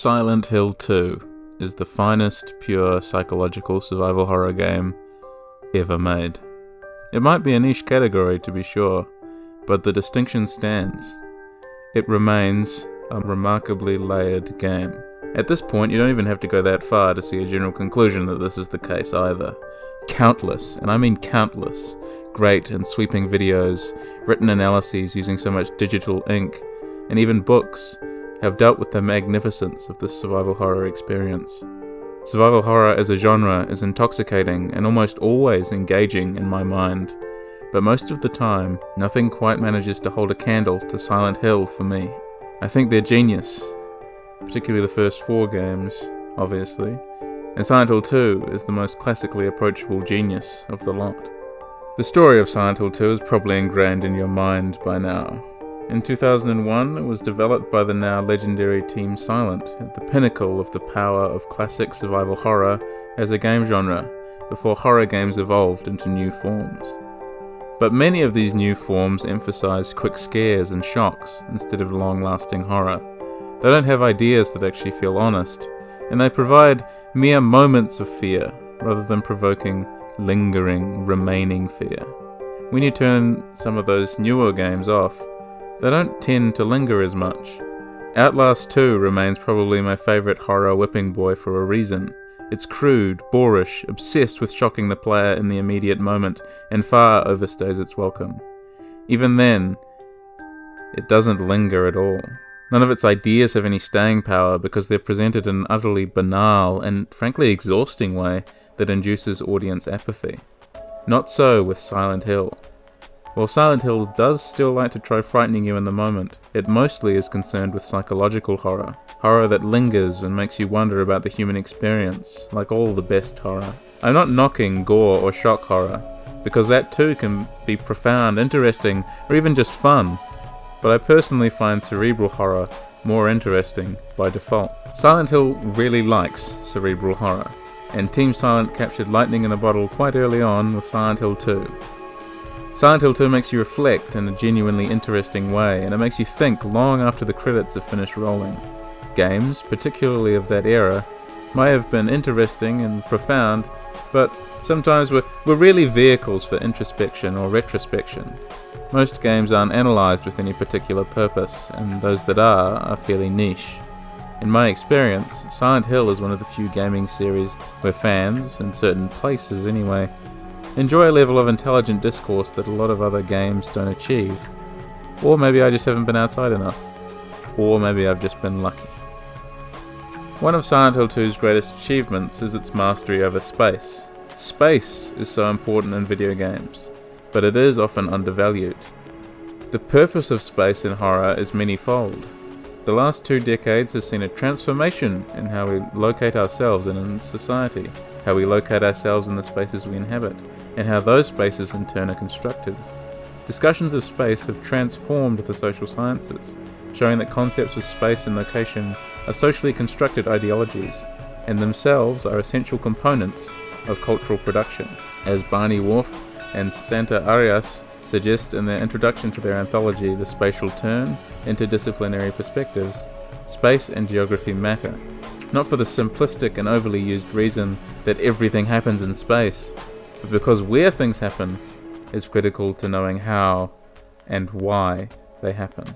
Silent Hill 2 is the finest pure psychological survival horror game ever made. It might be a niche category to be sure, but the distinction stands. It remains a remarkably layered game. At this point, you don't even have to go that far to see a general conclusion that this is the case either. Countless, and I mean countless, great and sweeping videos, written analyses using so much digital ink, and even books have dealt with the magnificence of this survival horror experience. Survival horror as a genre is intoxicating and almost always engaging in my mind, but most of the time, nothing quite manages to hold a candle to Silent Hill for me. I think they're genius, particularly the first 4 games, obviously, and Silent Hill 2 is the most classically approachable genius of the lot. The story of Silent Hill 2 is probably ingrained in your mind by now. In 2001, it was developed by the now legendary Team Silent, at the pinnacle of the power of classic survival horror as a game genre, before horror games evolved into new forms. But many of these new forms emphasize quick scares and shocks instead of long-lasting horror. They don't have ideas that actually feel honest, and they provide mere moments of fear, rather than provoking, lingering, remaining fear. When you turn some of those newer games off, they don't tend to linger as much. Outlast 2 remains probably my favourite horror whipping boy for a reason. It's crude, boorish, obsessed with shocking the player in the immediate moment, and far overstays its welcome. Even then, it doesn't linger at all. None of its ideas have any staying power because they're presented in an utterly banal and frankly exhausting way that induces audience apathy. Not so with Silent Hill. While Silent Hill does still like to try frightening you in the moment, it mostly is concerned with psychological horror. Horror that lingers and makes you wonder about the human experience, like all the best horror. I'm not knocking gore or shock horror, because that too can be profound, interesting, or even just fun. But I personally find cerebral horror more interesting by default. Silent Hill really likes cerebral horror, and Team Silent captured lightning in a bottle quite early on with Silent Hill 2. Silent Hill 2 makes you reflect in a genuinely interesting way, and it makes you think long after the credits have finished rolling. Games, particularly of that era, may have been interesting and profound, but sometimes were really vehicles for introspection or retrospection. Most games aren't analysed with any particular purpose, and those that are fairly niche. In my experience, Silent Hill is one of the few gaming series where fans, in certain places anyway, enjoy a level of intelligent discourse that a lot of other games don't achieve. Or maybe I just haven't been outside enough. Or maybe I've just been lucky. One of Silent Hill 2's greatest achievements is its mastery over space. Space is so important in video games, but it is often undervalued. The purpose of space in horror is many-fold. The last 2 decades has seen a transformation in how we locate ourselves and in society, how we locate ourselves in the spaces we inhabit, and how those spaces in turn are constructed. Discussions of space have transformed the social sciences, showing that concepts of space and location are socially constructed ideologies, and themselves are essential components of cultural production. As Barney Wolf and Santa Arias suggest in their introduction to their anthology The Spatial Turn, Interdisciplinary Perspectives, space and geography matter, not for the simplistic and overly used reason that everything happens in space, but because where things happen is critical to knowing how and why they happen.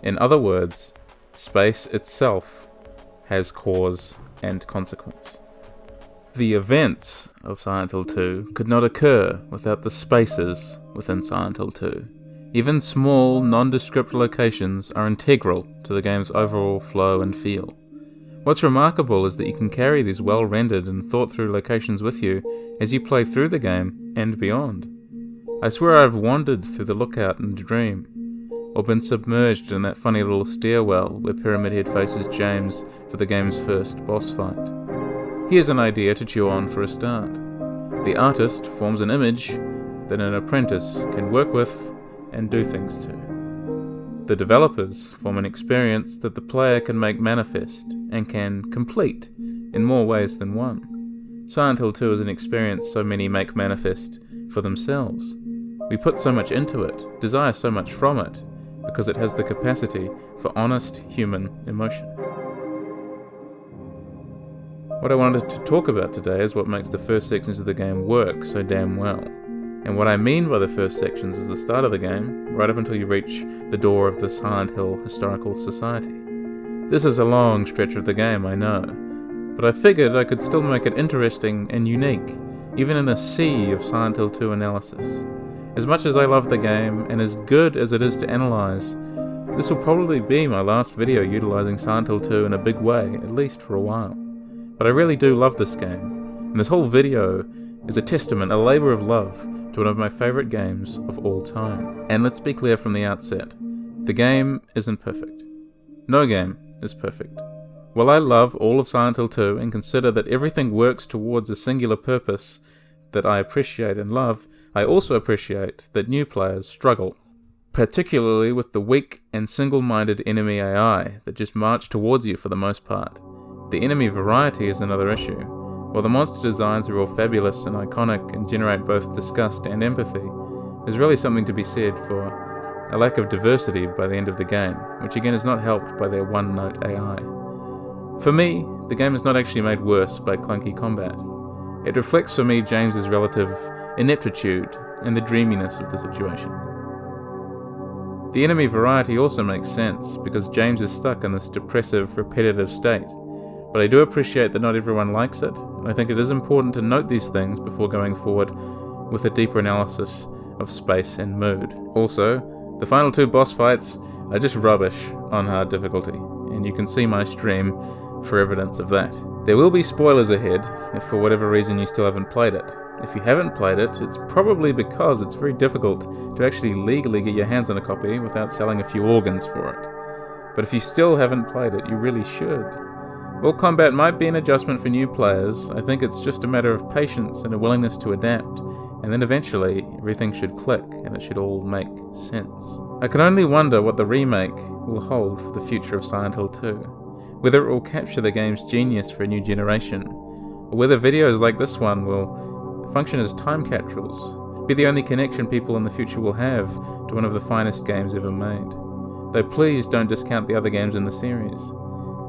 In other words, space itself has cause and consequence. The events of Silent Hill 2 could not occur without the spaces within Silent Hill 2. Even small, nondescript locations are integral to the game's overall flow and feel. What's remarkable is that you can carry these well-rendered and thought-through locations with you as you play through the game and beyond. I swear I've wandered through the lookout in a dream, or been submerged in that funny little stairwell where Pyramid Head faces James for the game's first boss fight. Here's an idea to chew on for a start. The artist forms an image that an apprentice can work with and do things to. The developers form an experience that the player can make manifest and can complete in more ways than one. Silent Hill 2 is an experience so many make manifest for themselves. We put so much into it, desire so much from it, because it has the capacity for honest human emotion. What I wanted to talk about today is what makes the first sections of the game work so damn well. And what I mean by the first sections is the start of the game, right up until you reach the door of the Silent Hill Historical Society. This is a long stretch of the game, I know, but I figured I could still make it interesting and unique, even in a sea of Silent Hill 2 analysis. As much as I love the game, and as good as it is to analyse, this will probably be my last video utilising Silent Hill 2 in a big way, at least for a while. But I really do love this game, and this whole video is a testament, a labour of love, to one of my favourite games of all time. And let's be clear from the outset, the game isn't perfect. No game is perfect. While I love all of Silent Hill 2 and consider that everything works towards a singular purpose that I appreciate and love, I also appreciate that new players struggle, particularly with the weak and single-minded enemy AI that just march towards you for the most part. The enemy variety is another issue. While the monster designs are all fabulous and iconic and generate both disgust and empathy, there's really something to be said for a lack of diversity by the end of the game, which again is not helped by their one-note AI. For me, the game is not actually made worse by clunky combat. It reflects for me James's relative ineptitude and the dreaminess of the situation. The enemy variety also makes sense, because James is stuck in this depressive, repetitive state. But I do appreciate that not everyone likes it, and I think it is important to note these things before going forward with a deeper analysis of space and mood. Also, the final 2 boss fights are just rubbish on hard difficulty, and you can see my stream for evidence of that. There will be spoilers ahead, if for whatever reason you still haven't played it. If you haven't played it, it's probably because it's very difficult to actually legally get your hands on a copy without selling a few organs for it. But if you still haven't played it, you really should. While combat might be an adjustment for new players, I think it's just a matter of patience and a willingness to adapt, and then eventually everything should click and it should all make sense. I can only wonder what the remake will hold for the future of Silent Hill 2, whether it will capture the game's genius for a new generation, or whether videos like this one will function as time capsules, be the only connection people in the future will have to one of the finest games ever made. Though please don't discount the other games in the series.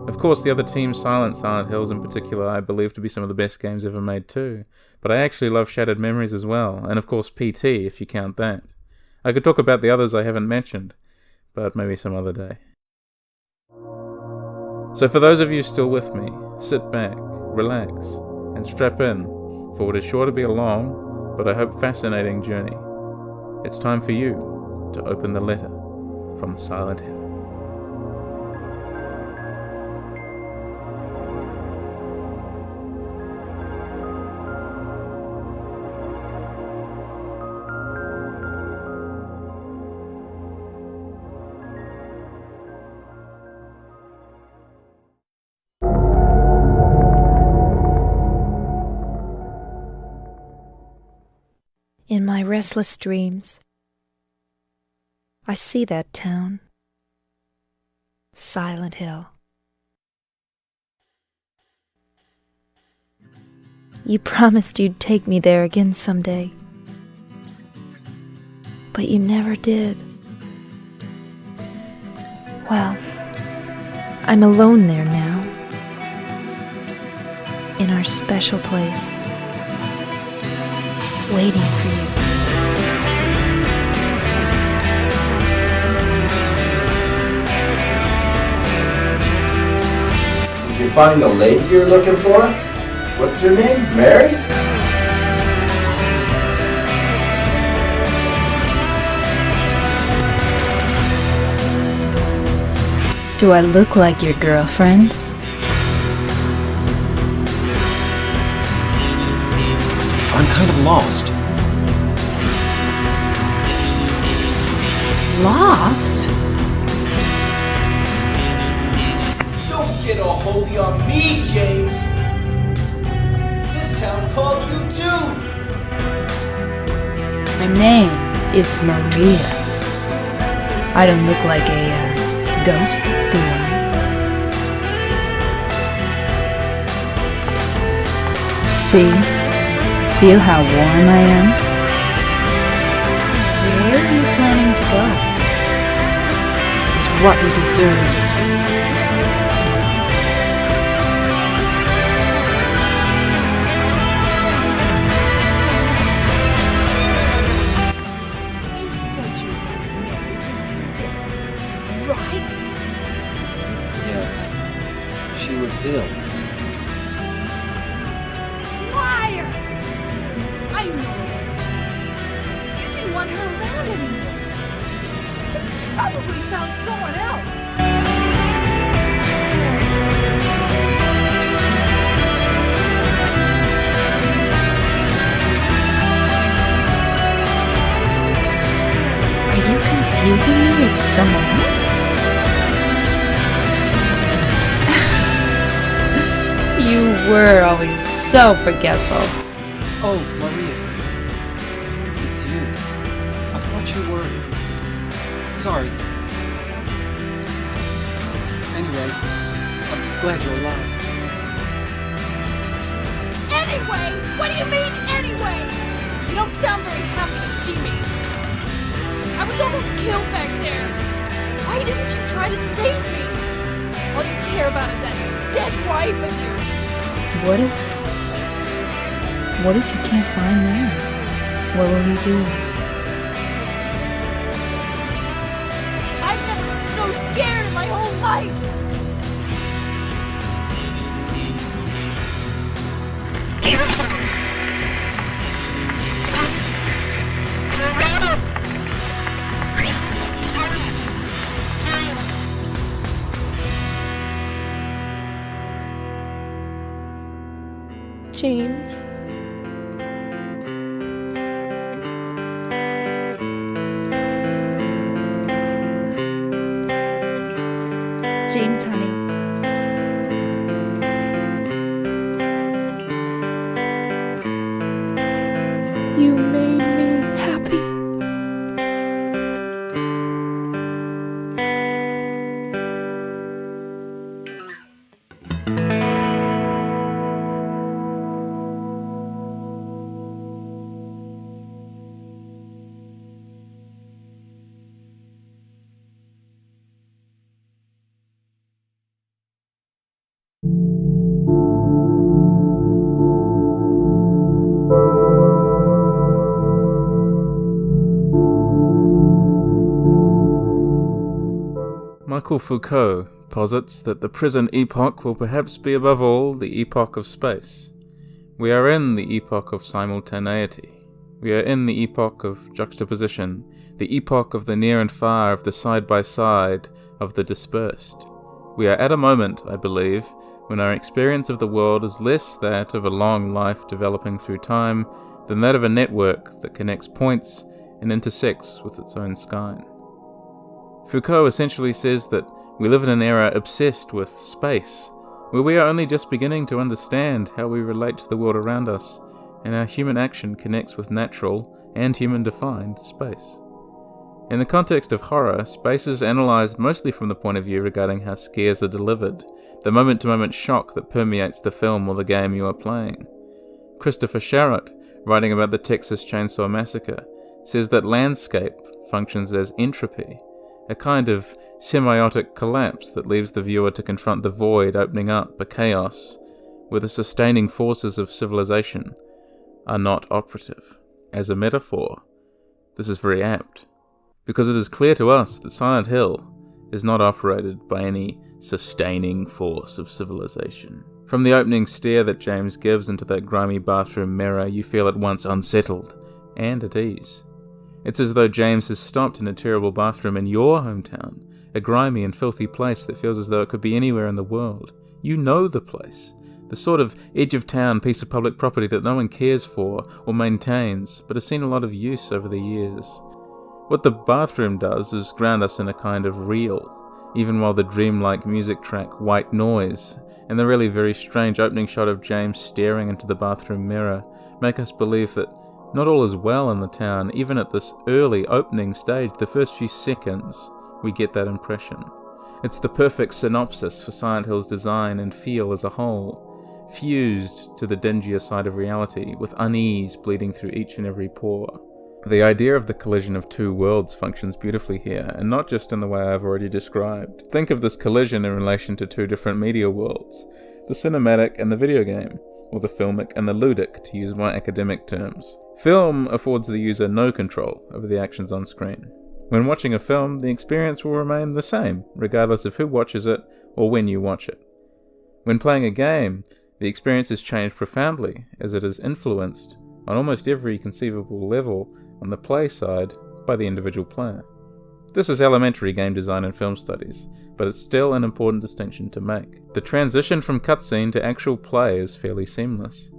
Of course, the other team's Silent Hills in particular I believe to be some of the best games ever made too, but I actually love Shattered Memories as well, and of course PT if you count that. I could talk about the others I haven't mentioned, but maybe some other day. So for those of you still with me, sit back, relax, and strap in for what is sure to be a long, but I hope fascinating journey. It's time for you to open the letter from Silent Hill. In my restless dreams, I see that town, Silent Hill. You promised you'd take me there again someday, but you never did. Well, I'm alone there now, in our special place, waiting for you. Did you find the lady you're looking for? What's her name? Mary? Do I look like your girlfriend? I'm kind of lost. Lost? Don't get all holy on me, James! This town called you too! My name is Maria. I don't look like a ghost, do I? See? Feel how warm I am? Where are you planning to go? It's what we deserve. someone else? You were always so forgetful. Oh, Maria. It's you. I thought you were... Sorry. Anyway, I'm glad you're alive. Anyway? What do you mean, anyway? You don't sound very happy to see me. I was almost killed back there. Why didn't you try to save me? All you care about is that dead wife of yours. What if you can't find them? What will you do? I've never been so scared in my whole life. James. James, honey. You made me happy. Michael Foucault posits that the prison epoch will perhaps be above all the epoch of space. We are in the epoch of simultaneity. We are in the epoch of juxtaposition, the epoch of the near and far, of the side-by-side, of the dispersed. We are at a moment, I believe, when our experience of the world is less that of a long life developing through time than that of a network that connects points and intersects with its own skein. Foucault essentially says that we live in an era obsessed with space, where we are only just beginning to understand how we relate to the world around us, and how human action connects with natural and human-defined space. In the context of horror, space is analysed mostly from the point of view regarding how scares are delivered, the moment-to-moment shock that permeates the film or the game you are playing. Christopher Sharratt, writing about the Texas Chainsaw Massacre, says that landscape functions as entropy, a kind of semiotic collapse that leaves the viewer to confront the void opening up, a chaos, where the sustaining forces of civilization are not operative. As a metaphor, this is very apt, because it is clear to us that Silent Hill is not operated by any sustaining force of civilization. From the opening stare that James gives into that grimy bathroom mirror, you feel at once unsettled and at ease. It's as though James has stopped in a terrible bathroom in your hometown, a grimy and filthy place that feels as though it could be anywhere in the world. You know the place, the sort of edge-of-town piece of public property that no one cares for or maintains, but has seen a lot of use over the years. What the bathroom does is ground us in a kind of real, even while the dreamlike music track White Noise and the really very strange opening shot of James staring into the bathroom mirror make us believe that not all is well in the town. Even at this early opening stage, the first few seconds, we get that impression. It's the perfect synopsis for Silent Hill's design and feel as a whole, fused to the dingier side of reality, with unease bleeding through each and every pore. The idea of the collision of two worlds functions beautifully here, and not just in the way I've already described. Think of this collision in relation to two different media worlds, the cinematic and the video game, or the filmic and the ludic, to use more academic terms. Film affords the user no control over the actions on screen. When watching a film, the experience will remain the same, regardless of who watches it or when you watch it. When playing a game, the experience is changed profoundly, as it is influenced, on almost every conceivable level, on the play side, by the individual player. This is elementary game design and film studies, but it's still an important distinction to make. The transition from cutscene to actual play is fairly seamless.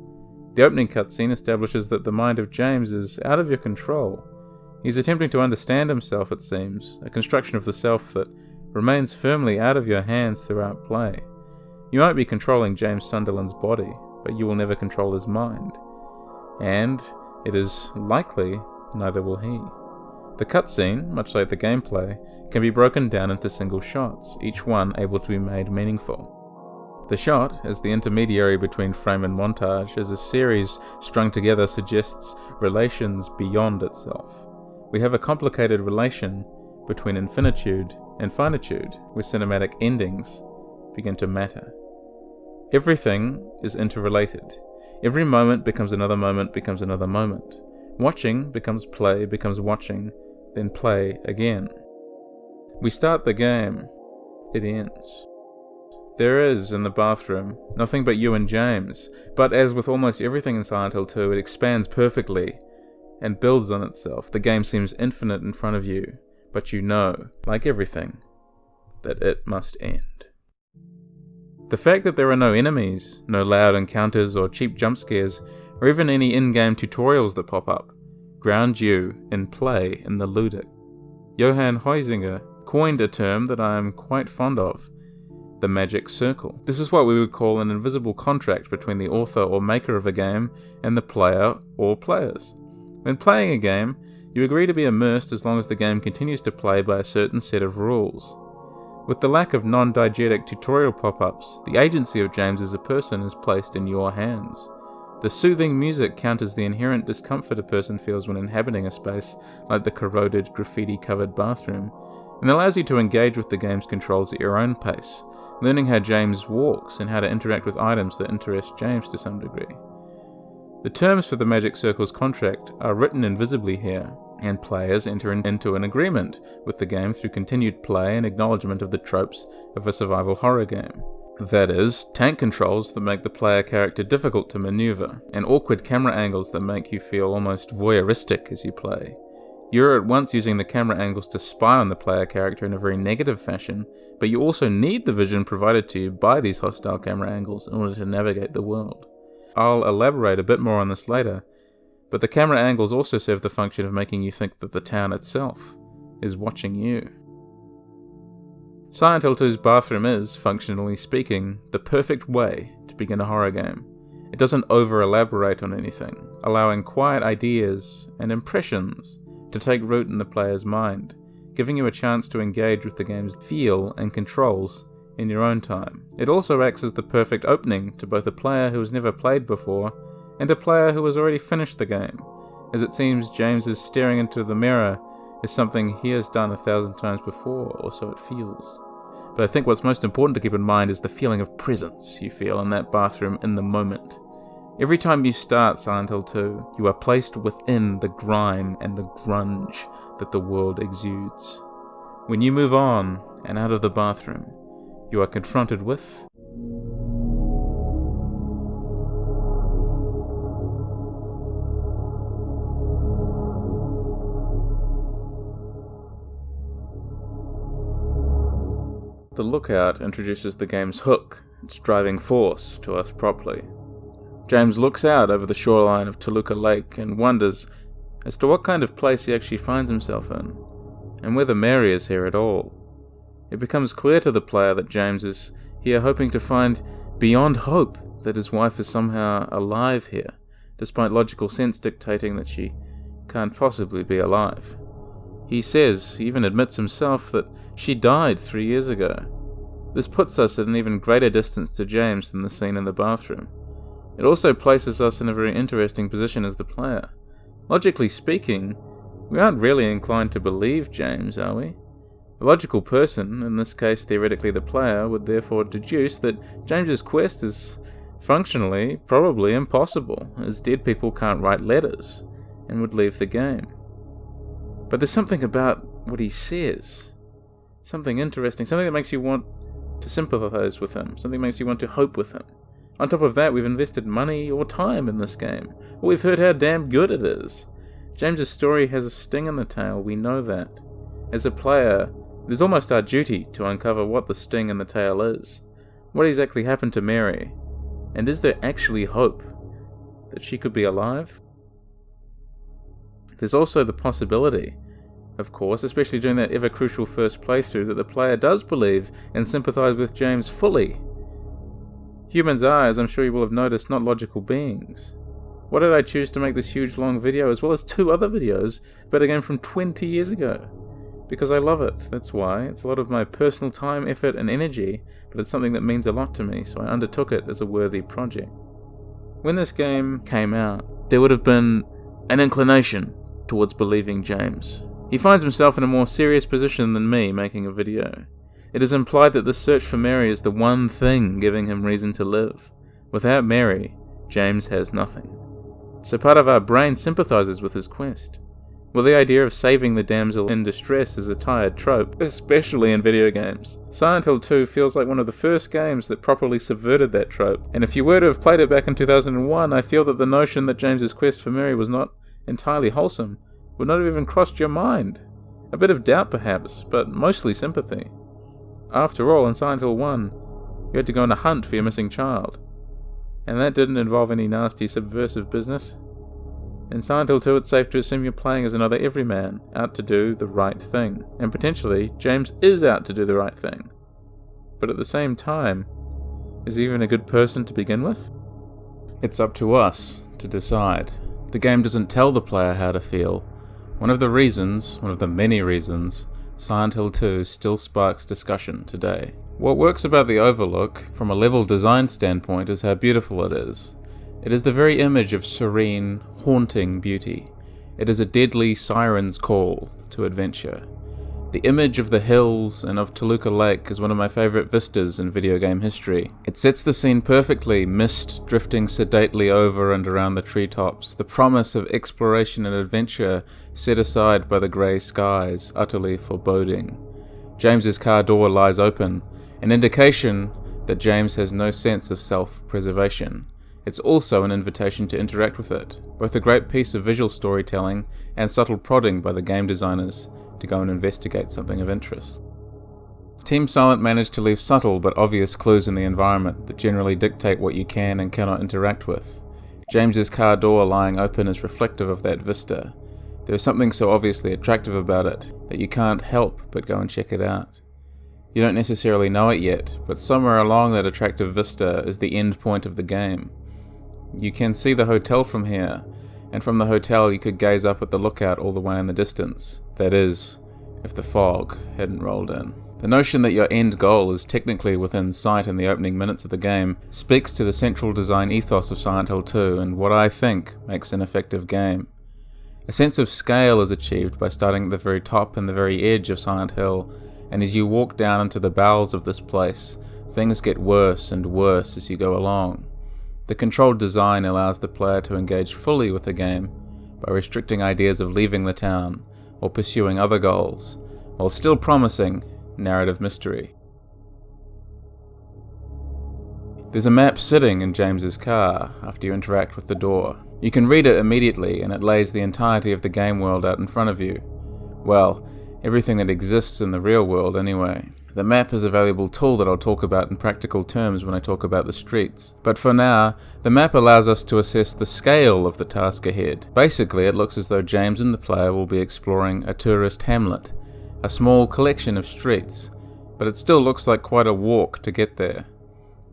The opening cutscene establishes that the mind of James is out of your control. He's attempting to understand himself, it seems, a construction of the self that remains firmly out of your hands throughout play. You might be controlling James Sunderland's body, but you will never control his mind. And it is likely neither will he. The cutscene, much like the gameplay, can be broken down into single shots, each one able to be made meaningful. The shot, as the intermediary between frame and montage, as a series strung together, suggests relations beyond itself. We have a complicated relation between infinitude and finitude, where cinematic endings begin to matter. Everything is interrelated. Every moment becomes another moment, becomes another moment. Watching becomes play, becomes watching, then play again. We start the game, it ends. There is, in the bathroom, nothing but you and James, but as with almost everything in Silent Hill 2, it expands perfectly and builds on itself. The game seems infinite in front of you, but you know, like everything, that it must end. The fact that there are no enemies, no loud encounters or cheap jump scares, or even any in-game tutorials that pop up, ground you in play in the ludic. Johann Huizinga coined a term that I am quite fond of, the magic circle. This is what we would call an invisible contract between the author or maker of a game and the player or players. When playing a game, you agree to be immersed as long as the game continues to play by a certain set of rules. With the lack of non-diegetic tutorial pop-ups, the agency of James as a person is placed in your hands. The soothing music counters the inherent discomfort a person feels when inhabiting a space like the corroded, graffiti-covered bathroom, and allows you to engage with the game's controls at your own pace, learning how James walks and how to interact with items that interest James to some degree. The terms for the Magic Circle's contract are written invisibly here, and players enter into an agreement with the game through continued play and acknowledgement of the tropes of a survival horror game. That is, tank controls that make the player character difficult to maneuver, and awkward camera angles that make you feel almost voyeuristic as you play. You're at once using the camera angles to spy on the player character in a very negative fashion, but you also need the vision provided to you by these hostile camera angles in order to navigate the world. I'll elaborate a bit more on this later, but the camera angles also serve the function of making you think that the town itself is watching you. Silent Hill 2's bathroom is, functionally speaking, the perfect way to begin a horror game. It doesn't over-elaborate on anything, allowing quiet ideas and impressions to take root in the player's mind, giving you a chance to engage with the game's feel and controls in your own time. It also acts as the perfect opening to both a player who has never played before and a player who has already finished the game, as it seems James' staring into the mirror is something he has done 1,000 times before, or so it feels. But I think what's most important to keep in mind is the feeling of presence you feel in that bathroom in the moment. Every time you start Silent Hill 2, you are placed within the grime and the grunge that the world exudes. When you move on and out of the bathroom, you are confronted with the lookout introduces the game's hook, its driving force, to us properly. James looks out over the shoreline of Toluca Lake and wonders as to what kind of place he actually finds himself in, and whether Mary is here at all. It becomes clear to the player that James is here hoping to find beyond hope that his wife is somehow alive here, despite logical sense dictating that she can't possibly be alive. He says, he even admits himself, that she died 3 years ago. This puts us at an even greater distance to James than the scene in the bathroom. It also places us in a very interesting position as the player. Logically speaking, we aren't really inclined to believe James, are we? A logical person, in this case theoretically the player, would therefore deduce that James's quest is functionally probably impossible, as dead people can't write letters, and would leave the game. But there's something about what he says, something interesting, something that makes you want to sympathize with him, something that makes you want to hope with him. On top of that, we've invested money or time in this game, or we've heard how damn good it is. James's story has a sting in the tail, we know that. As a player, it is almost our duty to uncover what the sting in the tail is. What exactly happened to Mary? And is there actually hope that she could be alive? There's also the possibility, of course, especially during that ever-crucial first playthrough, that the player does believe and sympathise with James fully. Humans are, as I'm sure you will have noticed, not logical beings. Why did I choose to make this huge long video, as well as 2 other videos, about a game from 20 years ago? Because I love it, that's why. It's a lot of my personal time, effort and energy, but it's something that means a lot to me, so I undertook it as a worthy project. When this game came out, there would have been an inclination towards believing James. He finds himself in a more serious position than me making a video. It is implied that the search for Mary is the one thing giving him reason to live. Without Mary, James has nothing. So part of our brain sympathizes with his quest. Well, the idea of saving the damsel in distress is a tired trope, especially in video games. Silent Hill 2 feels like one of the first games that properly subverted that trope, and if you were to have played it back in 2001, I feel that the notion that James's quest for Mary was not entirely wholesome would not have even crossed your mind. A bit of doubt perhaps, but mostly sympathy. After all, in Silent Hill 1, you had to go on a hunt for your missing child, and that didn't involve any nasty subversive business. In Silent Hill 2, it's safe to assume you're playing as another everyman, out to do the right thing. And potentially, James is out to do the right thing. But at the same time, is he even a good person to begin with? It's up to us to decide. The game doesn't tell the player how to feel. One of the many reasons, Silent Hill 2 still sparks discussion today. What works about the Overlook, from a level design standpoint, is how beautiful it is. It is the very image of serene, haunting beauty. It is a deadly siren's call to adventure. The image of the hills and of Toluca Lake is one of my favourite vistas in video game history. It sets the scene perfectly, mist drifting sedately over and around the treetops, the promise of exploration and adventure set aside by the grey skies, utterly foreboding. James's car door lies open, an indication that James has no sense of self-preservation. It's also an invitation to interact with it, both a great piece of visual storytelling and subtle prodding by the game designers to go and investigate something of interest. Team Silent managed to leave subtle but obvious clues in the environment that generally dictate what you can and cannot interact with. James's car door lying open is reflective of that vista. There is something so obviously attractive about it that you can't help but go and check it out. You don't necessarily know it yet, but somewhere along that attractive vista is the end point of the game. You can see the hotel from here, and from the hotel you could gaze up at the lookout all the way in the distance. That is, if the fog hadn't rolled in. The notion that your end goal is technically within sight in the opening minutes of the game speaks to the central design ethos of Silent Hill 2 and what I think makes an effective game. A sense of scale is achieved by starting at the very top and the very edge of Silent Hill, and as you walk down into the bowels of this place, things get worse and worse as you go along. The controlled design allows the player to engage fully with the game by restricting ideas of leaving the town or pursuing other goals, while still promising narrative mystery. There's a map sitting in James's car after you interact with the door. You can read it immediately and it lays the entirety of the game world out in front of you. Well, everything that exists in the real world anyway. The map is a valuable tool that I'll talk about in practical terms when I talk about the streets. But for now, the map allows us to assess the scale of the task ahead. Basically, it looks as though James and the player will be exploring a tourist hamlet, a small collection of streets, but it still looks like quite a walk to get there.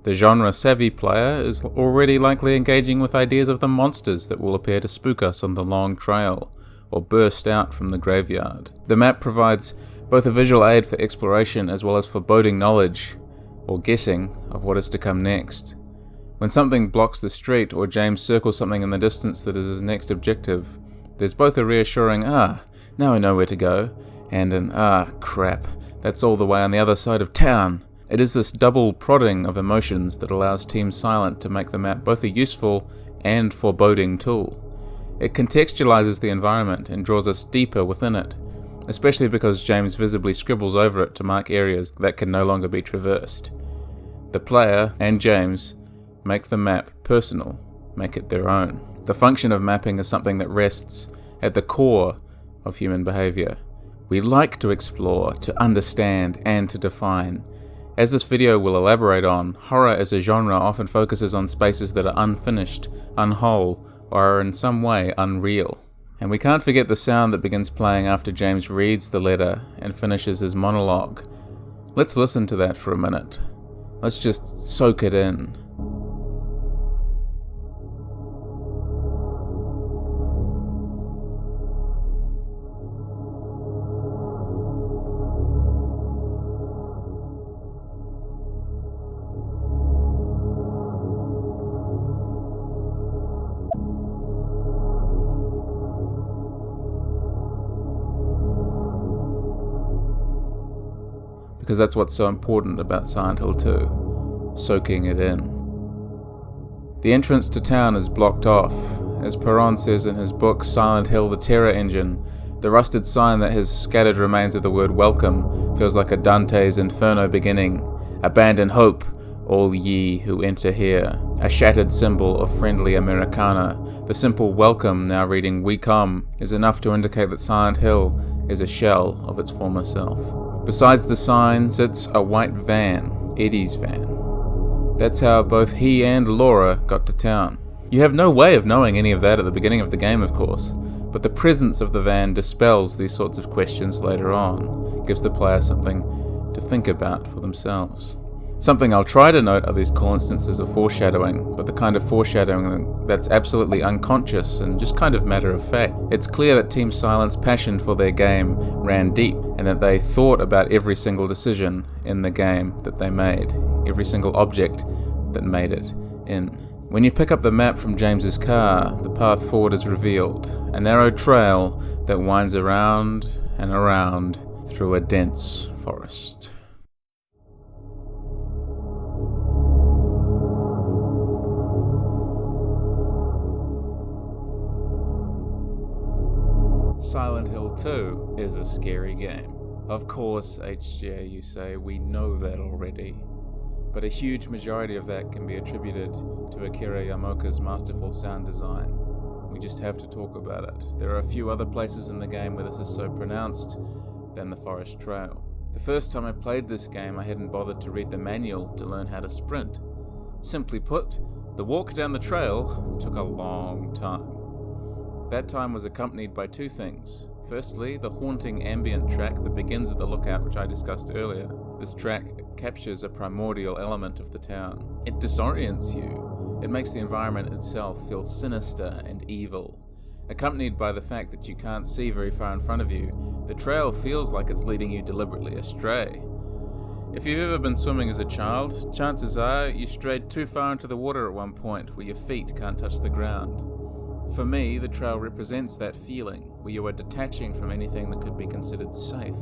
The genre-savvy player is already likely engaging with ideas of the monsters that will appear to spook us on the long trail, or burst out from the graveyard. The map provides both a visual aid for exploration as well as foreboding knowledge, or guessing, of what is to come next. When something blocks the street or James circles something in the distance that is his next objective, there's both a reassuring, now I know where to go, and an, crap, that's all the way on the other side of town. It is this double prodding of emotions that allows Team Silent to make the map both a useful and foreboding tool. It contextualizes the environment and draws us deeper within it, especially because James visibly scribbles over it to mark areas that can no longer be traversed. The player and James make the map personal, make it their own. The function of mapping is something that rests at the core of human behavior. We like to explore, to understand, and to define. As this video will elaborate on, horror as a genre often focuses on spaces that are unfinished, unwhole, or are in some way unreal. And we can't forget the sound that begins playing after James reads the letter and finishes his monologue. Let's listen to that for a minute. Let's just soak it in. Because that's what's so important about Silent Hill 2, soaking it in. The entrance to town is blocked off. As Perron says in his book Silent Hill, the Terror Engine, the rusted sign that has scattered remains of the word welcome feels like a Dante's Inferno beginning. Abandon hope, all ye who enter here. A shattered symbol of friendly Americana. The simple welcome, now reading we come, is enough to indicate that Silent Hill is a shell of its former self. Besides the sign sits a white van, Eddie's van. That's how both he and Laura got to town. You have no way of knowing any of that at the beginning of the game, of course, but the presence of the van dispels these sorts of questions later on, gives the player something to think about for themselves. Something I'll try to note are these cool instances of foreshadowing, but the kind of foreshadowing that's absolutely unconscious and just kind of matter of fact. It's clear that Team Silent's passion for their game ran deep, and that they thought about every single decision in the game that they made, every single object that made it in. When you pick up the map from James's car, the path forward is revealed, a narrow trail that winds around and around through a dense forest. Silent Hill 2 is a scary game. Of course, HGA, you say, we know that already. But a huge majority of that can be attributed to Akira Yamaoka's masterful sound design. We just have to talk about it. There are a few other places in the game where this is so pronounced than the forest trail. The first time I played this game, I hadn't bothered to read the manual to learn how to sprint. Simply put, the walk down the trail took a long time. That time was accompanied by two things. Firstly, the haunting ambient track that begins at the lookout, which I discussed earlier. This track captures a primordial element of the town. It disorients you. It makes the environment itself feel sinister and evil. Accompanied by the fact that you can't see very far in front of you, the trail feels like it's leading you deliberately astray. If you've ever been swimming as a child, chances are you strayed too far into the water at one point where your feet can't touch the ground. For me, the trail represents that feeling, where you are detaching from anything that could be considered safe.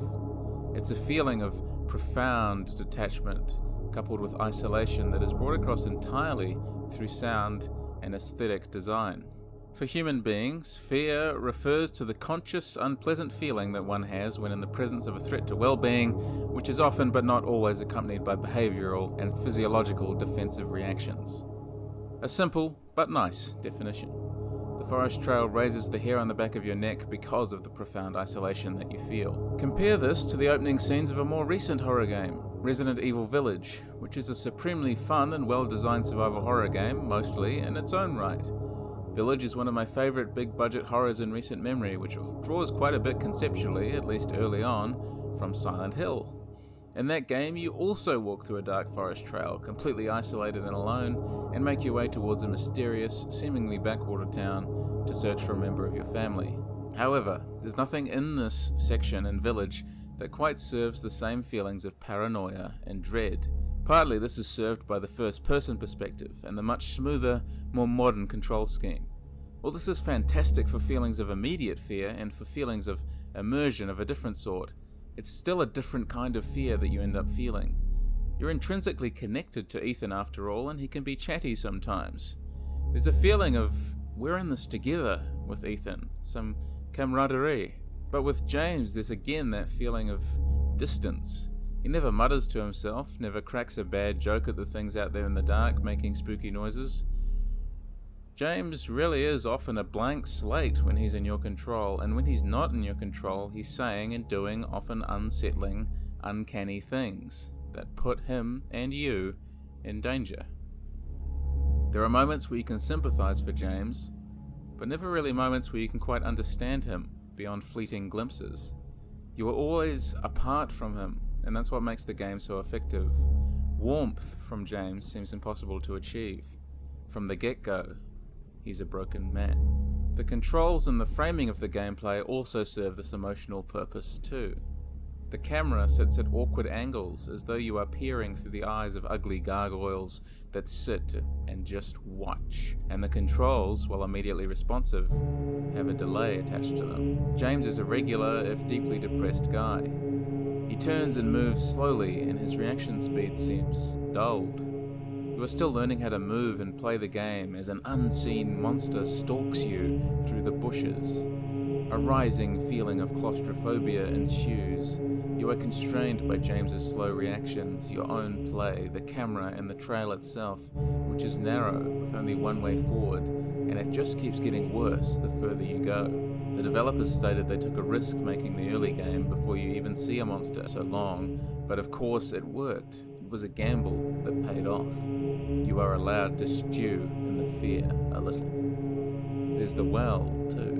It's a feeling of profound detachment, coupled with isolation that is brought across entirely through sound and aesthetic design. For human beings, fear refers to the conscious, unpleasant feeling that one has when in the presence of a threat to well-being, which is often but not always accompanied by behavioral and physiological defensive reactions. A simple but nice definition. The forest trail raises the hair on the back of your neck because of the profound isolation that you feel. Compare this to the opening scenes of a more recent horror game, Resident Evil Village, which is a supremely fun and well-designed survival horror game, mostly in its own right. Village is one of my favourite big-budget horrors in recent memory, which draws quite a bit conceptually, at least early on, from Silent Hill. In that game, you also walk through a dark forest trail, completely isolated and alone, and make your way towards a mysterious, seemingly backwater town to search for a member of your family. However, there's nothing in this section in Village that quite serves the same feelings of paranoia and dread. Partly this is served by the first-person perspective and the much smoother, more modern control scheme. While this is fantastic for feelings of immediate fear and for feelings of immersion of a different sort, it's still a different kind of fear that you end up feeling. You're intrinsically connected to Ethan after all, and he can be chatty sometimes. There's a feeling of, we're in this together with Ethan, some camaraderie. But with James, there's again that feeling of distance. He never mutters to himself, never cracks a bad joke at the things out there in the dark making spooky noises. James really is often a blank slate when he's in your control, and when he's not in your control, he's saying and doing often unsettling, uncanny things that put him and you in danger. There are moments where you can sympathize for James, but never really moments where you can quite understand him beyond fleeting glimpses. You are always apart from him, and that's what makes the game so effective. Warmth from James seems impossible to achieve. From the get-go, he's a broken man. The controls and the framing of the gameplay also serve this emotional purpose too. The camera sits at awkward angles as though you are peering through the eyes of ugly gargoyles that sit and just watch. And the controls, while immediately responsive, have a delay attached to them. James is a regular, if deeply depressed guy. He turns and moves slowly, and his reaction speed seems dulled. You are still learning how to move and play the game as an unseen monster stalks you through the bushes. A rising feeling of claustrophobia ensues. You are constrained by James's slow reactions, your own play, the camera, and the trail itself, which is narrow with only one way forward, and it just keeps getting worse the further you go. The developers stated they took a risk making the early game before you even see a monster so long, but of course it worked. It was a gamble that paid off. You are allowed to stew in the fear a little. There's the well, too.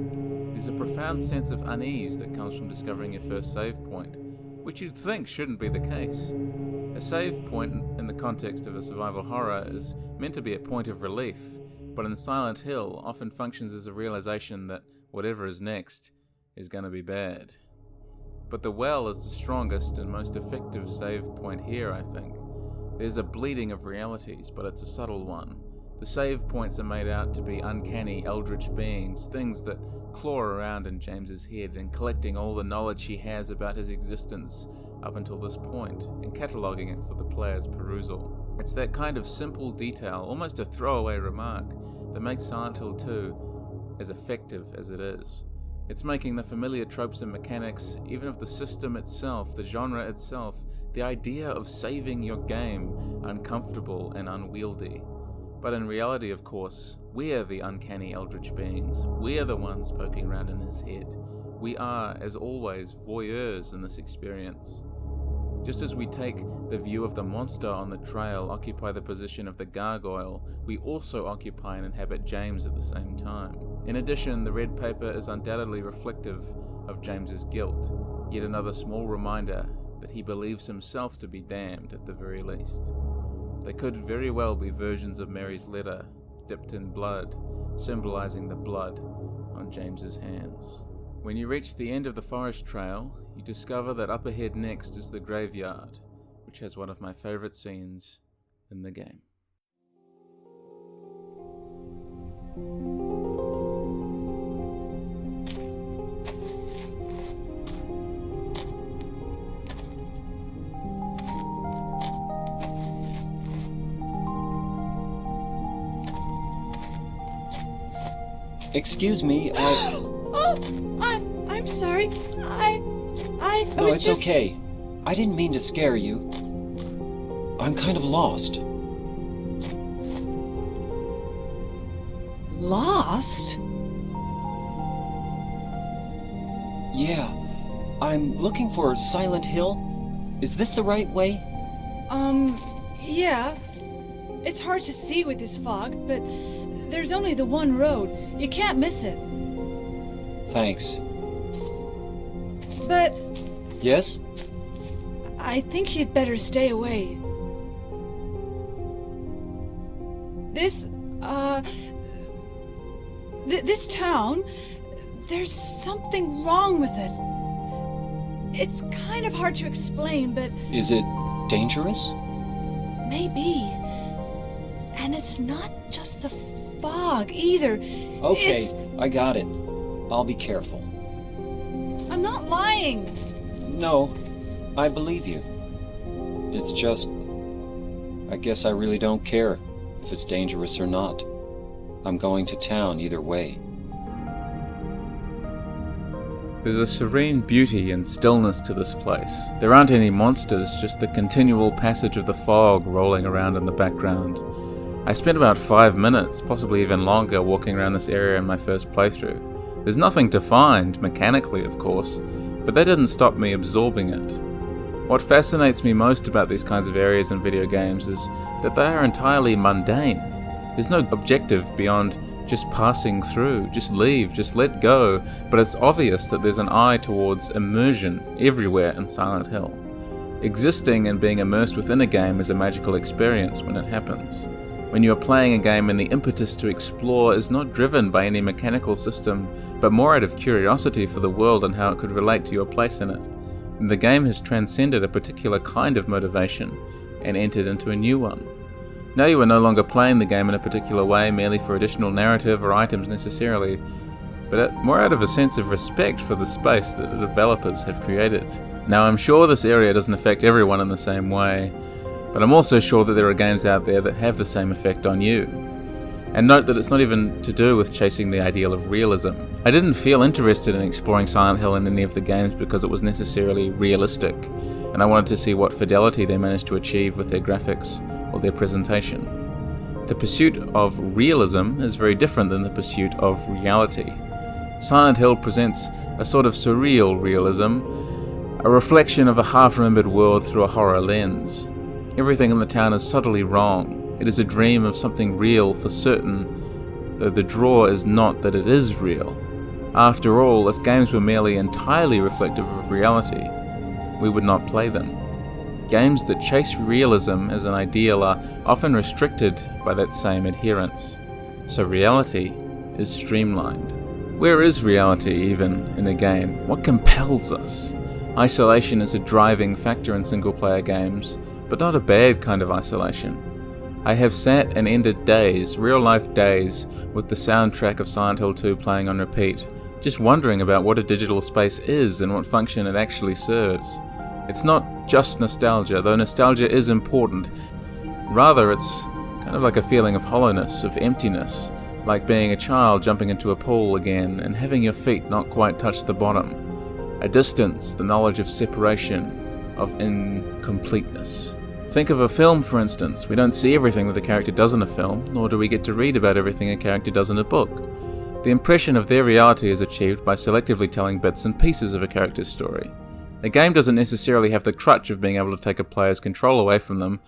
There's a profound sense of unease that comes from discovering your first save point, which you'd think shouldn't be the case. A save point in the context of a survival horror is meant to be a point of relief, but in Silent Hill often functions as a realization that whatever is next is going to be bad. But the well is the strongest and most effective save point here, I think. There's a bleeding of realities, but it's a subtle one. The save points are made out to be uncanny eldritch beings, things that claw around in James's head and collecting all the knowledge he has about his existence up until this point and cataloguing it for the player's perusal. It's that kind of simple detail, almost a throwaway remark, that makes Silent Hill 2 as effective as it is. It's making the familiar tropes and mechanics, even of the system itself, the genre itself, the idea of saving your game, uncomfortable and unwieldy. But in reality, of course, we're the uncanny eldritch beings. We're the ones poking around in his head. We are, as always, voyeurs in this experience. Just as we take the view of the monster on the trail, occupy the position of the gargoyle, we also occupy and inhabit James at the same time. In addition, the red paper is undoubtedly reflective of James's guilt, yet another small reminder that he believes himself to be damned at the very least. They could very well be versions of Mary's letter, dipped in blood, symbolizing the blood on James's hands. When you reach the end of the forest trail, you discover that up ahead next is the graveyard, which has one of my favorite scenes in the game. Excuse me, I'm sorry. No, it's okay. I didn't mean to scare you. I'm kind of lost. Lost? Yeah. I'm looking for Silent Hill. Is this the right way? Yeah. It's hard to see with this fog, but there's only the one road. You can't miss it. Thanks. But... Yes? I think you'd better stay away. This town, there's something wrong with it. It's kind of hard to explain, but... Is it dangerous? Maybe. And it's not just the fog, either. Okay, I got it. I'll be careful. I'm not lying. No, I believe you. It's just... I guess I really don't care if it's dangerous or not. I'm going to town either way. There's a serene beauty and stillness to this place. There aren't any monsters, just the continual passage of the fog rolling around in the background. I spent about 5 minutes, possibly even longer, walking around this area in my first playthrough. There's nothing to find, mechanically of course, but that didn't stop me absorbing it. What fascinates me most about these kinds of areas in video games is that they are entirely mundane. There's no objective beyond just passing through, just leave, just let go, but it's obvious that there's an eye towards immersion everywhere in Silent Hill. Existing and being immersed within a game is a magical experience when it happens. When you are playing a game and the impetus to explore is not driven by any mechanical system, but more out of curiosity for the world and how it could relate to your place in it, and the game has transcended a particular kind of motivation and entered into a new one. Now you are no longer playing the game in a particular way merely for additional narrative or items necessarily, but more out of a sense of respect for the space that the developers have created. Now I'm sure this area doesn't affect everyone in the same way, but I'm also sure that there are games out there that have the same effect on you. And note that it's not even to do with chasing the ideal of realism. I didn't feel interested in exploring Silent Hill in any of the games because it was necessarily realistic, and I wanted to see what fidelity they managed to achieve with their graphics or their presentation. The pursuit of realism is very different than the pursuit of reality. Silent Hill presents a sort of surreal realism, a reflection of a half-remembered world through a horror lens. Everything in the town is subtly wrong. It is a dream of something real for certain, though the draw is not that it is real. After all, if games were merely entirely reflective of reality, we would not play them. Games that chase realism as an ideal are often restricted by that same adherence. So reality is streamlined. Where is reality even in a game? What compels us? Isolation is a driving factor in single-player games, but not a bad kind of isolation. I have sat and ended days, real-life days, with the soundtrack of Silent Hill 2 playing on repeat, just wondering about what a digital space is and what function it actually serves. It's not just nostalgia, though nostalgia is important. Rather, it's kind of like a feeling of hollowness, of emptiness, like being a child jumping into a pool again and having your feet not quite touch the bottom. A distance, the knowledge of separation, of incompleteness. Think of a film, for instance. We don't see everything that a character does in a film, nor do we get to read about everything a character does in a book. The impression of their reality is achieved by selectively telling bits and pieces of a character's story. A game doesn't necessarily have the crutch of being able to take a player's control away from them,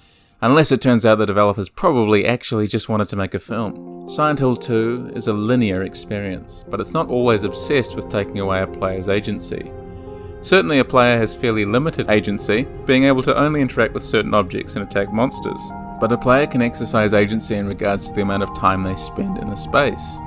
unless it turns out the developers probably actually just wanted to make a film. Silent Hill 2 is a linear experience, but it's not always obsessed with taking away a player's agency. Certainly a player has fairly limited agency, being able to only interact with certain objects and attack monsters, but a player can exercise agency in regards to the amount of time they spend in a space.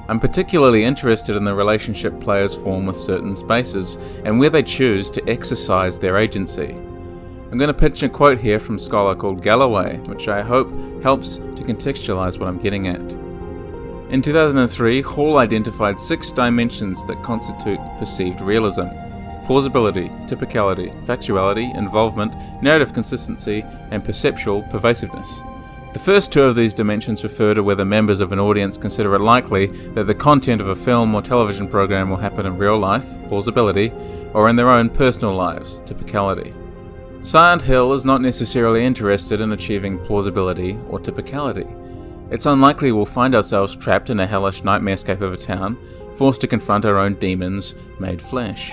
I'm particularly interested in the relationship players form with certain spaces, and where they choose to exercise their agency. I'm going to pitch a quote here from a scholar called Galloway, which I hope helps to contextualize what I'm getting at. In 2003, Hall identified 6 dimensions that constitute perceived realism: plausibility, typicality, factuality, involvement, narrative consistency, and perceptual pervasiveness. The first 2 of these dimensions refer to whether members of an audience consider it likely that the content of a film or television program will happen in real life, plausibility, or in their own personal lives, typicality. Silent Hill is not necessarily interested in achieving plausibility or typicality. It's unlikely we'll find ourselves trapped in a hellish nightmarescape of a town, forced to confront our own demons made flesh.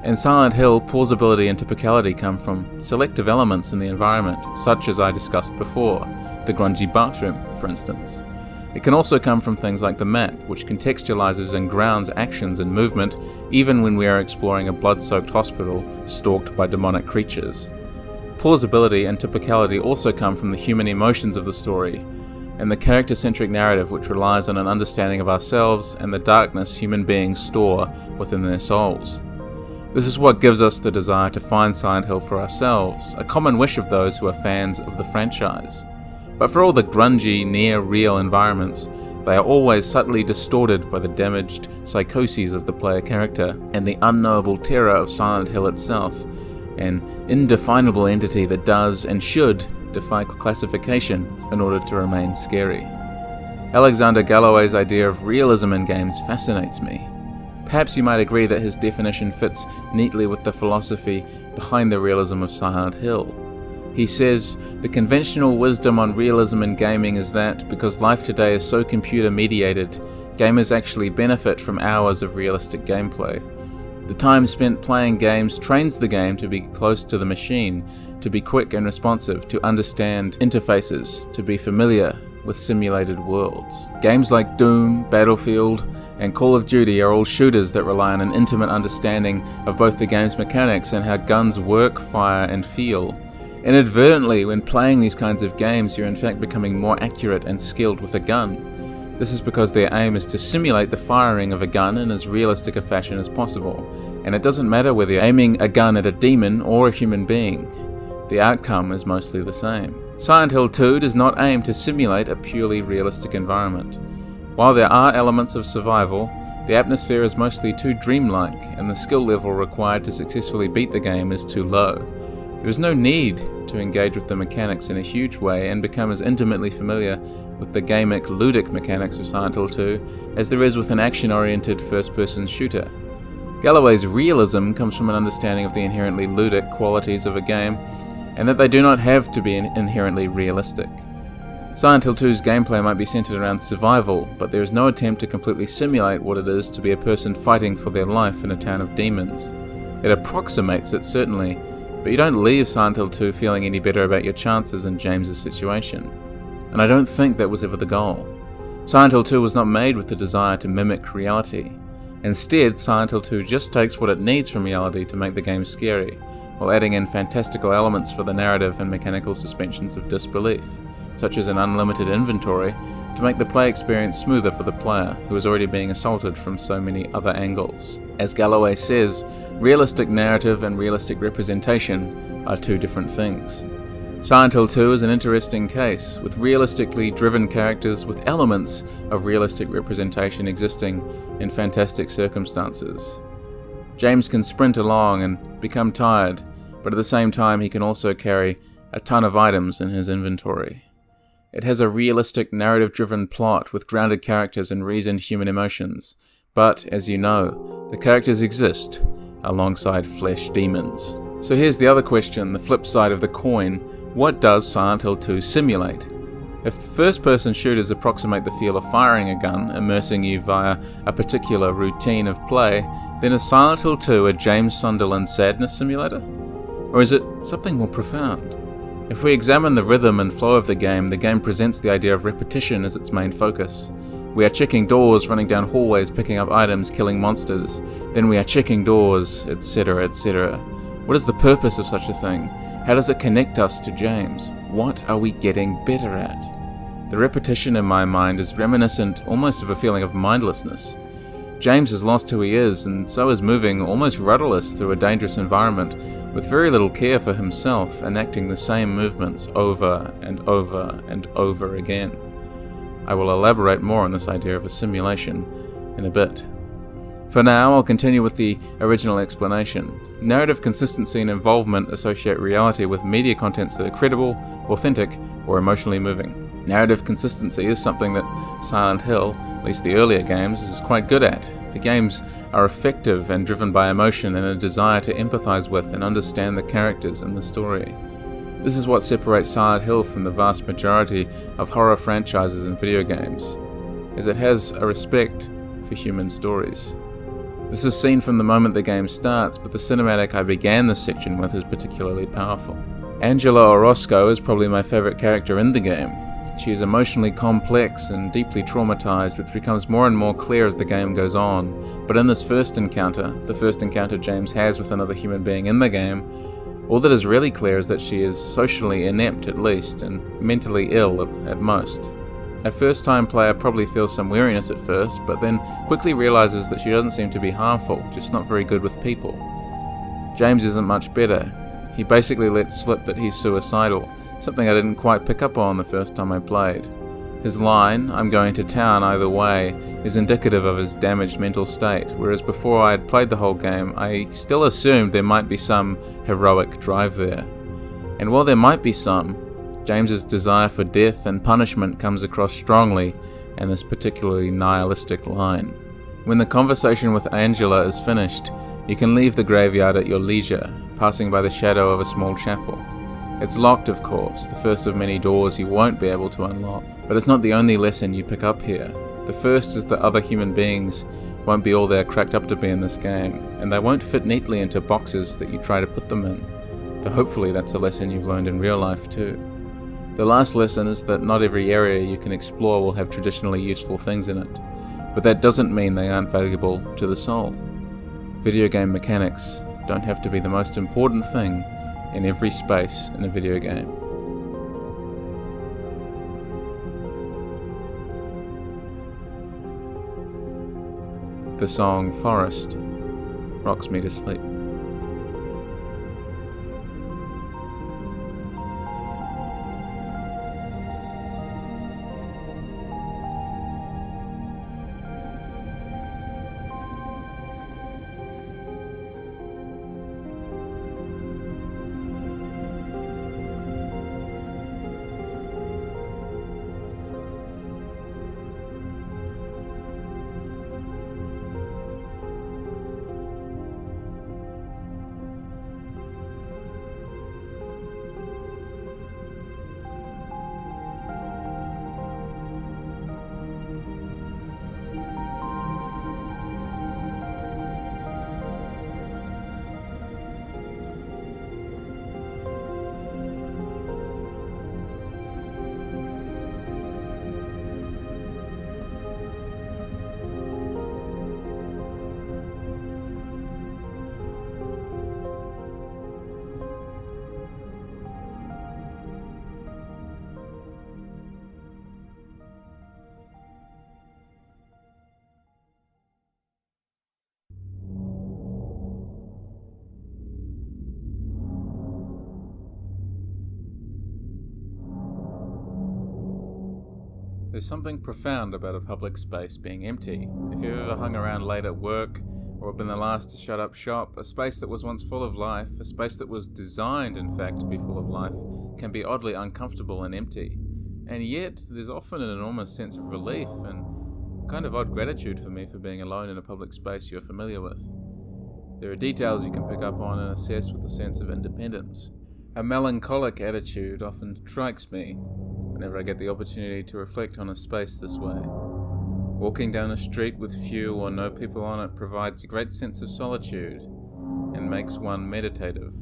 In Silent Hill, plausibility and typicality come from selective elements in the environment, such as I discussed before, the grungy bathroom, for instance. It can also come from things like the map, which contextualizes and grounds actions and movement, even when we are exploring a blood-soaked hospital stalked by demonic creatures. Plausibility and typicality also come from the human emotions of the story, and the character-centric narrative which relies on an understanding of ourselves and the darkness human beings store within their souls. This is what gives us the desire to find Silent Hill for ourselves, a common wish of those who are fans of the franchise. But for all the grungy, near-real environments, they are always subtly distorted by the damaged psychoses of the player character and the unknowable terror of Silent Hill itself, an indefinable entity that does and should defy classification in order to remain scary. Alexander Galloway's idea of realism in games fascinates me. Perhaps you might agree that his definition fits neatly with the philosophy behind the realism of Silent Hill. He says, the conventional wisdom on realism in gaming is that, because life today is so computer-mediated, gamers actually benefit from hours of realistic gameplay. The time spent playing games trains the game to be close to the machine, to be quick and responsive, to understand interfaces, to be familiar with simulated worlds. Games like Doom, Battlefield, and Call of Duty are all shooters that rely on an intimate understanding of both the game's mechanics and how guns work, fire, and feel. Inadvertently, when playing these kinds of games, you're in fact becoming more accurate and skilled with a gun. This is because their aim is to simulate the firing of a gun in as realistic a fashion as possible, and it doesn't matter whether you're aiming a gun at a demon or a human being. The outcome is mostly the same. Silent Hill 2 does not aim to simulate a purely realistic environment. While there are elements of survival, the atmosphere is mostly too dreamlike, and the skill level required to successfully beat the game is too low. There is no need to engage with the mechanics in a huge way and become as intimately familiar with the gamic, ludic mechanics of Silent Hill 2 as there is with an action-oriented first-person shooter. Galloway's realism comes from an understanding of the inherently ludic qualities of a game, and that they do not have to be inherently realistic. Silent Hill 2's gameplay might be centered around survival, but there is no attempt to completely simulate what it is to be a person fighting for their life in a town of demons. It approximates it, certainly, but you don't leave Silent Hill 2 feeling any better about your chances in James's situation. And I don't think that was ever the goal. Silent Hill 2 was not made with the desire to mimic reality. Instead, Silent Hill 2 just takes what it needs from reality to make the game scary, while adding in fantastical elements for the narrative and mechanical suspensions of disbelief, such as an unlimited inventory, to make the play experience smoother for the player, who is already being assaulted from so many other angles. As Galloway says, realistic narrative and realistic representation are two different things. Silent Hill 2 is an interesting case, with realistically driven characters with elements of realistic representation existing in fantastic circumstances. James can sprint along and become tired, but at the same time he can also carry a ton of items in his inventory. It has a realistic narrative-driven plot with grounded characters and reasoned human emotions, but, as you know, the characters exist alongside flesh demons. So here's the other question, the flip side of the coin. What does Silent Hill 2 simulate? If first-person shooters approximate the feel of firing a gun, immersing you via a particular routine of play, then is Silent Hill 2 a James Sunderland sadness simulator? Or is it something more profound? If we examine the rhythm and flow of the game presents the idea of repetition as its main focus. We are checking doors, running down hallways, picking up items, killing monsters. Then we are checking doors, etc., etc. What is the purpose of such a thing? How does it connect us to James? What are we getting better at? The repetition in my mind is reminiscent almost of a feeling of mindlessness. James has lost who he is, and so is moving almost rudderless through a dangerous environment with very little care for himself, enacting the same movements over and over and over again. I will elaborate more on this idea of a simulation in a bit. For now, I'll continue with the original explanation. Narrative consistency and involvement associate reality with media contents that are credible, authentic, or emotionally moving. Narrative consistency is something that Silent Hill, at least the earlier games, is quite good at. The games are effective and driven by emotion and a desire to empathize with and understand the characters in the story. This is what separates Silent Hill from the vast majority of horror franchises and video games, as it has a respect for human stories. This is seen from the moment the game starts, but the cinematic I began this section with is particularly powerful. Angela Orozco is probably my favorite character in the game. She is emotionally complex and deeply traumatized, which becomes more and more clear as the game goes on. But in this first encounter, the first encounter James has with another human being in the game, all that is really clear is that she is socially inept at least, and mentally ill at most. A first-time player probably feels some weariness at first, but then quickly realizes that she doesn't seem to be harmful, just not very good with people. James isn't much better. He basically lets slip that he's suicidal, something I didn't quite pick up on the first time I played. His line, "I'm going to town either way," is indicative of his damaged mental state, whereas before I had played the whole game, I still assumed there might be some heroic drive there. And while there might be some, James's desire for death and punishment comes across strongly in this particularly nihilistic line. When the conversation with Angela is finished, you can leave the graveyard at your leisure, passing by the shadow of a small chapel. It's locked, of course, the first of many doors you won't be able to unlock, but it's not the only lesson you pick up here. The first is that other human beings won't be all they're cracked up to be in this game, and they won't fit neatly into boxes that you try to put them in, though hopefully that's a lesson you've learned in real life too. The last lesson is that not every area you can explore will have traditionally useful things in it, but that doesn't mean they aren't valuable to the soul. Video game mechanics don't have to be the most important thing in every space in a video game. The song Forest rocks me to sleep. There's something profound about a public space being empty. If you've ever hung around late at work, or been the last to shut up shop, a space that was once full of life, a space that was designed, in fact, to be full of life, can be oddly uncomfortable and empty. And yet, there's often an enormous sense of relief and kind of odd gratitude for me for being alone in a public space you're familiar with. There are details you can pick up on and assess with a sense of independence. A melancholic attitude often strikes me whenever I get the opportunity to reflect on a space this way. Walking down a street with few or no people on it provides a great sense of solitude and makes one meditative.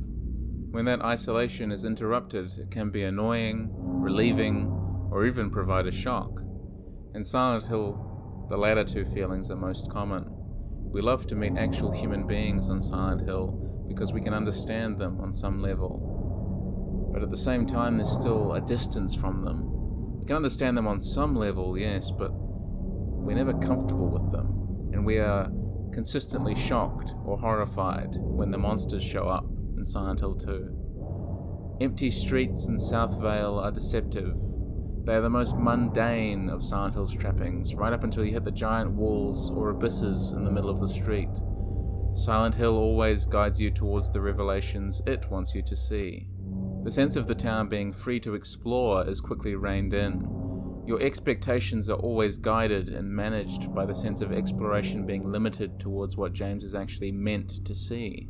When that isolation is interrupted, it can be annoying, relieving, or even provide a shock. In Silent Hill, the latter two feelings are most common. We love to meet actual human beings on Silent Hill because we can understand them on some level. But at the same time, there's still a distance from them. We can understand them on some level, yes, but we're never comfortable with them, and we are consistently shocked or horrified when the monsters show up in Silent Hill 2. Empty streets in South Vale are deceptive. They are the most mundane of Silent Hill's trappings, right up until you hit the giant walls or abysses in the middle of the street. Silent Hill always guides you towards the revelations it wants you to see. The sense of the town being free to explore is quickly reined in. Your expectations are always guided and managed by the sense of exploration being limited towards what James is actually meant to see.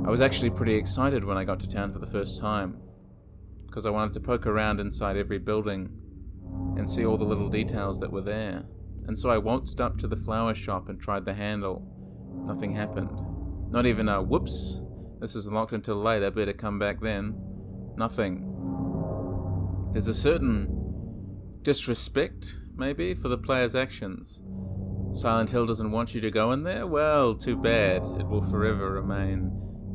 I was actually pretty excited when I got to town for the first time, because I wanted to poke around inside every building and see all the little details that were there. And so I waltzed up to the flower shop and tried the handle. Nothing happened. Not even a whoops, this is locked until later, better come back then. Nothing. There's a certain disrespect, maybe, for the player's actions. Silent Hill doesn't want you to go in there? Well, too bad. It will forever remain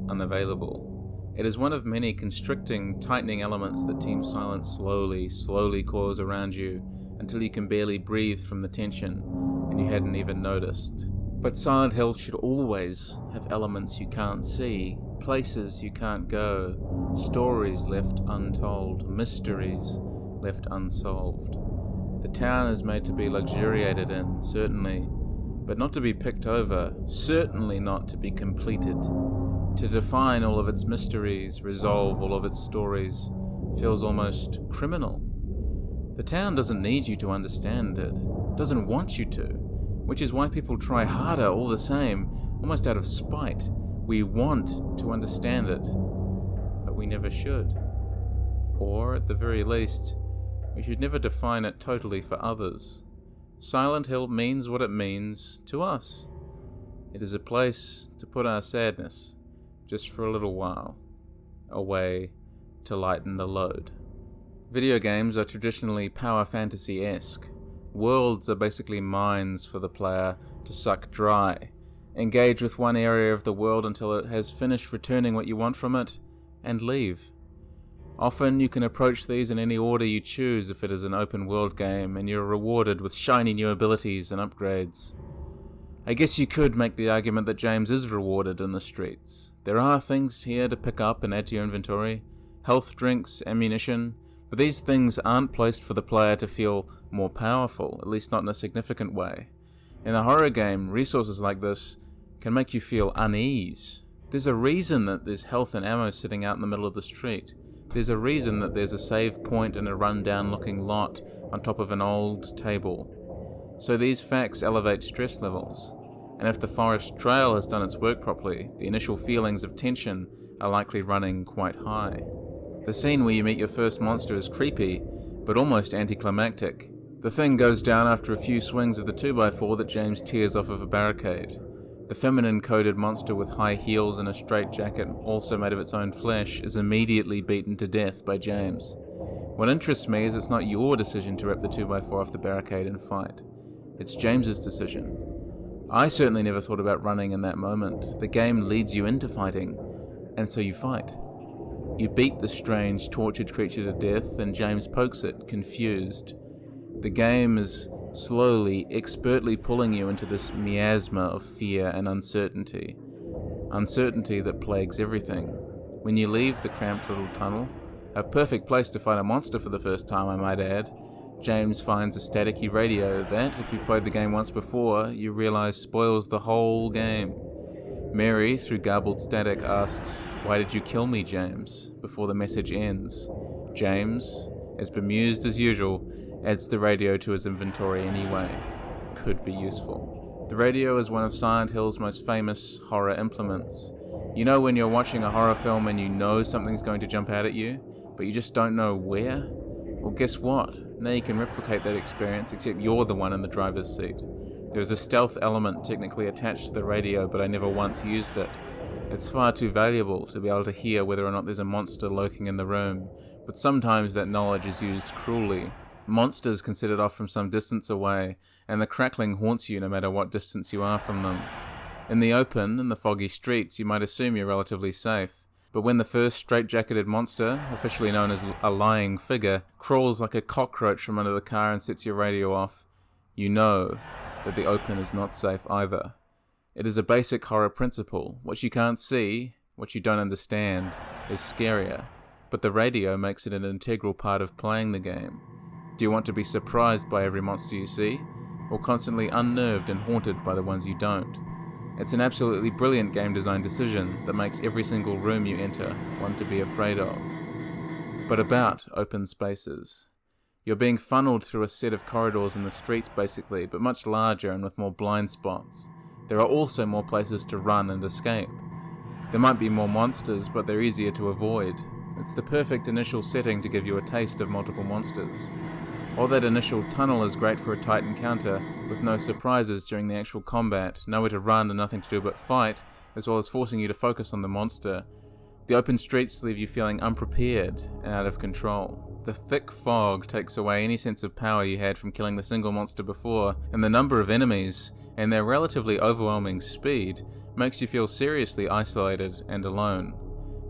unavailable. It is one of many constricting, tightening elements that Team Silent slowly coils around you until you can barely breathe from the tension and you hadn't even noticed. But Silent Hill should always have elements you can't see, places you can't go, stories left untold, mysteries left unsolved. The town is made to be luxuriated in, certainly, but not to be picked over, certainly not to be completed. To define all of its mysteries, resolve all of its stories, feels almost criminal. The town doesn't need you to understand it, doesn't want you to, which is why people try harder all the same, almost out of spite. We want to understand it, but we never should. Or, at the very least, we should never define it totally for others. Silent Hill means what it means to us. It is a place to put our sadness, just for a little while, a way to lighten the load. Video games are traditionally power fantasy-esque. Worlds are basically mines for the player to suck dry. Engage with one area of the world until it has finished returning what you want from it, and leave. Often you can approach these in any order you choose if it is an open world game, and you're rewarded with shiny new abilities and upgrades. I guess you could make the argument that James is rewarded in the streets. There are things here to pick up and add to your inventory, health drinks, ammunition, but these things aren't placed for the player to feel more powerful, at least not in a significant way. In a horror game, resources like this can make you feel unease. There's a reason that there's health and ammo sitting out in the middle of the street. There's a reason that there's a save point in a run-down looking lot on top of an old table. So these facts elevate stress levels, and if the forest trail has done its work properly, the initial feelings of tension are likely running quite high. The scene where you meet your first monster is creepy, but almost anticlimactic. The thing goes down after a few swings of the 2x4 that James tears off of a barricade. The feminine-coded monster with high heels and a straitjacket, also made of its own flesh, is immediately beaten to death by James. What interests me is it's not your decision to rip the 2x4 off the barricade and fight. It's James's decision. I certainly never thought about running in that moment. The game leads you into fighting, and so you fight. You beat the strange, tortured creature to death, and James pokes it, confused. The game is slowly, expertly pulling you into this miasma of fear and uncertainty. Uncertainty that plagues everything. When you leave the cramped little tunnel, a perfect place to fight a monster for the first time, I might add, James finds a staticky radio that, if you've played the game once before, you realize spoils the whole game. Mary, through garbled static, asks, "Why did you kill me, James?" before the message ends. James, as bemused as usual, adds the radio to his inventory anyway. Could be useful. The radio is one of Silent Hill's most famous horror implements. You know when you're watching a horror film and you know something's going to jump out at you, but you just don't know where? Well, guess what? Now you can replicate that experience, except you're the one in the driver's seat. There is a stealth element technically attached to the radio, but I never once used it. It's far too valuable to be able to hear whether or not there's a monster lurking in the room, but sometimes that knowledge is used cruelly. Monsters can set it off from some distance away, and the crackling haunts you no matter what distance you are from them. In the open, in the foggy streets, you might assume you're relatively safe, but when the first straight-jacketed monster, officially known as a lying figure, crawls like a cockroach from under the car and sets your radio off, you know that the open is not safe either. It is a basic horror principle. What you can't see, what you don't understand, is scarier, but the radio makes it an integral part of playing the game. Do you want to be surprised by every monster you see, or constantly unnerved and haunted by the ones you don't? It's an absolutely brilliant game design decision that makes every single room you enter one to be afraid of. But about open spaces. You're being funneled through a set of corridors in the streets basically, but much larger and with more blind spots. There are also more places to run and escape. There might be more monsters, but they're easier to avoid. It's the perfect initial setting to give you a taste of multiple monsters. While that initial tunnel is great for a tight encounter, with no surprises during the actual combat, nowhere to run and nothing to do but fight, as well as forcing you to focus on the monster, the open streets leave you feeling unprepared and out of control. The thick fog takes away any sense of power you had from killing the single monster before, and the number of enemies, and their relatively overwhelming speed, makes you feel seriously isolated and alone.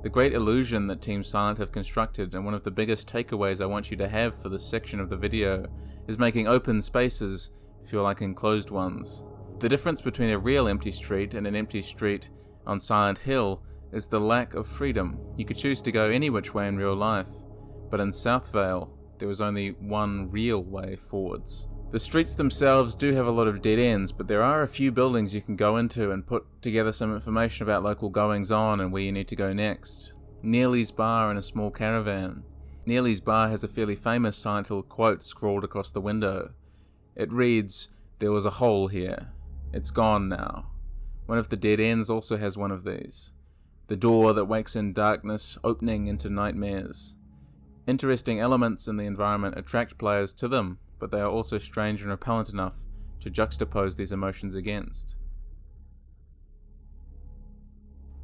The great illusion that Team Silent have constructed, and one of the biggest takeaways I want you to have for this section of the video, is making open spaces feel like enclosed ones. The difference between a real empty street and an empty street on Silent Hill is the lack of freedom. You could choose to go any which way in real life, but in South Vale, there was only one real way forwards. The streets themselves do have a lot of dead ends, but there are a few buildings you can go into and put together some information about local goings-on and where you need to go next. Nearly's Bar and a small caravan. Nearly's Bar has a fairly famous Silent Hill quote scrawled across the window. It reads, "There was a hole here. It's gone now." One of the dead ends also has one of these. The door that wakes in darkness, opening into nightmares. Interesting elements in the environment attract players to them, but they are also strange and repellent enough to juxtapose these emotions against.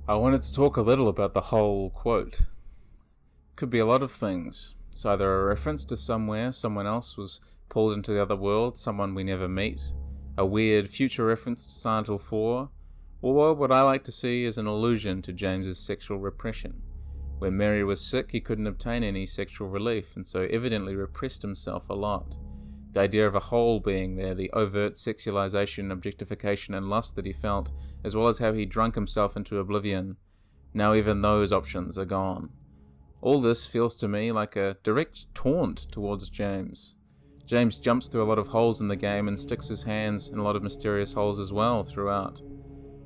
I wanted to talk a little about the whole quote. Could be a lot of things. It's either a reference to somewhere someone else was pulled into the other world, someone we never meet, a weird future reference to Silent Hill 4, or what I like to see is an allusion to James's sexual repression. When Mary was sick, he couldn't obtain any sexual relief, and so evidently repressed himself a lot. The idea of a hole being there, the overt sexualization, objectification, and lust that he felt, as well as how he drunk himself into oblivion. Now even those options are gone. All this feels to me like a direct taunt towards James. James jumps through a lot of holes in the game and sticks his hands in a lot of mysterious holes as well throughout.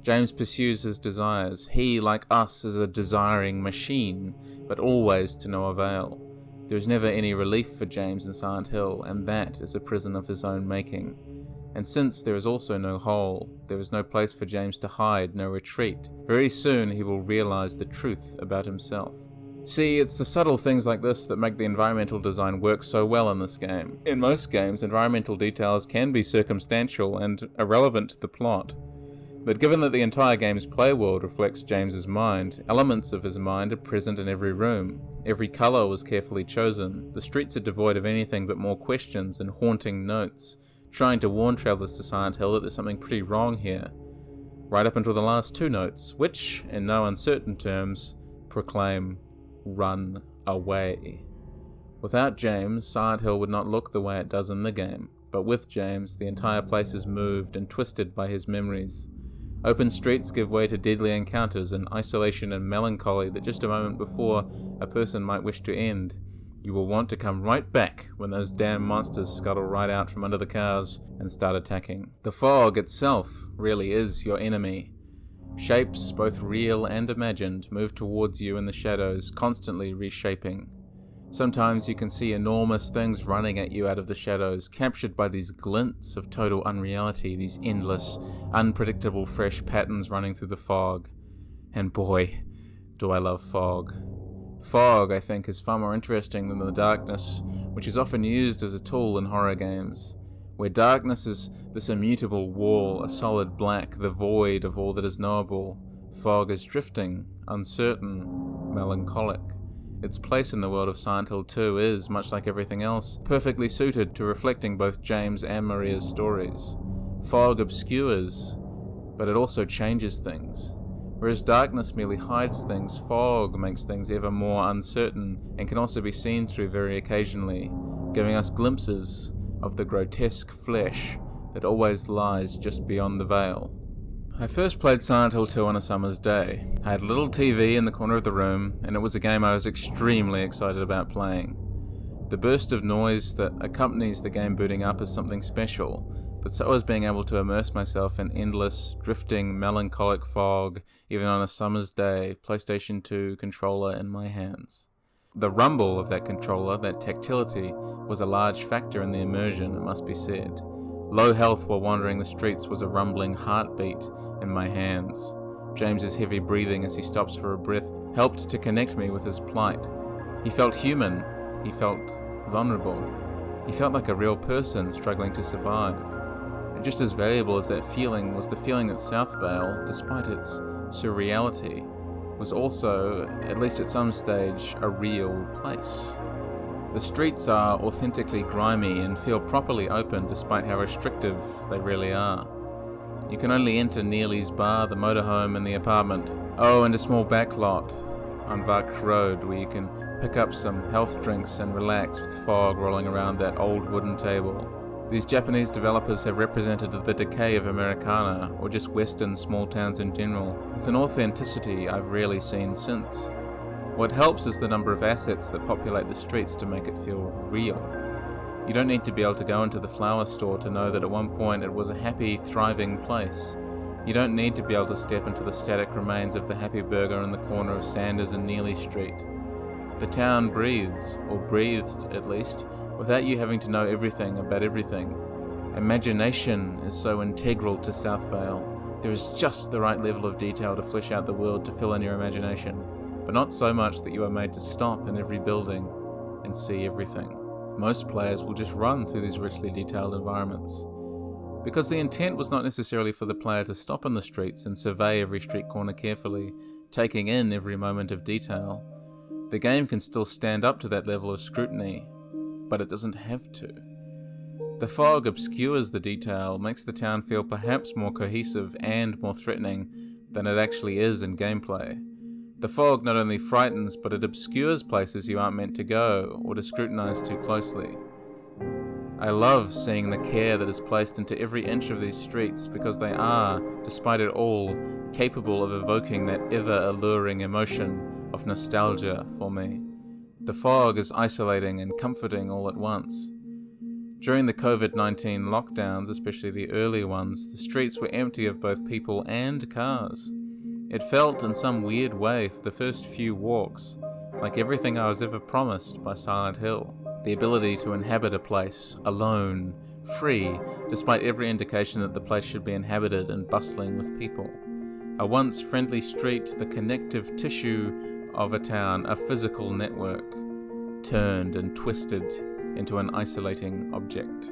James pursues his desires. He, like us, is a desiring machine, but always to no avail. There is never any relief for James in Silent Hill, and that is a prison of his own making. And since there is also no hole, there is no place for James to hide, no retreat. Very soon he will realize the truth about himself. See, it's the subtle things like this that make the environmental design work so well in this game. In most games, environmental details can be circumstantial and irrelevant to the plot. But given that the entire game's playworld reflects James's mind, elements of his mind are present in every room. Every colour was carefully chosen. The streets are devoid of anything but more questions and haunting notes, trying to warn travellers to Silent Hill that there's something pretty wrong here. Right up until the last two notes, which, in no uncertain terms, proclaim, "Run away." Without James, Silent Hill would not look the way it does in the game, but with James, the entire place is moved and twisted by his memories. Open streets give way to deadly encounters and isolation and melancholy that just a moment before a person might wish to end. You will want to come right back when those damn monsters scuttle right out from under the cars and start attacking. The fog itself really is your enemy. Shapes, both real and imagined, move towards you in the shadows, constantly reshaping. Sometimes you can see enormous things running at you out of the shadows, captured by these glints of total unreality, these endless, unpredictable fresh patterns running through the fog. And boy, do I love fog. Fog, I think, is far more interesting than the darkness, which is often used as a tool in horror games. Where darkness is this immutable wall, a solid black, the void of all that is knowable, fog is drifting, uncertain, melancholic. Its place in the world of Silent Hill 2 is, much like everything else, perfectly suited to reflecting both James and Maria's stories. Fog obscures, but it also changes things. Whereas darkness merely hides things, fog makes things ever more uncertain and can also be seen through very occasionally, giving us glimpses of the grotesque flesh that always lies just beyond the veil. I first played Silent Hill 2 on a summer's day. I had a little TV in the corner of the room, and it was a game I was extremely excited about playing. The burst of noise that accompanies the game booting up is something special, but so is being able to immerse myself in endless, drifting, melancholic fog, even on a summer's day, PlayStation 2 controller in my hands. The rumble of that controller, that tactility, was a large factor in the immersion, it must be said. Low health while wandering the streets was a rumbling heartbeat in my hands. James's heavy breathing as he stops for a breath helped to connect me with his plight. He felt human. He felt vulnerable. He felt like a real person struggling to survive. And just as valuable as that feeling was the feeling that South Vale, despite its surreality, was also, at least at some stage, a real place. The streets are authentically grimy and feel properly open despite how restrictive they really are. You can only enter Neely's bar, the motorhome, and the apartment. Oh, and a small back lot on Vark Road where you can pick up some health drinks and relax with fog rolling around that old wooden table. These Japanese developers have represented the decay of Americana, or just Western small towns in general, with an authenticity I've rarely seen since. What helps is the number of assets that populate the streets to make it feel real. You don't need to be able to go into the flower store to know that at one point it was a happy, thriving place. You don't need to be able to step into the static remains of the Happy Burger in the corner of Sanders and Neely Street. The town breathes, or breathed at least, without you having to know everything about everything. Imagination is so integral to South Vale. There is just the right level of detail to flesh out the world to fill in your imagination, but not so much that you are made to stop in every building and see everything. Most players will just run through these richly detailed environments. Because the intent was not necessarily for the player to stop in the streets and survey every street corner carefully, taking in every moment of detail. The game can still stand up to that level of scrutiny, but it doesn't have to. The fog obscures the detail, makes the town feel perhaps more cohesive and more threatening than it actually is in gameplay. The fog not only frightens, but it obscures places you aren't meant to go or to scrutinize too closely. I love seeing the care that is placed into every inch of these streets because they are, despite it all, capable of evoking that ever-alluring emotion of nostalgia for me. The fog is isolating and comforting all at once. During the COVID-19 lockdowns, especially the early ones, the streets were empty of both people and cars. It felt in some weird way for the first few walks like everything I was ever promised by Silent Hill. The ability to inhabit a place, alone, free, despite every indication that the place should be inhabited and bustling with people. A once friendly street, the connective tissue of a town, a physical network, turned and twisted into an isolating object.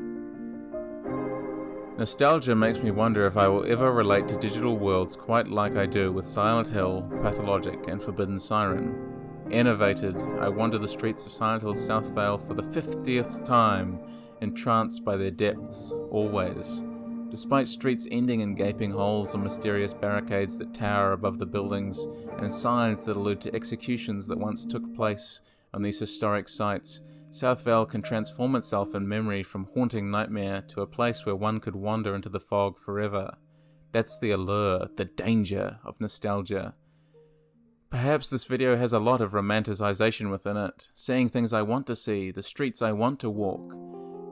Nostalgia makes me wonder if I will ever relate to digital worlds quite like I do with Silent Hill, Pathologic, and Forbidden Siren. Enervated, I wander the streets of Silent Hill's South Vale for the 50th time, entranced by their depths, always. Despite streets ending in gaping holes or mysterious barricades that tower above the buildings, and signs that allude to executions that once took place on these historic sites, South Vale can transform itself in memory from haunting nightmare to a place where one could wander into the fog forever. That's the allure, the danger of nostalgia. Perhaps this video has a lot of romanticization within it, seeing things I want to see, the streets I want to walk.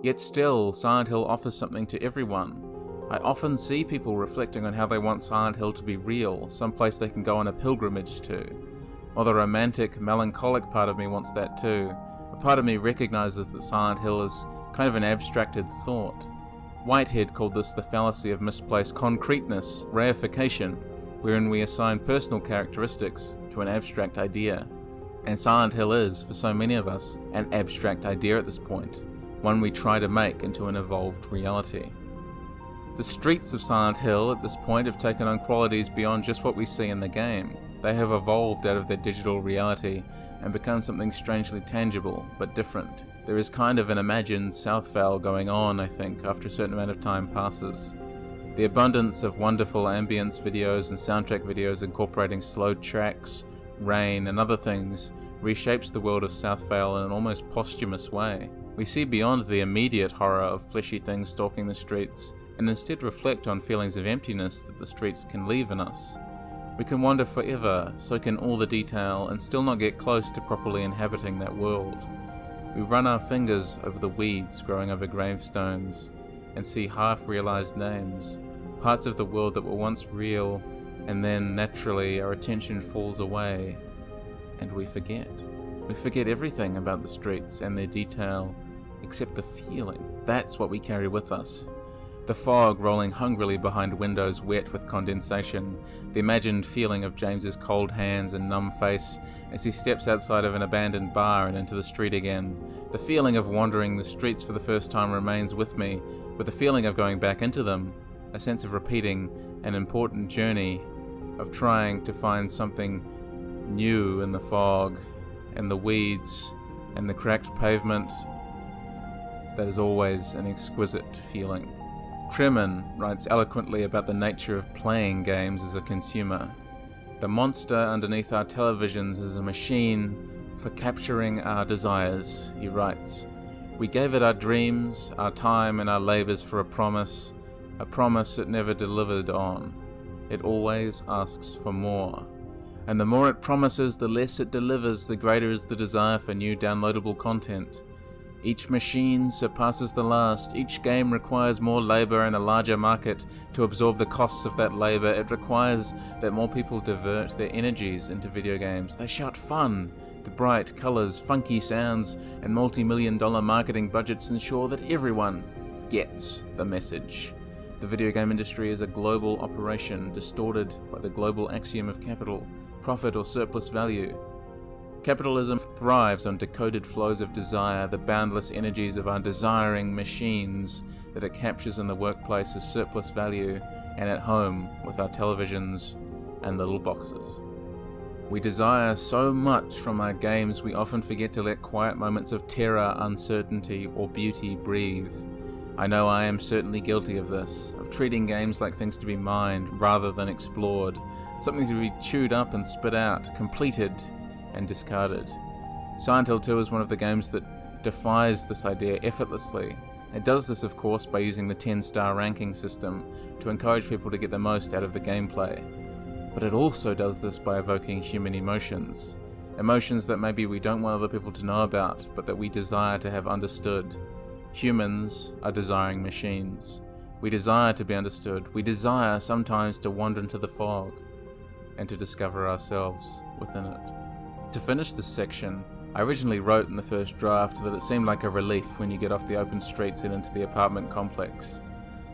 Yet still, Silent Hill offers something to everyone. I often see people reflecting on how they want Silent Hill to be real, someplace they can go on a pilgrimage to. While the romantic, melancholic part of me wants that too, a part of me recognizes that Silent Hill is kind of an abstracted thought. Whitehead called this the fallacy of misplaced concreteness, reification, wherein we assign personal characteristics to an abstract idea. And Silent Hill is, for so many of us, an abstract idea at this point, one we try to make into an evolved reality. The streets of Silent Hill at this point have taken on qualities beyond just what we see in the game. They have evolved out of their digital reality and become something strangely tangible, but different. There is kind of an imagined South Vale going on, I think, after a certain amount of time passes. The abundance of wonderful ambience videos and soundtrack videos incorporating slow tracks, rain, and other things reshapes the world of South Vale in an almost posthumous way. We see beyond the immediate horror of fleshy things stalking the streets, and instead reflect on feelings of emptiness that the streets can leave in us. We can wander forever, soak in all the detail, and still not get close to properly inhabiting that world. We run our fingers over the weeds growing over gravestones, and see half-realized names, parts of the world that were once real, and then, naturally, our attention falls away, and we forget. We forget everything about the streets and their detail, except the feeling. That's what we carry with us. The fog rolling hungrily behind windows wet with condensation, the imagined feeling of James's cold hands and numb face as he steps outside of an abandoned bar and into the street again. The feeling of wandering the streets for the first time remains with me, with the feeling of going back into them, a sense of repeating an important journey, of trying to find something new in the fog, and the weeds, and the cracked pavement. That is always an exquisite feeling. Kremen writes eloquently about the nature of playing games as a consumer. The monster underneath our televisions is a machine for capturing our desires, he writes. We gave it our dreams, our time, and our labors for a promise it never delivered on. It always asks for more. And the more it promises, the less it delivers, the greater is the desire for new downloadable content. Each machine surpasses the last. Each game requires more labor and a larger market to absorb the costs of that labor. It requires that more people divert their energies into video games. They shout fun. The bright colors, funky sounds, and multi-million-dollar marketing budgets ensure that everyone gets the message. The video game industry is a global operation distorted by the global axiom of capital, profit or surplus value. Capitalism thrives on decoded flows of desire, the boundless energies of our desiring machines that it captures in the workplace as surplus value, and at home with our televisions and little boxes. We desire so much from our games we often forget to let quiet moments of terror, uncertainty, or beauty breathe. I know I am certainly guilty of this, of treating games like things to be mined rather than explored, something to be chewed up and spit out, completed and discarded. Silent Hill 2 is one of the games that defies this idea effortlessly. It does this, of course, by using the 10-star ranking system to encourage people to get the most out of the gameplay. But it also does this by evoking human emotions. Emotions that maybe we don't want other people to know about, but that we desire to have understood. Humans are desiring machines. We desire to be understood. We desire sometimes to wander into the fog and to discover ourselves within it. To finish this section, I originally wrote in the first draft that it seemed like a relief when you get off the open streets and into the apartment complex.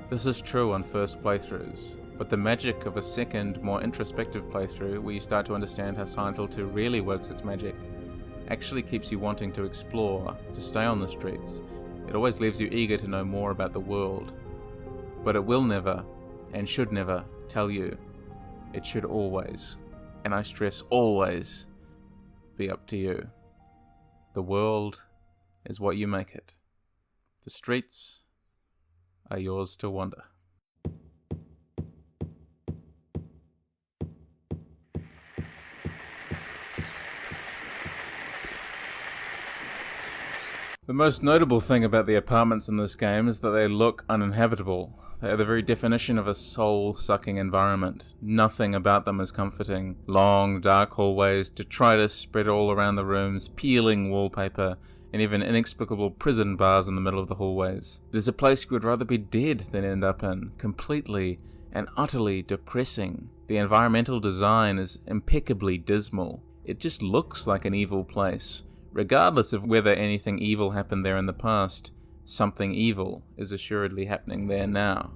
This is true on first playthroughs, but the magic of a second, more introspective playthrough, where you start to understand how Silent Hill 2 really works its magic, actually keeps you wanting to explore, to stay on the streets. It always leaves you eager to know more about the world. But it will never, and should never, tell you. It should always, and I stress always, be up to you. The world is what you make it. The streets are yours to wander. The most notable thing about the apartments in this game is that they look uninhabitable. They are the very definition of a soul-sucking environment. Nothing about them is comforting. Long, dark hallways, detritus spread all around the rooms, peeling wallpaper, and even inexplicable prison bars in the middle of the hallways. It is a place you would rather be dead than end up in, completely and utterly depressing. The environmental design is impeccably dismal. It just looks like an evil place. Regardless of whether anything evil happened there in the past, something evil is assuredly happening there now.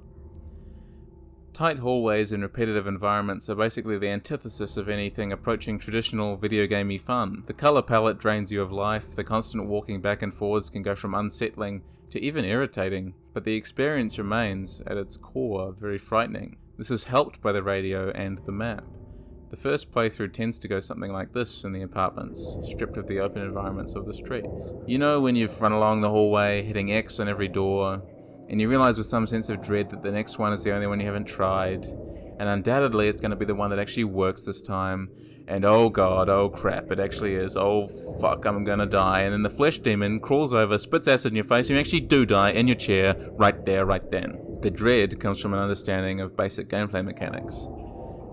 Tight hallways and repetitive environments are basically the antithesis of anything approaching traditional video gamey fun. The color palette drains you of life, the constant walking back and forwards can go from unsettling to even irritating, but the experience remains, at its core, very frightening. This is helped by the radio and the map. The first playthrough tends to go something like this in the apartments, stripped of the open environments of the streets. You know when you've run along the hallway, hitting X on every door, and you realize with some sense of dread that the next one is the only one you haven't tried, and undoubtedly it's going to be the one that actually works this time, and oh god, oh crap, it actually is, oh fuck, I'm gonna die, and then the flesh demon crawls over, spits acid in your face, and you actually do die in your chair, right there, right then. The dread comes from an understanding of basic gameplay mechanics.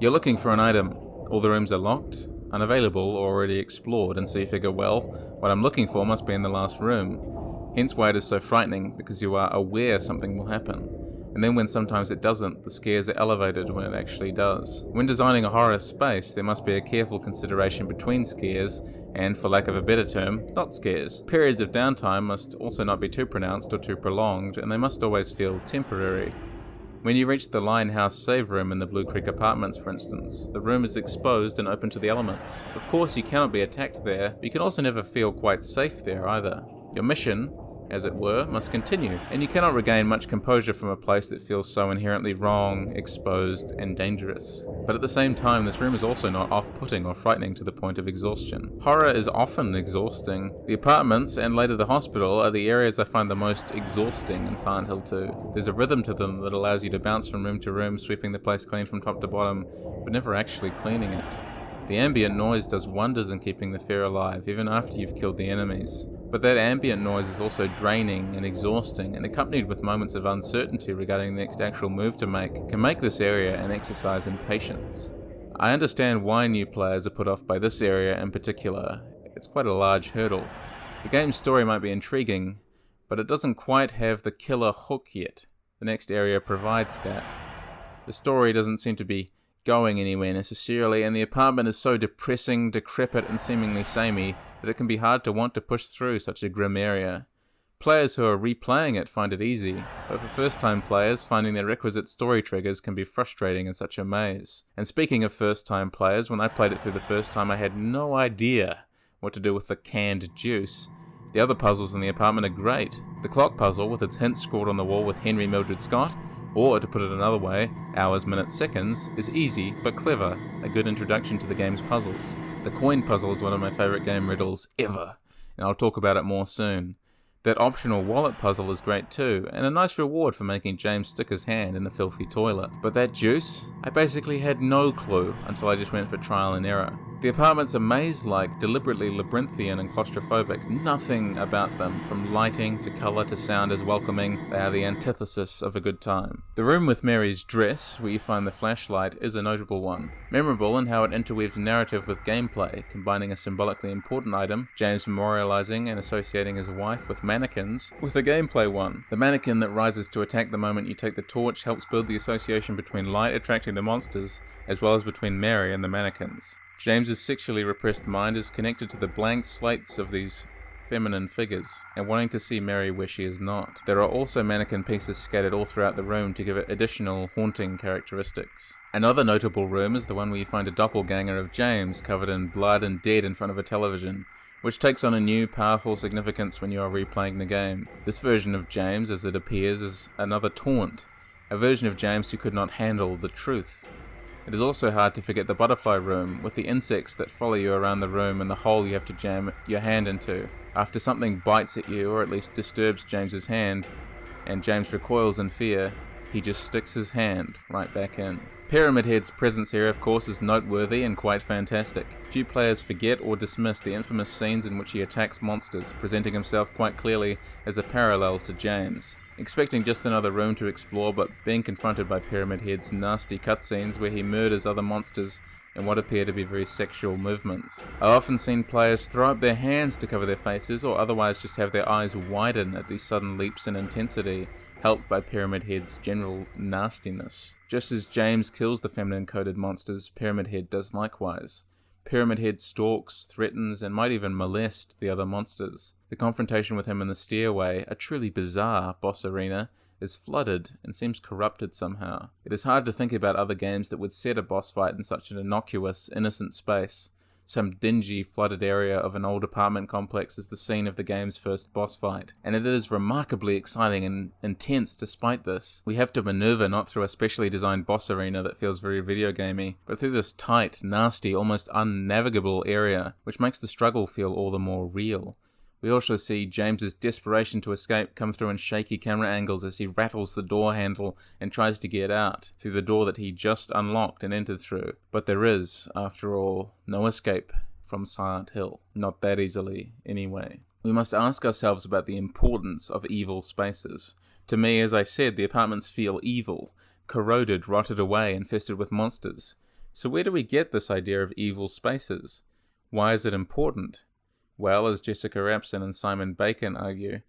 You're looking for an item. All the rooms are locked, unavailable, or already explored, and so you figure, well, what I'm looking for must be in the last room. Hence why it is so frightening, because you are aware something will happen. And then when sometimes it doesn't, the scares are elevated when it actually does. When designing a horror space, there must be a careful consideration between scares and, for lack of a better term, not scares. Periods of downtime must also not be too pronounced or too prolonged, and they must always feel temporary. When you reach the Linehouse save room in the Blue Creek apartments, for instance, the room is exposed and open to the elements. Of course, you cannot be attacked there, but you can also never feel quite safe there either. Your mission, as it were, must continue, and you cannot regain much composure from a place that feels so inherently wrong, exposed, and dangerous. But at the same time, this room is also not off-putting or frightening to the point of exhaustion. Horror is often exhausting. The apartments, and later the hospital, are the areas I find the most exhausting in Silent Hill 2. There's a rhythm to them that allows you to bounce from room to room, sweeping the place clean from top to bottom, but never actually cleaning it. The ambient noise does wonders in keeping the fear alive, even after you've killed the enemies. But that ambient noise is also draining and exhausting, and accompanied with moments of uncertainty regarding the next actual move to make, can make this area an exercise in patience. I understand why new players are put off by this area in particular. It's quite a large hurdle. The game's story might be intriguing, but it doesn't quite have the killer hook yet. The next area provides that. The story doesn't seem to be going anywhere necessarily, and the apartment is so depressing, decrepit, and seemingly samey that it can be hard to want to push through such a grim area. Players who are replaying it find it easy, but for first-time players, finding the requisite story triggers can be frustrating in such a maze. And speaking of first-time players, when I played it through the first time I had no idea what to do with the canned juice. The other puzzles in the apartment are great. The clock puzzle, with its hints scrawled on the wall with Henry Mildred Scott, or, to put it another way, hours, minutes, seconds, is easy but clever, a good introduction to the game's puzzles. The coin puzzle is one of my favourite game riddles ever, and I'll talk about it more soon. That optional wallet puzzle is great too, and a nice reward for making James stick his hand in the filthy toilet. But that juice? I basically had no clue until I just went for trial and error. The apartments are maze-like, deliberately labyrinthian and claustrophobic. Nothing about them, from lighting to colour to sound, is welcoming. They are the antithesis of a good time. The room with Mary's dress, where you find the flashlight, is a notable one. Memorable in how it interweaves narrative with gameplay, combining a symbolically important item, James memorialising and associating his wife with mannequins, with a gameplay one. The mannequin that rises to attack the moment you take the torch helps build the association between light attracting the monsters, as well as between Mary and the mannequins. James's sexually repressed mind is connected to the blank slates of these feminine figures, and wanting to see Mary where she is not. There are also mannequin pieces scattered all throughout the room to give it additional haunting characteristics. Another notable room is the one where you find a doppelganger of James covered in blood and dead in front of a television, which takes on a new, powerful significance when you are replaying the game. This version of James, as it appears, is another taunt, a version of James who could not handle the truth. It is also hard to forget the butterfly room, with the insects that follow you around the room and the hole you have to jam your hand into. After something bites at you, or at least disturbs James's hand, and James recoils in fear, he just sticks his hand right back in. Pyramid Head's presence here, of course, is noteworthy and quite fantastic. Few players forget or dismiss the infamous scenes in which he attacks monsters, presenting himself quite clearly as a parallel to James. Expecting just another room to explore, but being confronted by Pyramid Head's nasty cutscenes where he murders other monsters in what appear to be very sexual movements. I've often seen players throw up their hands to cover their faces, or otherwise just have their eyes widen at these sudden leaps in intensity, helped by Pyramid Head's general nastiness. Just as James kills the feminine-coded monsters, Pyramid Head does likewise. Pyramid Head stalks, threatens, and might even molest the other monsters. The confrontation with him in the stairway, a truly bizarre boss arena, is flooded and seems corrupted somehow. It is hard to think about other games that would set a boss fight in such an innocuous, innocent space. Some dingy, flooded area of an old apartment complex is the scene of the game's first boss fight, and it is remarkably exciting and intense despite this. We have to maneuver not through a specially designed boss arena that feels very video gamey, but through this tight, nasty, almost unnavigable area, which makes the struggle feel all the more real. We also see James's desperation to escape come through in shaky camera angles as he rattles the door handle and tries to get out, through the door that he just unlocked and entered through. But there is, after all, no escape from Silent Hill. Not that easily, anyway. We must ask ourselves about the importance of evil spaces. To me, as I said, the apartments feel evil, corroded, rotted away, infested with monsters. So where do we get this idea of evil spaces? Why is it important? Well, as Jessica Rapson and Simon Bacon argue,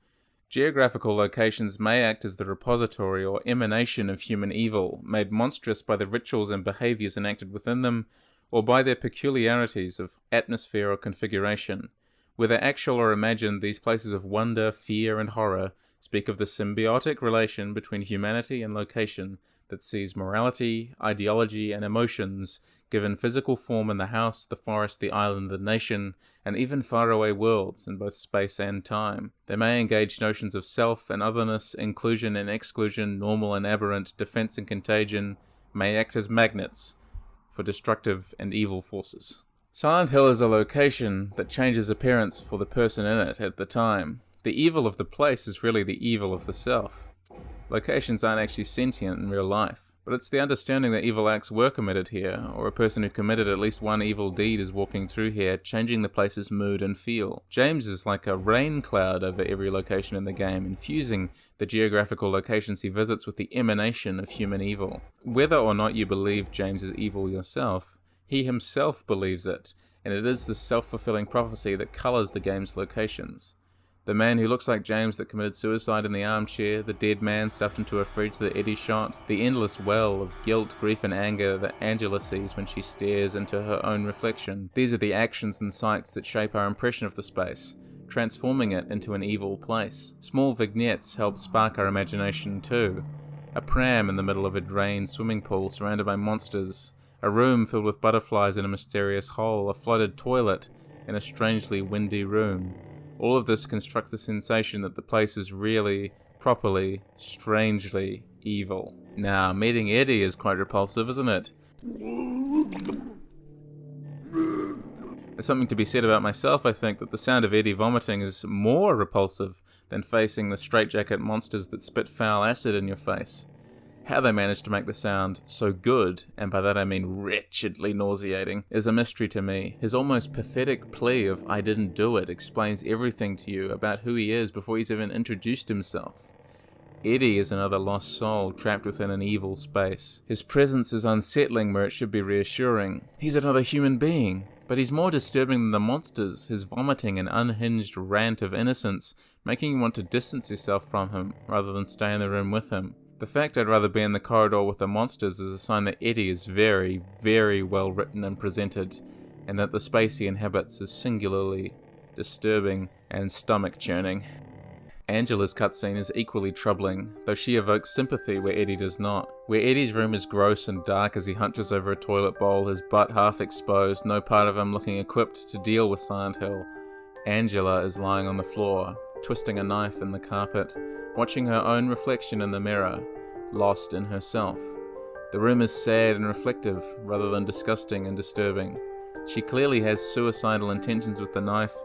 geographical locations may act as the repository or emanation of human evil, made monstrous by the rituals and behaviours enacted within them, or by their peculiarities of atmosphere or configuration. Whether actual or imagined, these places of wonder, fear, and horror speak of the symbiotic relation between humanity and location that sees morality, ideology, and emotions given physical form in the house, the forest, the island, the nation, and even faraway worlds in both space and time. They may engage notions of self and otherness, inclusion and exclusion, normal and aberrant, defense and contagion, may act as magnets for destructive and evil forces. Silent Hill is a location that changes appearance for the person in it at the time. The evil of the place is really the evil of the self. Locations aren't actually sentient in real life, but it's the understanding that evil acts were committed here, or a person who committed at least one evil deed is walking through here, changing the place's mood and feel. James is like a rain cloud over every location in the game, infusing the geographical locations he visits with the emanation of human evil. Whether or not you believe James is evil yourself, he himself believes it, and it is this self-fulfilling prophecy that colours the game's locations. The man who looks like James that committed suicide in the armchair, the dead man stuffed into a fridge that Eddie shot, the endless well of guilt, grief and anger that Angela sees when she stares into her own reflection. These are the actions and sights that shape our impression of the space, transforming it into an evil place. Small vignettes help spark our imagination too. A pram in the middle of a drained swimming pool surrounded by monsters, a room filled with butterflies in a mysterious hole, a flooded toilet in a strangely windy room. All of this constructs the sensation that the place is really, properly, strangely evil. Now, meeting Eddie is quite repulsive, isn't it? There's something to be said about myself, I think, that the sound of Eddie vomiting is more repulsive than facing the straitjacket monsters that spit foul acid in your face. How they managed to make the sound so good, and by that I mean wretchedly nauseating, is a mystery to me. His almost pathetic plea of "I didn't do it" explains everything to you about who he is before he's even introduced himself. Eddie is another lost soul trapped within an evil space. His presence is unsettling where it should be reassuring. He's another human being, but he's more disturbing than the monsters, his vomiting and unhinged rant of innocence, making you want to distance yourself from him rather than stay in the room with him. The fact I'd rather be in the corridor with the monsters is a sign that Eddie is very, very well written and presented, and that the space he inhabits is singularly disturbing and stomach-churning. Angela's cutscene is equally troubling, though she evokes sympathy where Eddie does not. Where Eddie's room is gross and dark as he hunches over a toilet bowl, his butt half exposed, no part of him looking equipped to deal with Silent Hill, Angela is lying on the floor, twisting a knife in the carpet, watching her own reflection in the mirror, lost in herself. The room is sad and reflective, rather than disgusting and disturbing. She clearly has suicidal intentions with the knife,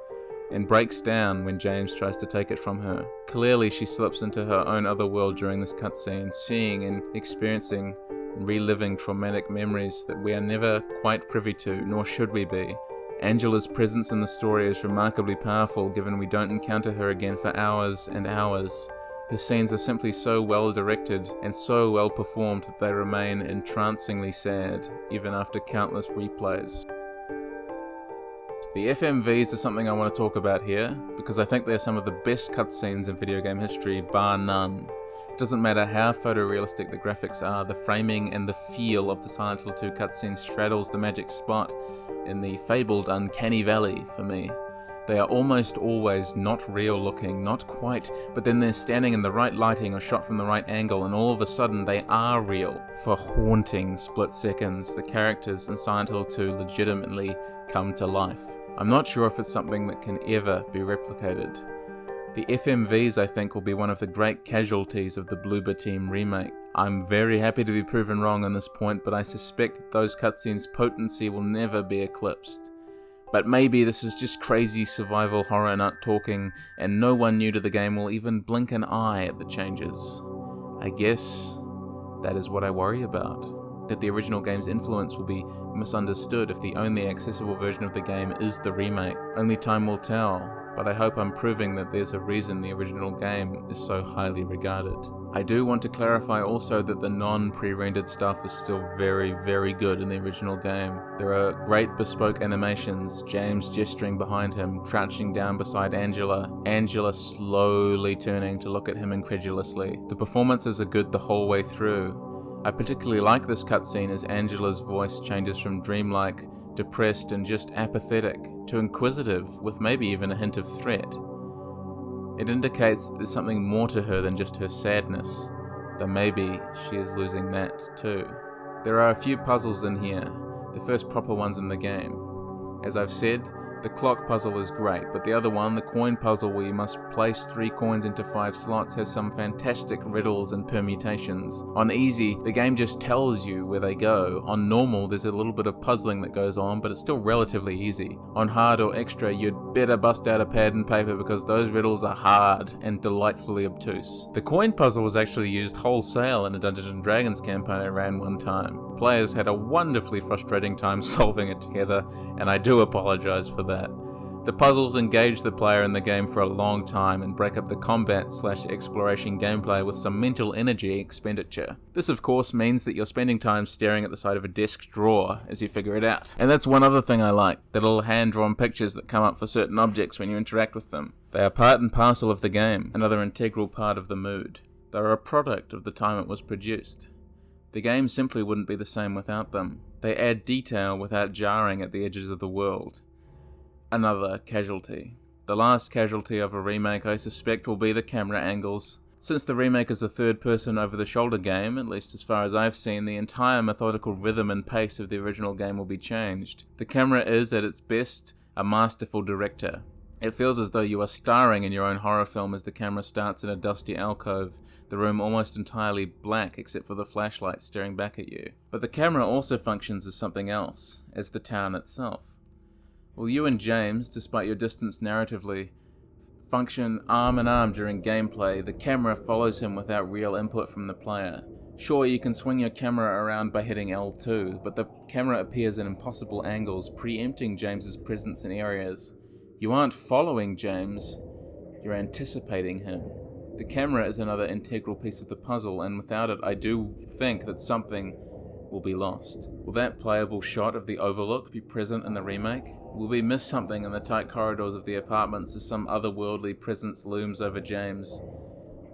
and breaks down when James tries to take it from her. Clearly she slips into her own other world during this cutscene, seeing and experiencing and reliving traumatic memories that we are never quite privy to, nor should we be. Angela's presence in the story is remarkably powerful given we don't encounter her again for hours and hours. Her scenes are simply so well directed and so well performed that they remain entrancingly sad, even after countless replays. The FMVs are something I want to talk about here, because I think they're some of the best cutscenes in video game history, bar none. It doesn't matter how photorealistic the graphics are, the framing and the feel of the Silent Hill 2 cutscene straddles the magic spot in the fabled uncanny valley for me. They are almost always not real looking, not quite, but then they're standing in the right lighting or shot from the right angle, and all of a sudden they are real. For haunting split seconds, the characters in Silent Hill 2 legitimately come to life. I'm not sure if it's something that can ever be replicated. The FMVs, I think, will be one of the great casualties of the Bloober Team remake. I'm very happy to be proven wrong on this point, but I suspect that those cutscenes' potency will never be eclipsed. But maybe this is just crazy survival horror nut talking, and no one new to the game will even blink an eye at the changes. I guess that is what I worry about. That the original game's influence will be misunderstood if the only accessible version of the game is the remake. Only time will tell, but I hope I'm proving that there's a reason the original game is so highly regarded. I do want to clarify also that the non-pre-rendered stuff is still very, very good in the original game. There are great bespoke animations, James gesturing behind him, crouching down beside Angela, Angela slowly turning to look at him incredulously. The performances are good the whole way through. I particularly like this cutscene as Angela's voice changes from dreamlike, depressed and just apathetic to inquisitive with maybe even a hint of threat. It indicates that there's something more to her than just her sadness, though maybe she is losing that too. There are a few puzzles in here, the first proper ones in the game. As I've said, the clock puzzle is great, but the other one, the coin puzzle where you must place 3 coins into 5 slots, has some fantastic riddles and permutations. On easy, the game just tells you where they go. On normal, there's a little bit of puzzling that goes on, but it's still relatively easy. On hard or extra, you'd better bust out a pad and paper because those riddles are hard and delightfully obtuse. The coin puzzle was actually used wholesale in a Dungeons & Dragons campaign I ran one time. Players had a wonderfully frustrating time solving it together, and I do apologize for that. The puzzles engage the player in the game for a long time and break up the combat/exploration gameplay with some mental energy expenditure. This of course means that you're spending time staring at the side of a desk drawer as you figure it out. And that's one other thing I like, the little hand-drawn pictures that come up for certain objects when you interact with them. They are part and parcel of the game, another integral part of the mood. They are a product of the time it was produced. The game simply wouldn't be the same without them. They add detail without jarring at the edges of the world. Another casualty. The last casualty of a remake I suspect will be the camera angles. Since the remake is a third-person over-the-shoulder game, at least as far as I've seen, the entire methodical rhythm and pace of the original game will be changed. The camera is, at its best, a masterful director. It feels as though you are starring in your own horror film as the camera starts in a dusty alcove, the room almost entirely black except for the flashlight staring back at you. But the camera also functions as something else, as the town itself. Well, you and James, despite your distance narratively, function arm in arm during gameplay. The camera follows him without real input from the player. Sure, you can swing your camera around by hitting L2, but the camera appears in impossible angles, preempting James's presence in areas. You aren't following James, you're anticipating him. The camera is another integral piece of the puzzle, and without it, I do think that something will be lost. Will that playable shot of the Overlook be present in the remake? Will we miss something in the tight corridors of the apartments as some otherworldly presence looms over James?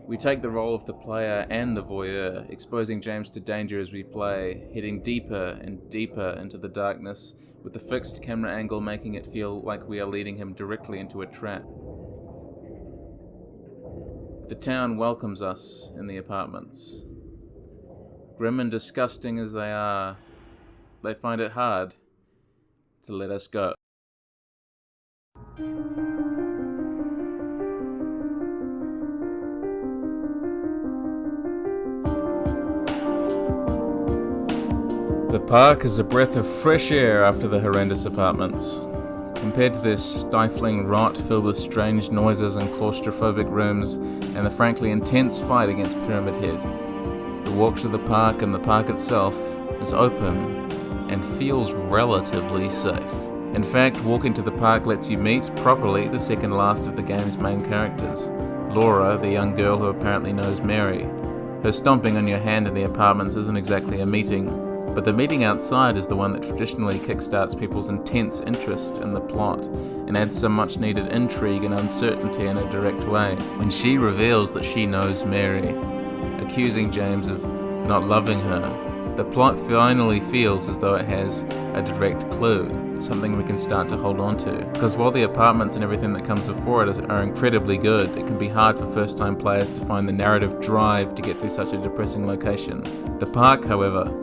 We take the role of the player and the voyeur, exposing James to danger as we play, heading deeper and deeper into the darkness, with the fixed camera angle making it feel like we are leading him directly into a trap. The town welcomes us in the apartments. Grim and disgusting as they are, they find it hard to let us go. The park is a breath of fresh air after the horrendous apartments. Compared to this stifling rot filled with strange noises and claustrophobic rooms, and the frankly intense fight against Pyramid Head, the walk to the park and the park itself is open and feels relatively safe. In fact, walking to the park lets you meet, properly, the second last of the game's main characters, Laura, the young girl who apparently knows Mary. Her stomping on your hand in the apartments isn't exactly a meeting, but the meeting outside is the one that traditionally kickstarts people's intense interest in the plot and adds some much needed intrigue and uncertainty in a direct way. When she reveals that she knows Mary, accusing James of not loving her, the plot finally feels as though it has a direct clue, something we can start to hold on to. Because while the apartments and everything that comes before it are incredibly good, it can be hard for first-time players to find the narrative drive to get through such a depressing location. The park, however,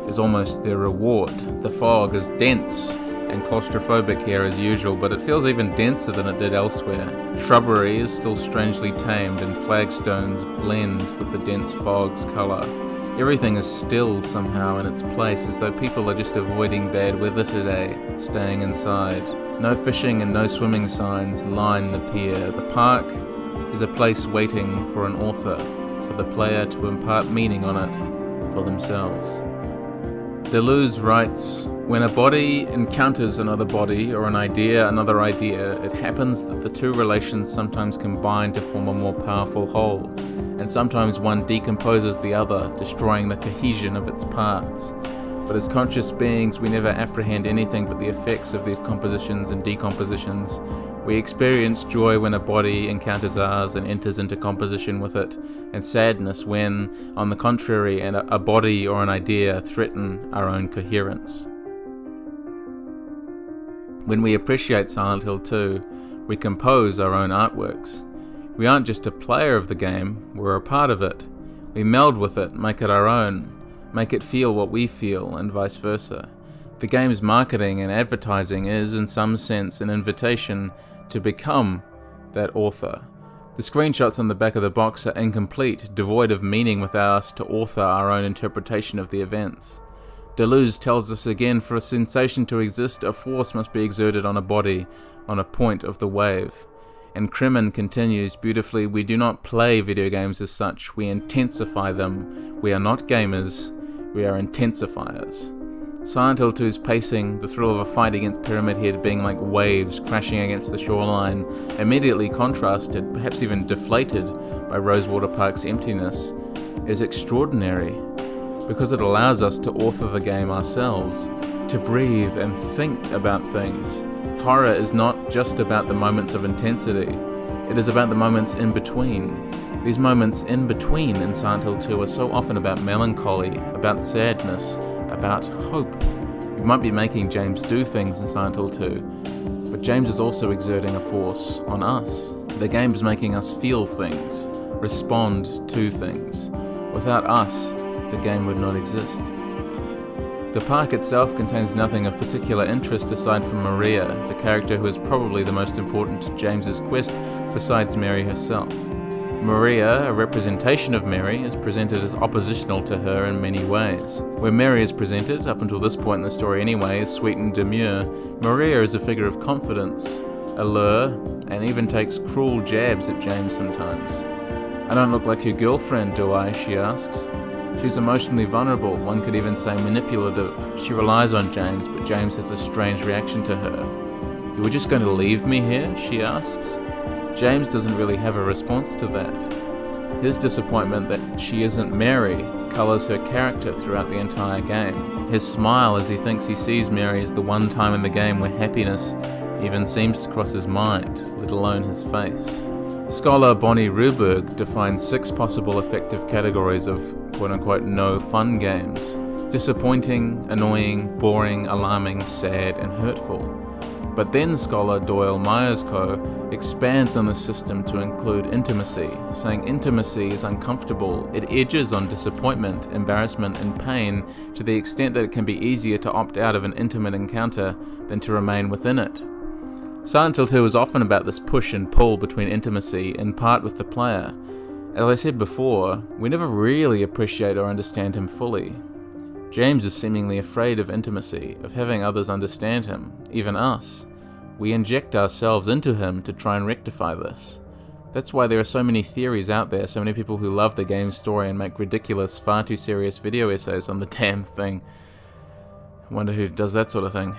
is almost their reward. The fog is dense and claustrophobic here as usual, but it feels even denser than it did elsewhere. Shrubbery is still strangely tamed and flagstones blend with the dense fog's colour. Everything is still somehow in its place, as though people are just avoiding bad weather today, staying inside. No fishing and no swimming signs line the pier. The park is a place waiting for an author, for the player to impart meaning on it for themselves. Deleuze writes, "When a body encounters another body, or an idea another idea, it happens that the two relations sometimes combine to form a more powerful whole, and sometimes one decomposes the other, destroying the cohesion of its parts. But as conscious beings, we never apprehend anything but the effects of these compositions and decompositions. We experience joy when a body encounters ours and enters into composition with it, and sadness when, on the contrary, a body or an idea threaten our own coherence." When we appreciate Silent Hill 2, we compose our own artworks. We aren't just a player of the game, we're a part of it. We meld with it, make it our own, make it feel what we feel, and vice versa. The game's marketing and advertising is, in some sense, an invitation to become that author. The screenshots on the back of the box are incomplete, devoid of meaning without us to author our own interpretation of the events. Deleuze tells us again, for a sensation to exist, a force must be exerted on a body, on a point of the wave. And Kremen continues beautifully, "We do not play video games as such, we intensify them. We are not gamers, we are intensifiers." Silent Hill 2's pacing, the thrill of a fight against Pyramid Head being like waves crashing against the shoreline, immediately contrasted, perhaps even deflated, by Rosewater Park's emptiness, is extraordinary, because it allows us to author the game ourselves, to breathe and think about things. Horror is not just about the moments of intensity, it is about the moments in between. These moments in between in Silent Hill 2 are so often about melancholy, about sadness, about hope. We might be making James do things in Silent Hill 2, but James is also exerting a force on us. The game is making us feel things, respond to things. Without us, the game would not exist. The park itself contains nothing of particular interest aside from Maria, the character who is probably the most important to James's quest besides Mary herself. Maria, a representation of Mary, is presented as oppositional to her in many ways. Where Mary is presented, up until this point in the story anyway, as sweet and demure, Maria is a figure of confidence, allure, and even takes cruel jabs at James sometimes. "I don't look like your girlfriend, do I?" she asks. She's emotionally vulnerable, one could even say manipulative. She relies on James, but James has a strange reaction to her. "You were just going to leave me here?" she asks. James doesn't really have a response to that. His disappointment that she isn't Mary colours her character throughout the entire game. His smile as he thinks he sees Mary is the one time in the game where happiness even seems to cross his mind, let alone his face. Scholar Bonnie Ruberg defines 6 possible effective categories of quote-unquote no fun games. Disappointing, annoying, boring, alarming, sad, and hurtful. But then scholar Doyle Myers-Co expands on the system to include intimacy, saying intimacy is uncomfortable. It edges on disappointment, embarrassment, and pain to the extent that it can be easier to opt out of an intimate encounter than to remain within it. Silent Hill 2 is often about this push and pull between intimacy, in part with the player. As I said before, we never really appreciate or understand him fully. James is seemingly afraid of intimacy, of having others understand him, even us. We inject ourselves into him to try and rectify this. That's why there are so many theories out there, so many people who love the game's story and make ridiculous, far too serious video essays on the damn thing. I wonder who does that sort of thing.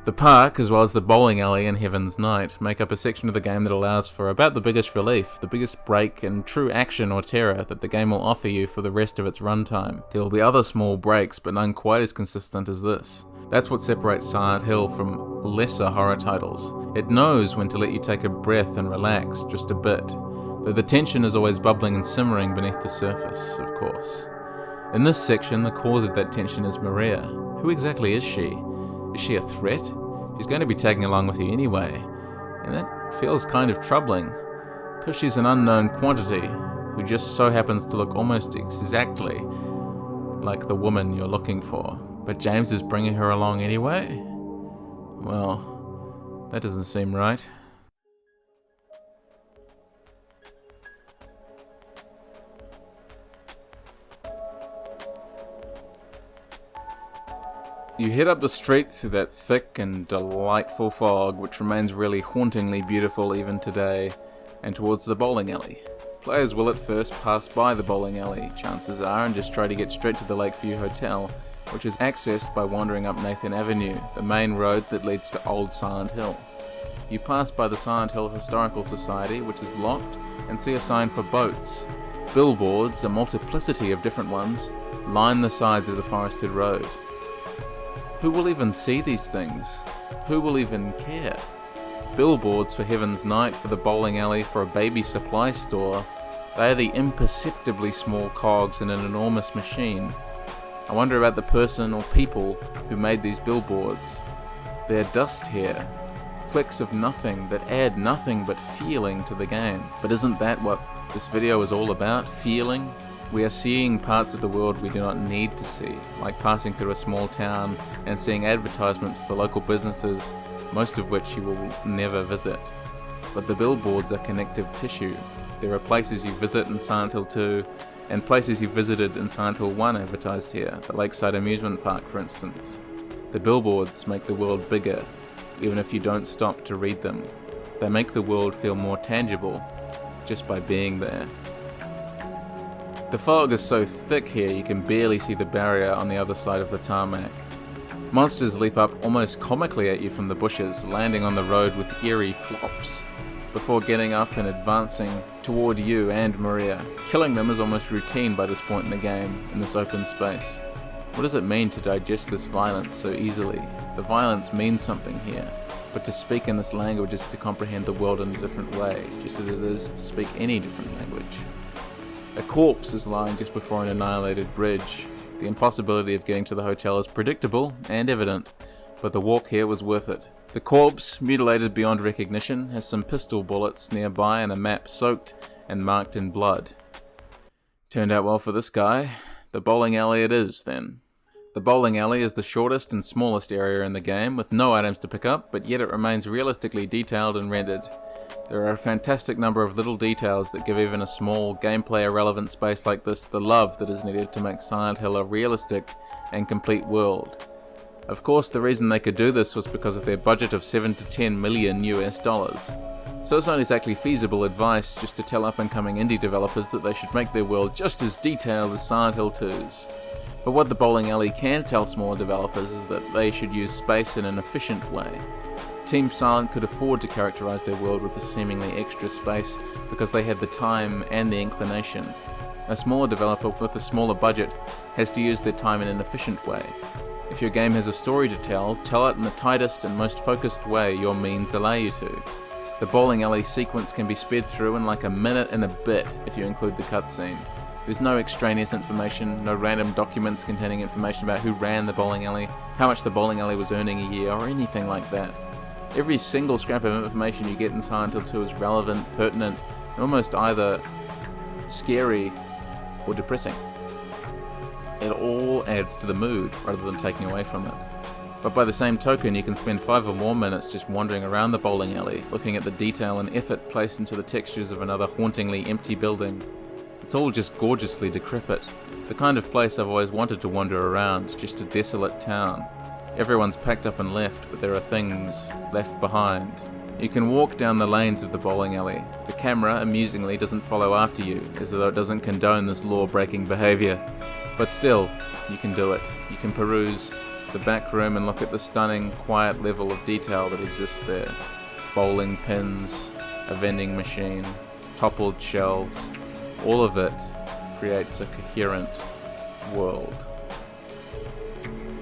The park, as well as the bowling alley and Heaven's Night, make up a section of the game that allows for about the biggest relief, the biggest break in true action or terror that the game will offer you for the rest of its runtime. There will be other small breaks, but none quite as consistent as this. That's what separates Silent Hill from lesser horror titles. It knows when to let you take a breath and relax just a bit, though the tension is always bubbling and simmering beneath the surface, of course. In this section, the cause of that tension is Maria. Who exactly is she? Is she a threat? She's going to be tagging along with you anyway, and that feels kind of troubling, because she's an unknown quantity who just so happens to look almost exactly like the woman you're looking for. But James is bringing her along anyway? Well, that doesn't seem right. You head up the street through that thick and delightful fog, which remains really hauntingly beautiful even today, and towards the bowling alley. Players will at first pass by the bowling alley, chances are, and just try to get straight to the Lakeview Hotel, which is accessed by wandering up Nathan Avenue, the main road that leads to Old Silent Hill. You pass by the Silent Hill Historical Society, which is locked, and see a sign for boats. Billboards, a multiplicity of different ones, line the sides of the forested road. Who will even see these things? Who will even care? Billboards for Heaven's Night, for the bowling alley, for a baby supply store. They are the imperceptibly small cogs in an enormous machine. I wonder about the person or people who made these billboards. They're dust here. Flecks of nothing that add nothing but feeling to the game. But isn't that what this video is all about? Feeling? We are seeing parts of the world we do not need to see, like passing through a small town and seeing advertisements for local businesses, most of which you will never visit. But the billboards are connective tissue. There are places you visit in Silent Hill 2, and places you visited in Silent Hill 1 advertised here, the Lakeside Amusement Park for instance. The billboards make the world bigger, even if you don't stop to read them. They make the world feel more tangible, just by being there. The fog is so thick here you can barely see the barrier on the other side of the tarmac. Monsters leap up almost comically at you from the bushes, landing on the road with eerie flops, before getting up and advancing toward you and Maria. Killing them is almost routine by this point in the game, in this open space. What does it mean to digest this violence so easily? The violence means something here, but to speak in this language is to comprehend the world in a different way, just as it is to speak any different language. A corpse is lying just before an annihilated bridge. The impossibility of getting to the hotel is predictable and evident, but the walk here was worth it. The corpse, mutilated beyond recognition, has some pistol bullets nearby and a map soaked and marked in blood. Turned out well for this guy. The bowling alley it is, then. The bowling alley is the shortest and smallest area in the game, with no items to pick up, but yet it remains realistically detailed and rendered. There are a fantastic number of little details that give even a small, gameplay-irrelevant space like this the love that is needed to make Silent Hill a realistic and complete world. Of course, the reason they could do this was because of their budget of $7 to $10 million US. So it's not exactly feasible advice just to tell up-and-coming indie developers that they should make their world just as detailed as Silent Hill 2's. But what the bowling alley can tell smaller developers is that they should use space in an efficient way. Team Silent could afford to characterize their world with a seemingly extra space because they had the time and the inclination. A smaller developer with a smaller budget has to use their time in an efficient way. If your game has a story to tell it in the tightest and most focused way your means allow you to. The bowling alley sequence can be sped through in like a minute and a bit if you include the cutscene. There's no extraneous information, no random documents containing information about who ran the bowling alley, how much the bowling alley was earning a year, or anything like that. Every single scrap of information you get in Silent Hill 2 is relevant, pertinent, and almost either scary or depressing. It all adds to the mood rather than taking away from it. But by the same token, you can spend 5 or more minutes just wandering around the bowling alley, looking at the detail and effort placed into the textures of another hauntingly empty building. It's all just gorgeously decrepit. The kind of place I've always wanted to wander around, just a desolate town. Everyone's packed up and left, but there are things left behind. You can walk down the lanes of the bowling alley. The camera, amusingly, doesn't follow after you, as though it doesn't condone this law-breaking behavior. But still, you can do it. You can peruse the back room and look at the stunning, quiet level of detail that exists there. Bowling pins, a vending machine, toppled shelves. All of it creates a coherent world.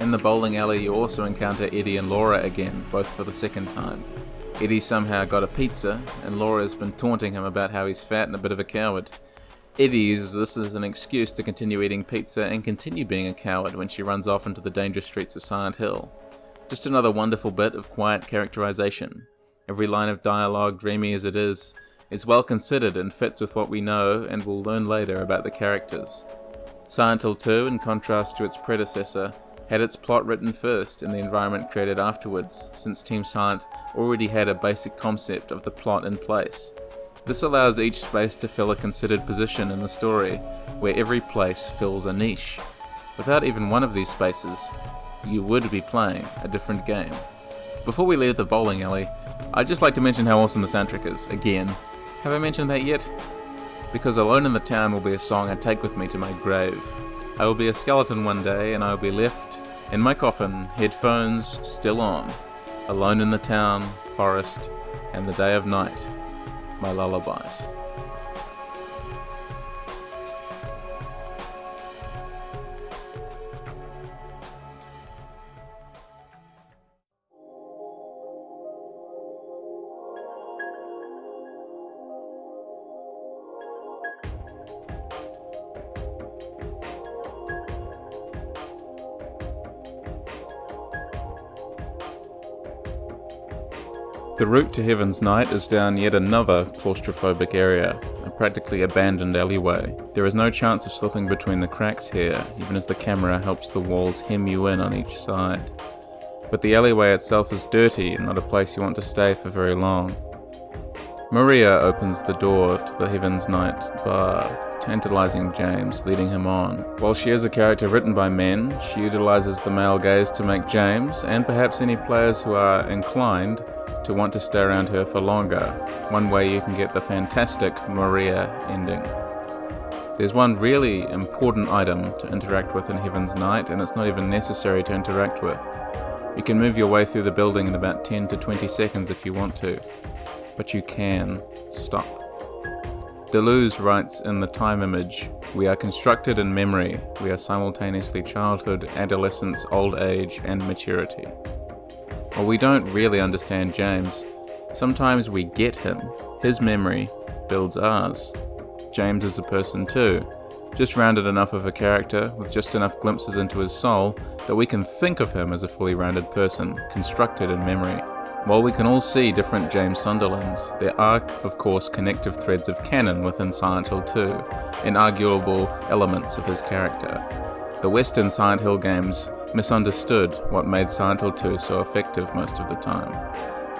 In the bowling alley, you also encounter Eddie and Laura again, both for the second time. Eddie somehow got a pizza, and Laura's been taunting him about how he's fat and a bit of a coward. Eddie uses this as an excuse to continue eating pizza and continue being a coward when she runs off into the dangerous streets of Silent Hill. Just another wonderful bit of quiet characterization. Every line of dialogue, dreamy as it is well considered and fits with what we know and will learn later about the characters. Silent Hill 2, in contrast to its predecessor, had its plot written first and the environment created afterwards, since Team Silent already had a basic concept of the plot in place. This allows each space to fill a considered position in the story, where every place fills a niche. Without even one of these spaces, you would be playing a different game. Before we leave the bowling alley, I'd just like to mention how awesome the soundtrack is, again. Have I mentioned that yet? Because Alone in the Town will be a song I take with me to my grave. I will be a skeleton one day and I will be left in my coffin, headphones still on, alone in the town, forest, and the day of night, my lullabies. The route to Heaven's Night is down yet another claustrophobic area, a practically abandoned alleyway. There is no chance of slipping between the cracks here, even as the camera helps the walls hem you in on each side. But the alleyway itself is dirty and not a place you want to stay for very long. Maria opens the door to the Heaven's Night bar, tantalizing James, leading him on. While she is a character written by men, she utilizes the male gaze to make James, and perhaps any players who are inclined, to want to stay around her for longer. One way you can get the fantastic Maria ending. There's one really important item to interact with in Heaven's Night, and it's not even necessary to interact with. You can move your way through the building in about 10 to 20 seconds if you want to, but you can stop. Deleuze writes in The Time Image, "We are constructed in memory. We are simultaneously childhood, adolescence, old age, and maturity." While we don't really understand James, sometimes we get him. His memory builds ours. James is a person too, just rounded enough of a character, with just enough glimpses into his soul, that we can think of him as a fully rounded person, constructed in memory. While we can all see different James Sunderlands, there are, of course, connective threads of canon within Silent Hill 2, inarguable elements of his character. The Western Silent Hill games misunderstood what made Silent Hill 2 so effective most of the time.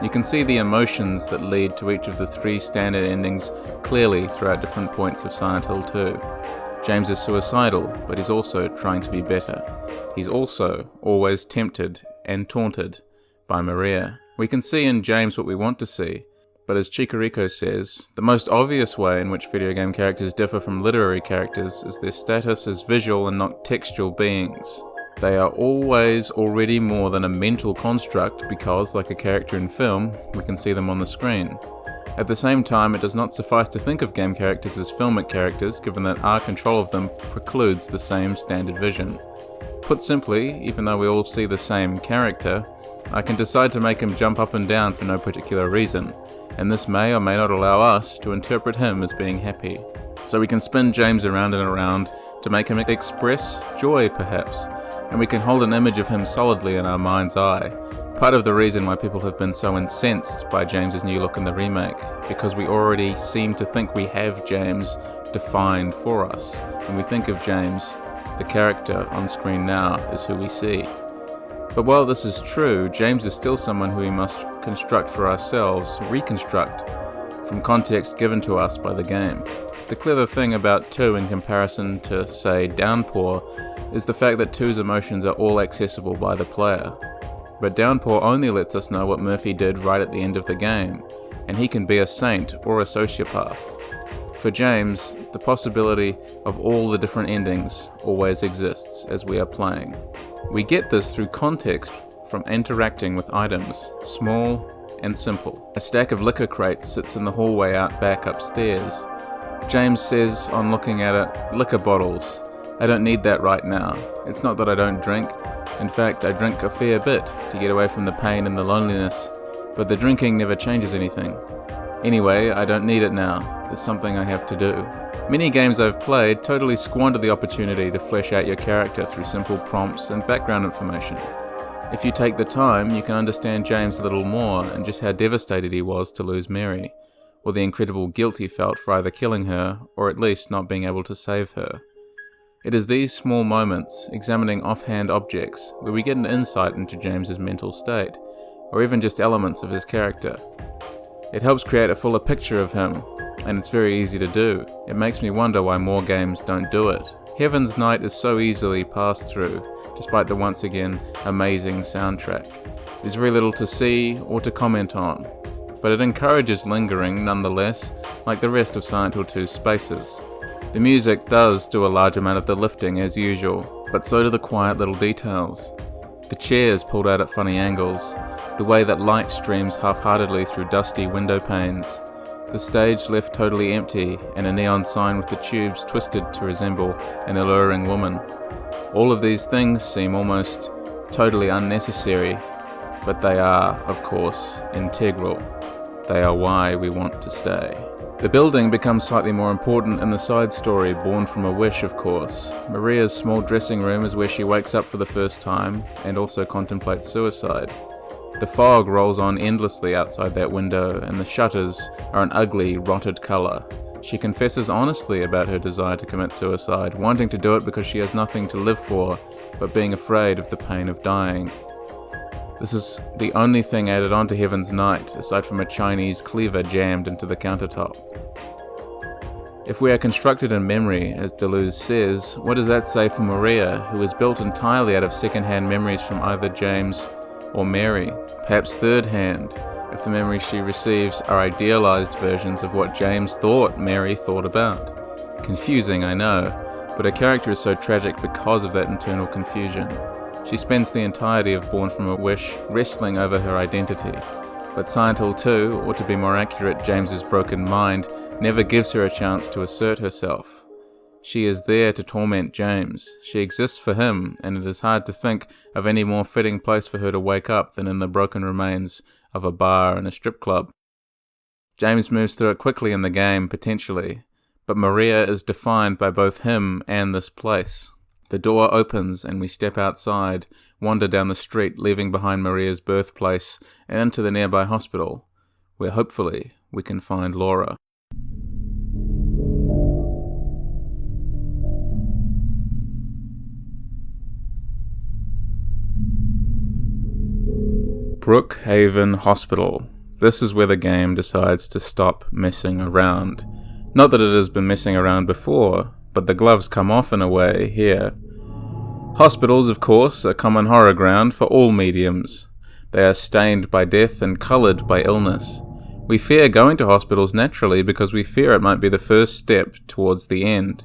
You can see the emotions that lead to each of the 3 standard endings clearly throughout different points of Silent Hill 2. James is suicidal, but he's also trying to be better. He's also always tempted and taunted by Maria. We can see in James what we want to see, but as Chicarico says, the most obvious way in which video game characters differ from literary characters is their status as visual and not textual beings. They are always already more than a mental construct because, like a character in film, we can see them on the screen. At the same time, it does not suffice to think of game characters as filmic characters, given that our control of them precludes the same standard vision. Put simply, even though we all see the same character, I can decide to make him jump up and down for no particular reason, and this may or may not allow us to interpret him as being happy. So we can spin James around and around to make him express joy, perhaps, and we can hold an image of him solidly in our mind's eye. Part of the reason why people have been so incensed by James's new look in the remake, because we already seem to think we have James defined for us. When we think of James, the character on screen now is who we see. But while this is true, James is still someone who we must construct for ourselves, reconstruct, from context given to us by the game. The clever thing about 2 in comparison to, say, Downpour, is the fact that 2's emotions are all accessible by the player. But Downpour only lets us know what Murphy did right at the end of the game, and he can be a saint or a sociopath. For James, the possibility of all the different endings always exists as we are playing. We get this through context from interacting with items, small and simple. A stack of liquor crates sits in the hallway out back upstairs. James says on looking at it, "Liquor bottles. I don't need that right now. It's not that I don't drink. In fact, I drink a fair bit to get away from the pain and the loneliness, but the drinking never changes anything. Anyway, I don't need it now. There's something I have to do." Many games I've played totally squander the opportunity to flesh out your character through simple prompts and background information. If you take the time, you can understand James a little more and just how devastated he was to lose Mary, or the incredible guilt he felt for either killing her or at least not being able to save her. It is these small moments, examining offhand objects, where we get an insight into James's mental state, or even just elements of his character. It helps create a fuller picture of him, and it's very easy to do. It makes me wonder why more games don't do it. Heaven's Night is so easily passed through, despite the once again amazing soundtrack. There's very little to see or to comment on, but it encourages lingering nonetheless, like the rest of Silent Hill 2's spaces. The music does do a large amount of the lifting as usual, but so do the quiet little details. The chairs pulled out at funny angles, the way that light streams half-heartedly through dusty window panes, the stage left totally empty and a neon sign with the tubes twisted to resemble an alluring woman. All of these things seem almost totally unnecessary, but they are, of course, integral. They are why we want to stay. The building becomes slightly more important in the side story, born from a wish, of course. Maria's small dressing room is where she wakes up for the first time, and also contemplates suicide. The fog rolls on endlessly outside that window, and the shutters are an ugly, rotted colour. She confesses honestly about her desire to commit suicide, wanting to do it because she has nothing to live for, but being afraid of the pain of dying. This is the only thing added onto Heaven's Night, aside from a Chinese cleaver jammed into the countertop. If we are constructed in memory, as Deleuze says, what does that say for Maria, who is built entirely out of second-hand memories from either James or Mary? Perhaps third-hand, if the memories she receives are idealized versions of what James thought Mary thought about. Confusing, I know, but her character is so tragic because of that internal confusion. She spends the entirety of Born from a Wish wrestling over her identity. But Silent Hill 2, or to be more accurate, James's broken mind, never gives her a chance to assert herself. She is there to torment James. She exists for him, and it is hard to think of any more fitting place for her to wake up than in the broken remains of a bar and a strip club. James moves through it quickly in the game, potentially, but Maria is defined by both him and this place. The door opens and we step outside, wander down the street, leaving behind Maria's birthplace and into the nearby hospital, where hopefully we can find Laura. Brookhaven Hospital. This is where the game decides to stop messing around. Not that it has been messing around before, but the gloves come off in a way here. Hospitals, of course, are common horror ground for all mediums. They are stained by death and coloured by illness. We fear going to hospitals naturally because we fear it might be the first step towards the end.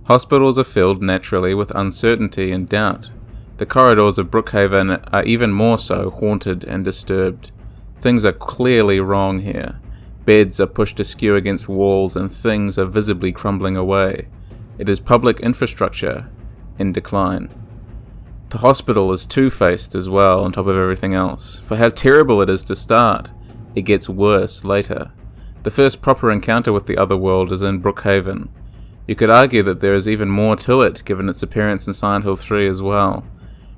Hospitals are filled naturally with uncertainty and doubt. The corridors of Brookhaven are even more so haunted and disturbed. Things are clearly wrong here. Beds are pushed askew against walls and things are visibly crumbling away. It is public infrastructure in decline. The hospital is two-faced as well on top of everything else. For how terrible it is to start, it gets worse later. The first proper encounter with the Otherworld is in Brookhaven. You could argue that there is even more to it given its appearance in Silent Hill 3 as well.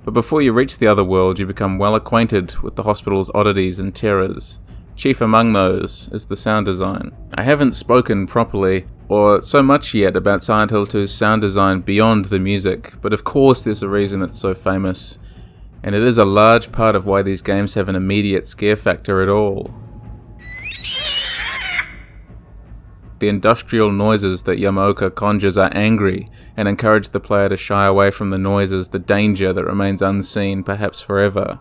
But before you reach the Otherworld, you become well acquainted with the hospital's oddities and terrors. Chief among those is the sound design. I haven't spoken properly or so much yet about Silent Hill 2's sound design beyond the music, but of course there's a reason it's so famous, and it is a large part of why these games have an immediate scare factor at all. The industrial noises that Yamaoka conjures are angry and encourage the player to shy away from the noises, the danger that remains unseen, perhaps forever.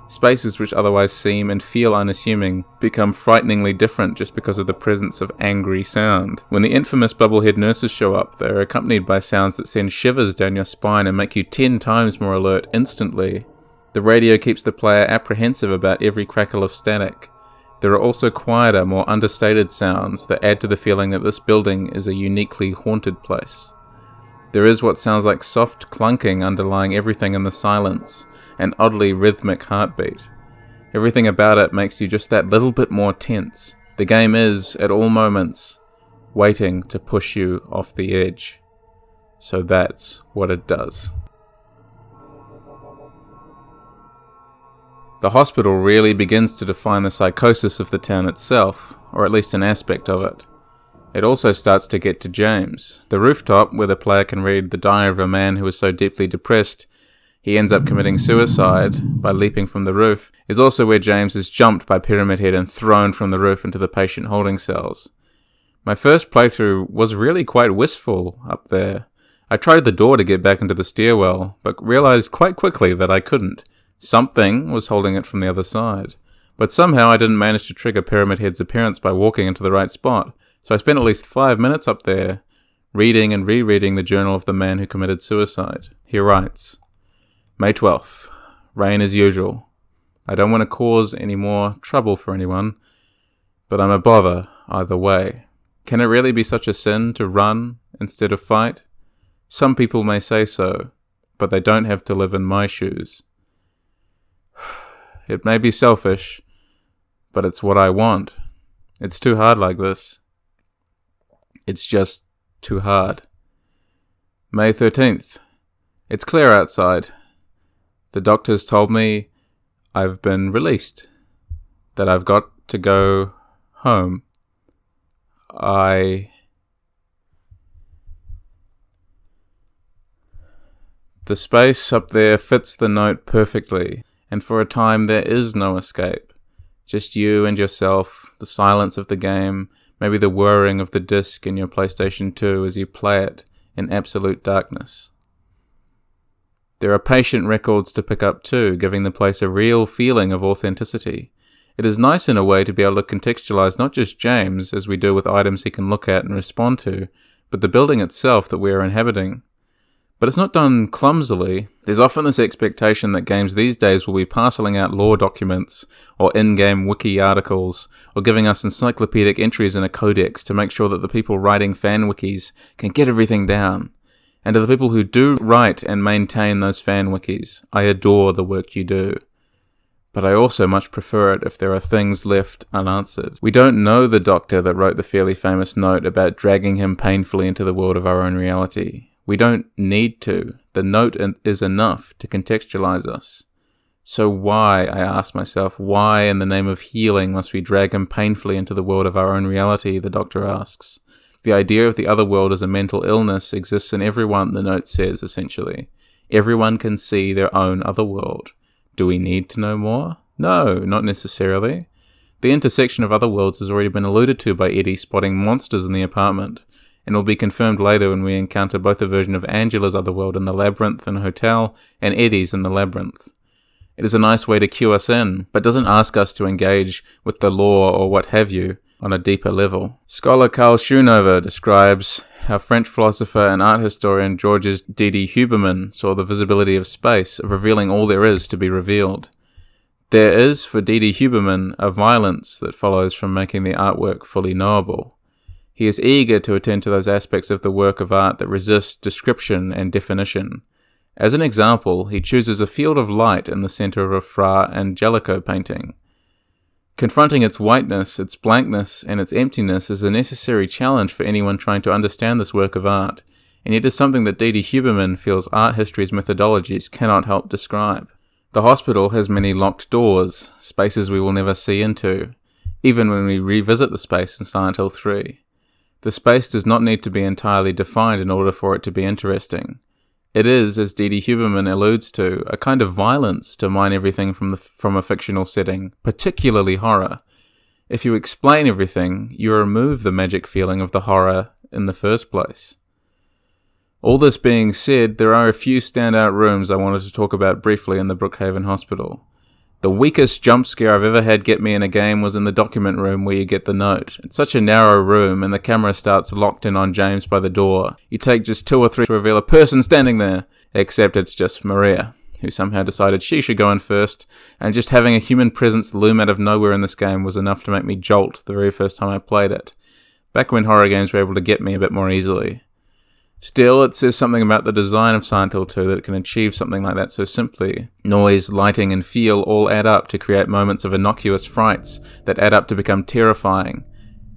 Spaces which otherwise seem and feel unassuming become frighteningly different just because of the presence of angry sound. When the infamous bubblehead nurses show up, they are accompanied by sounds that send shivers down your spine and make you 10 times more alert instantly. The radio keeps the player apprehensive about every crackle of static. There are also quieter, more understated sounds that add to the feeling that this building is a uniquely haunted place. There is what sounds like soft clunking underlying everything in the silence, an oddly rhythmic heartbeat. Everything about it makes you just that little bit more tense. The game is, at all moments, waiting to push you off the edge. So that's what it does. The hospital really begins to define the psychosis of the town itself, or at least an aspect of it. It also starts to get to James. The rooftop, where the player can read the diary of a man who is so deeply depressed he ends up committing suicide by leaping from the roof, is also where James is jumped by Pyramid Head and thrown from the roof into the patient holding cells. My first playthrough was really quite wistful up there. I tried the door to get back into the stairwell, but realized quite quickly that I couldn't. Something was holding it from the other side. But somehow I didn't manage to trigger Pyramid Head's appearance by walking into the right spot, so I spent at least 5 minutes up there, reading and rereading the journal of the man who committed suicide. He writes, May 12th. Rain as usual. I don't want to cause any more trouble for anyone, but I'm a bother either way. Can it really be such a sin to run instead of fight? Some people may say so, but they don't have to live in my shoes. It may be selfish, but it's what I want. It's too hard like this. It's just too hard. May 13th. It's clear outside. The doctors told me I've been released, that I've got to go home. The space up there fits the note perfectly, and for a time there is no escape. Just you and yourself, the silence of the game, maybe the whirring of the disc in your PlayStation 2 as you play it in absolute darkness. There are patient records to pick up too, giving the place a real feeling of authenticity. It is nice in a way to be able to contextualize not just James, as we do with items he can look at and respond to, but the building itself that we are inhabiting. But it's not done clumsily. There's often this expectation that games these days will be parceling out lore documents, or in-game wiki articles, or giving us encyclopedic entries in a codex to make sure that the people writing fan wikis can get everything down. And to the people who do write and maintain those fan wikis, I adore the work you do. But I also much prefer it if there are things left unanswered. We don't know the doctor that wrote the fairly famous note about dragging him painfully into the world of our own reality. We don't need to. The note is enough to contextualize us. So why, I ask myself, why in the name of healing must we drag him painfully into the world of our own reality, the doctor asks. The idea of the other world as a mental illness exists in everyone, the note says, essentially. Everyone can see their own other world. Do we need to know more? No, not necessarily. The intersection of other worlds has already been alluded to by Eddie spotting monsters in the apartment, and will be confirmed later when we encounter both a version of Angela's otherworld in the Labyrinth and Hotel, and Eddie's in the Labyrinth. It is a nice way to cue us in, but doesn't ask us to engage with the lore or what have you on a deeper level. Scholar Karl Schoonover describes how French philosopher and art historian Georges Didi Huberman saw the visibility of space, of revealing all there is to be revealed. There is, for Didi Huberman, a violence that follows from making the artwork fully knowable. He is eager to attend to those aspects of the work of art that resist description and definition. As an example, he chooses a field of light in the center of a Fra Angelico painting. Confronting its whiteness, its blankness, and its emptiness is a necessary challenge for anyone trying to understand this work of art, and it is something that Didi Huberman feels art history's methodologies cannot help describe. The hospital has many locked doors, spaces we will never see into, even when we revisit the space in Silent Hill 3. The space does not need to be entirely defined in order for it to be interesting. It is, as Didi Huberman alludes to, a kind of violence to mine everything from a fictional setting, particularly horror. If you explain everything, you remove the magic feeling of the horror in the first place. All this being said, there are a few standout rooms I wanted to talk about briefly in the Brookhaven Hospital. The weakest jump scare I've ever had get me in a game was in the document room where you get the note. It's such a narrow room and the camera starts locked in on James by the door. You take just 2 or 3 to reveal a person standing there, except it's just Maria, who somehow decided she should go in first, and just having a human presence loom out of nowhere in this game was enough to make me jolt the very first time I played it, back when horror games were able to get me a bit more easily. Still, it says something about the design of Silent Hill 2 that it can achieve something like that so simply. Noise, lighting, and feel all add up to create moments of innocuous frights that add up to become terrifying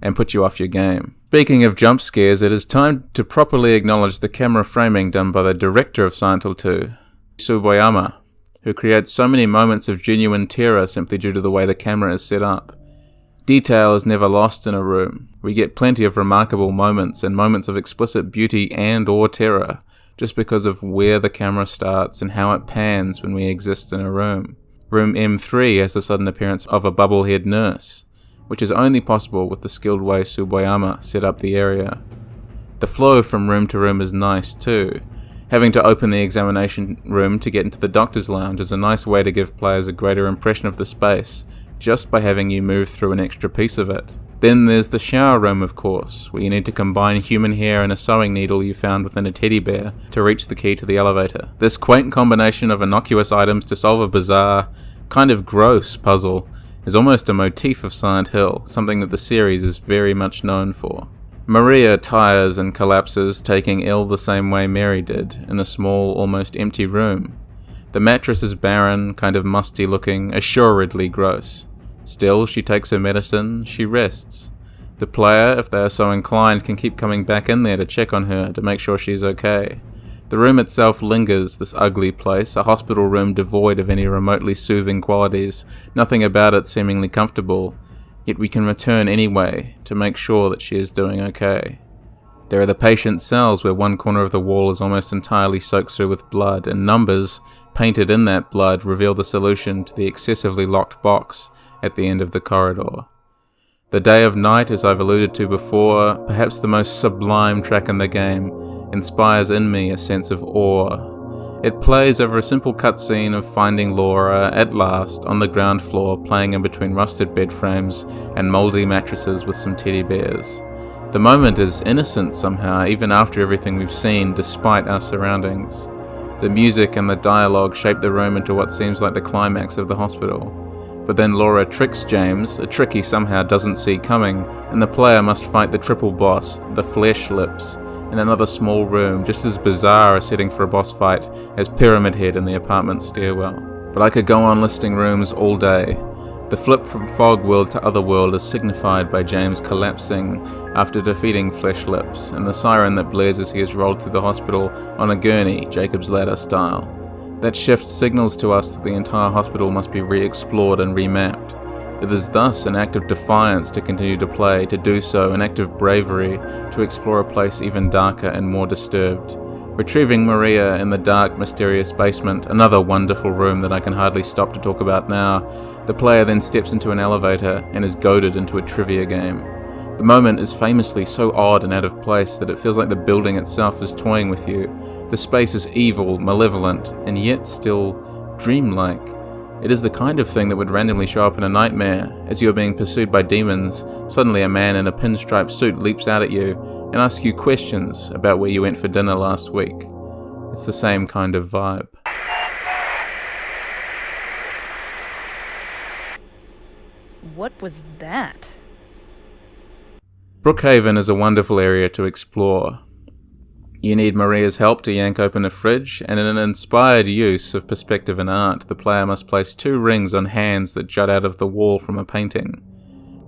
and put you off your game. Speaking of jump scares, it is time to properly acknowledge the camera framing done by the director of Silent Hill 2, Tsuboyama, who creates so many moments of genuine terror simply due to the way the camera is set up. Detail is never lost in a room. We get plenty of remarkable moments and moments of explicit beauty and or terror just because of where the camera starts and how it pans when we exist in a room. Room M3 has the sudden appearance of a bubblehead nurse, which is only possible with the skilled way Tsuboyama set up the area. The flow from room to room is nice too. Having to open the examination room to get into the doctor's lounge is a nice way to give players a greater impression of the space, just by having you move through an extra piece of it. Then there's the shower room, of course, where you need to combine human hair and a sewing needle you found within a teddy bear to reach the key to the elevator. This quaint combination of innocuous items to solve a bizarre, kind of gross puzzle is almost a motif of Silent Hill, something that the series is very much known for. Maria tires and collapses, taking ill the same way Mary did, in a small, almost empty room. The mattress is barren, kind of musty looking, assuredly gross. Still, she takes her medicine, she rests. The player, if they are so inclined, can keep coming back in there to check on her, to make sure she's okay. The room itself lingers, this ugly place, a hospital room devoid of any remotely soothing qualities, nothing about it seemingly comfortable, yet we can return anyway, to make sure that she is doing okay. There are the patient cells where one corner of the wall is almost entirely soaked through with blood, and numbers, painted in that blood, reveal the solution to the excessively locked box at the end of the corridor. The Day of Night, as I've alluded to before, perhaps the most sublime track in the game, inspires in me a sense of awe. It plays over a simple cutscene of finding Laura, at last, on the ground floor playing in between rusted bed frames and mouldy mattresses with some teddy bears. The moment is innocent somehow, even after everything we've seen, despite our surroundings. The music and the dialogue shape the room into what seems like the climax of the hospital. But then Laura tricks James, a trick he somehow doesn't see coming, and the player must fight the triple boss, the Flesh Lips, in another small room, just as bizarre a setting for a boss fight as Pyramid Head in the apartment stairwell. But I could go on listing rooms all day. The flip from Fog World to Otherworld is signified by James collapsing after defeating Flesh Lips, and the siren that blares as he is rolled through the hospital on a gurney, Jacob's Ladder style. That shift signals to us that the entire hospital must be re-explored and remapped. It is thus an act of defiance to continue to play, to do so, an act of bravery to explore a place even darker and more disturbed, Retrieving Maria in the dark, mysterious basement, another wonderful room that I can hardly stop to talk about now, the player then steps into an elevator and is goaded into a trivia game. The moment is famously so odd and out of place that it feels like the building itself is toying with you. The space is evil, malevolent, and yet still dreamlike. It is the kind of thing that would randomly show up in a nightmare. As you are being pursued by demons, suddenly a man in a pinstripe suit leaps out at you and asks you questions about where you went for dinner last week. It's the same kind of vibe. What was that? Brookhaven is a wonderful area to explore. You need Maria's help to yank open a fridge, and in an inspired use of perspective and art, the player must place 2 rings on hands that jut out of the wall from a painting.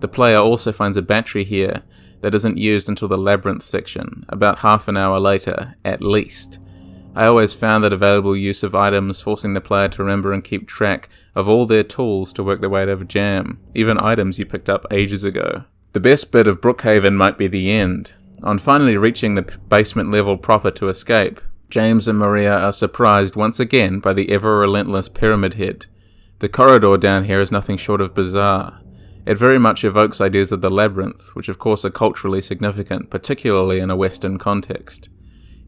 The player also finds a battery here that isn't used until the labyrinth section, about half an hour later, at least. I always found that available use of items forcing the player to remember and keep track of all their tools to work their way out of a jam, even items you picked up ages ago. The best bit of Brookhaven might be the end. On finally reaching the basement level proper to escape, James and Maria are surprised once again by the ever-relentless Pyramid Head. The corridor down here is nothing short of bizarre. It very much evokes ideas of the labyrinth, which of course are culturally significant, particularly in a Western context.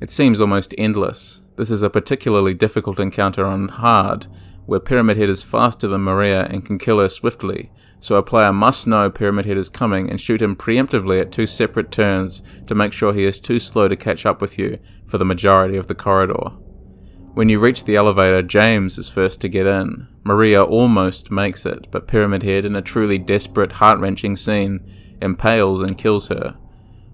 It seems almost endless. This is a particularly difficult encounter on hard, where Pyramid Head is faster than Maria and can kill her swiftly, so a player must know Pyramid Head is coming and shoot him preemptively at 2 separate turns to make sure he is too slow to catch up with you for the majority of the corridor. When you reach the elevator, James is first to get in. Maria almost makes it, but Pyramid Head, in a truly desperate, heart-wrenching scene, impales and kills her.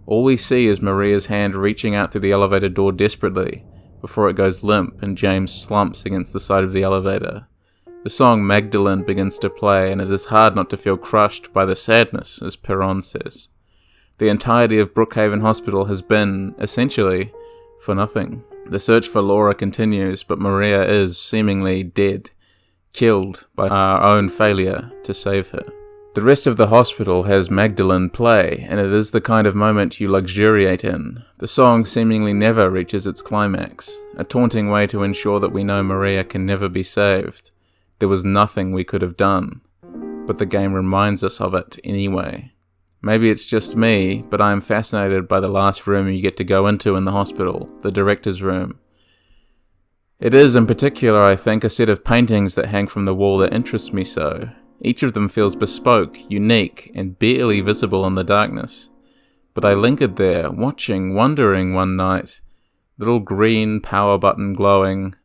All we see is Maria's hand reaching out through the elevator door desperately, before it goes limp and James slumps against the side of the elevator. The song Magdalene begins to play, and it is hard not to feel crushed by the sadness, as Perron says. The entirety of Brookhaven Hospital has been, essentially, for nothing. The search for Laura continues, but Maria is, seemingly, dead, killed by our own failure to save her. The rest of the hospital has Magdalene play, and it is the kind of moment you luxuriate in. The song seemingly never reaches its climax, a taunting way to ensure that we know Maria can never be saved. There was nothing we could have done, but the game reminds us of it anyway. Maybe it's just me, but I am fascinated by the last room you get to go into in the hospital, the director's room. It is, in particular, I think, a set of paintings that hang from the wall that interests me so. Each of them feels bespoke, unique, and barely visible in the darkness. But I lingered there, watching, wondering one night, little green power button glowing,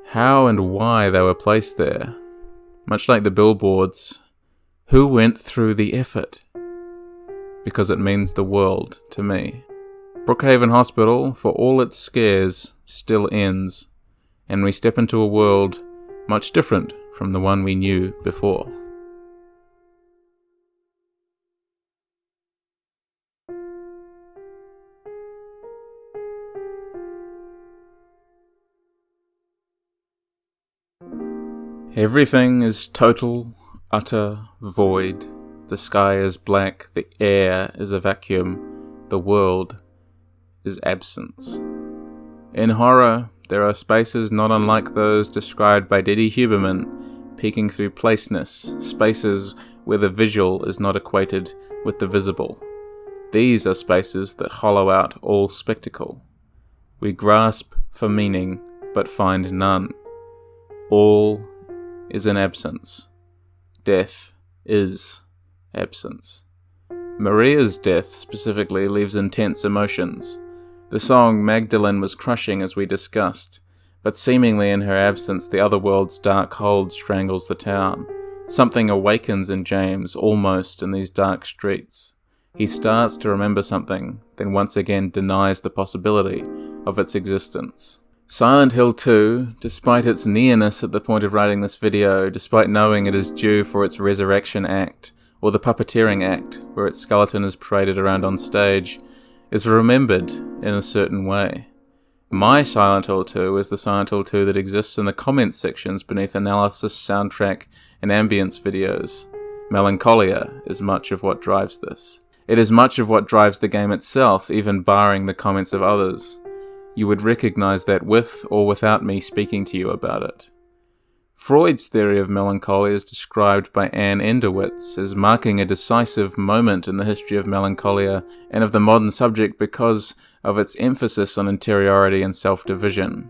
how and why they were placed there. Much like the billboards, who went through the effort? Because it means the world to me. Brookhaven Hospital, for all its scares, still ends, and we step into a world much different from the one we knew before. Everything is total, utter void. The sky is black, the air is a vacuum, the world is absence. In horror, there are spaces not unlike those described by Didi Huberman, peeking through placeness, spaces where the visual is not equated with the visible. These are spaces that hollow out all spectacle. We grasp for meaning, but find none. All is in absence. Death is absence. Maria's death specifically leaves intense emotions. The song Magdalene was crushing, as we discussed, but seemingly in her absence the otherworld's dark hold strangles the town. Something awakens in James, almost in these dark streets. He starts to remember something, then once again denies the possibility of its existence. Silent Hill 2, despite its nearness at the point of writing this video, despite knowing it is due for its resurrection act, or the puppeteering act, where its skeleton is paraded around on stage, is remembered in a certain way. My Silent Hill 2 is the Silent Hill 2 that exists in the comments sections beneath analysis, soundtrack, and ambience videos. Melancholia is much of what drives this. It is much of what drives the game itself, even barring the comments of others. you would recognize that with or without me speaking to you about it. Freud's theory of melancholy is described by Anne Enderwitz as marking a decisive moment in the history of melancholia and of the modern subject because of its emphasis on interiority and self-division.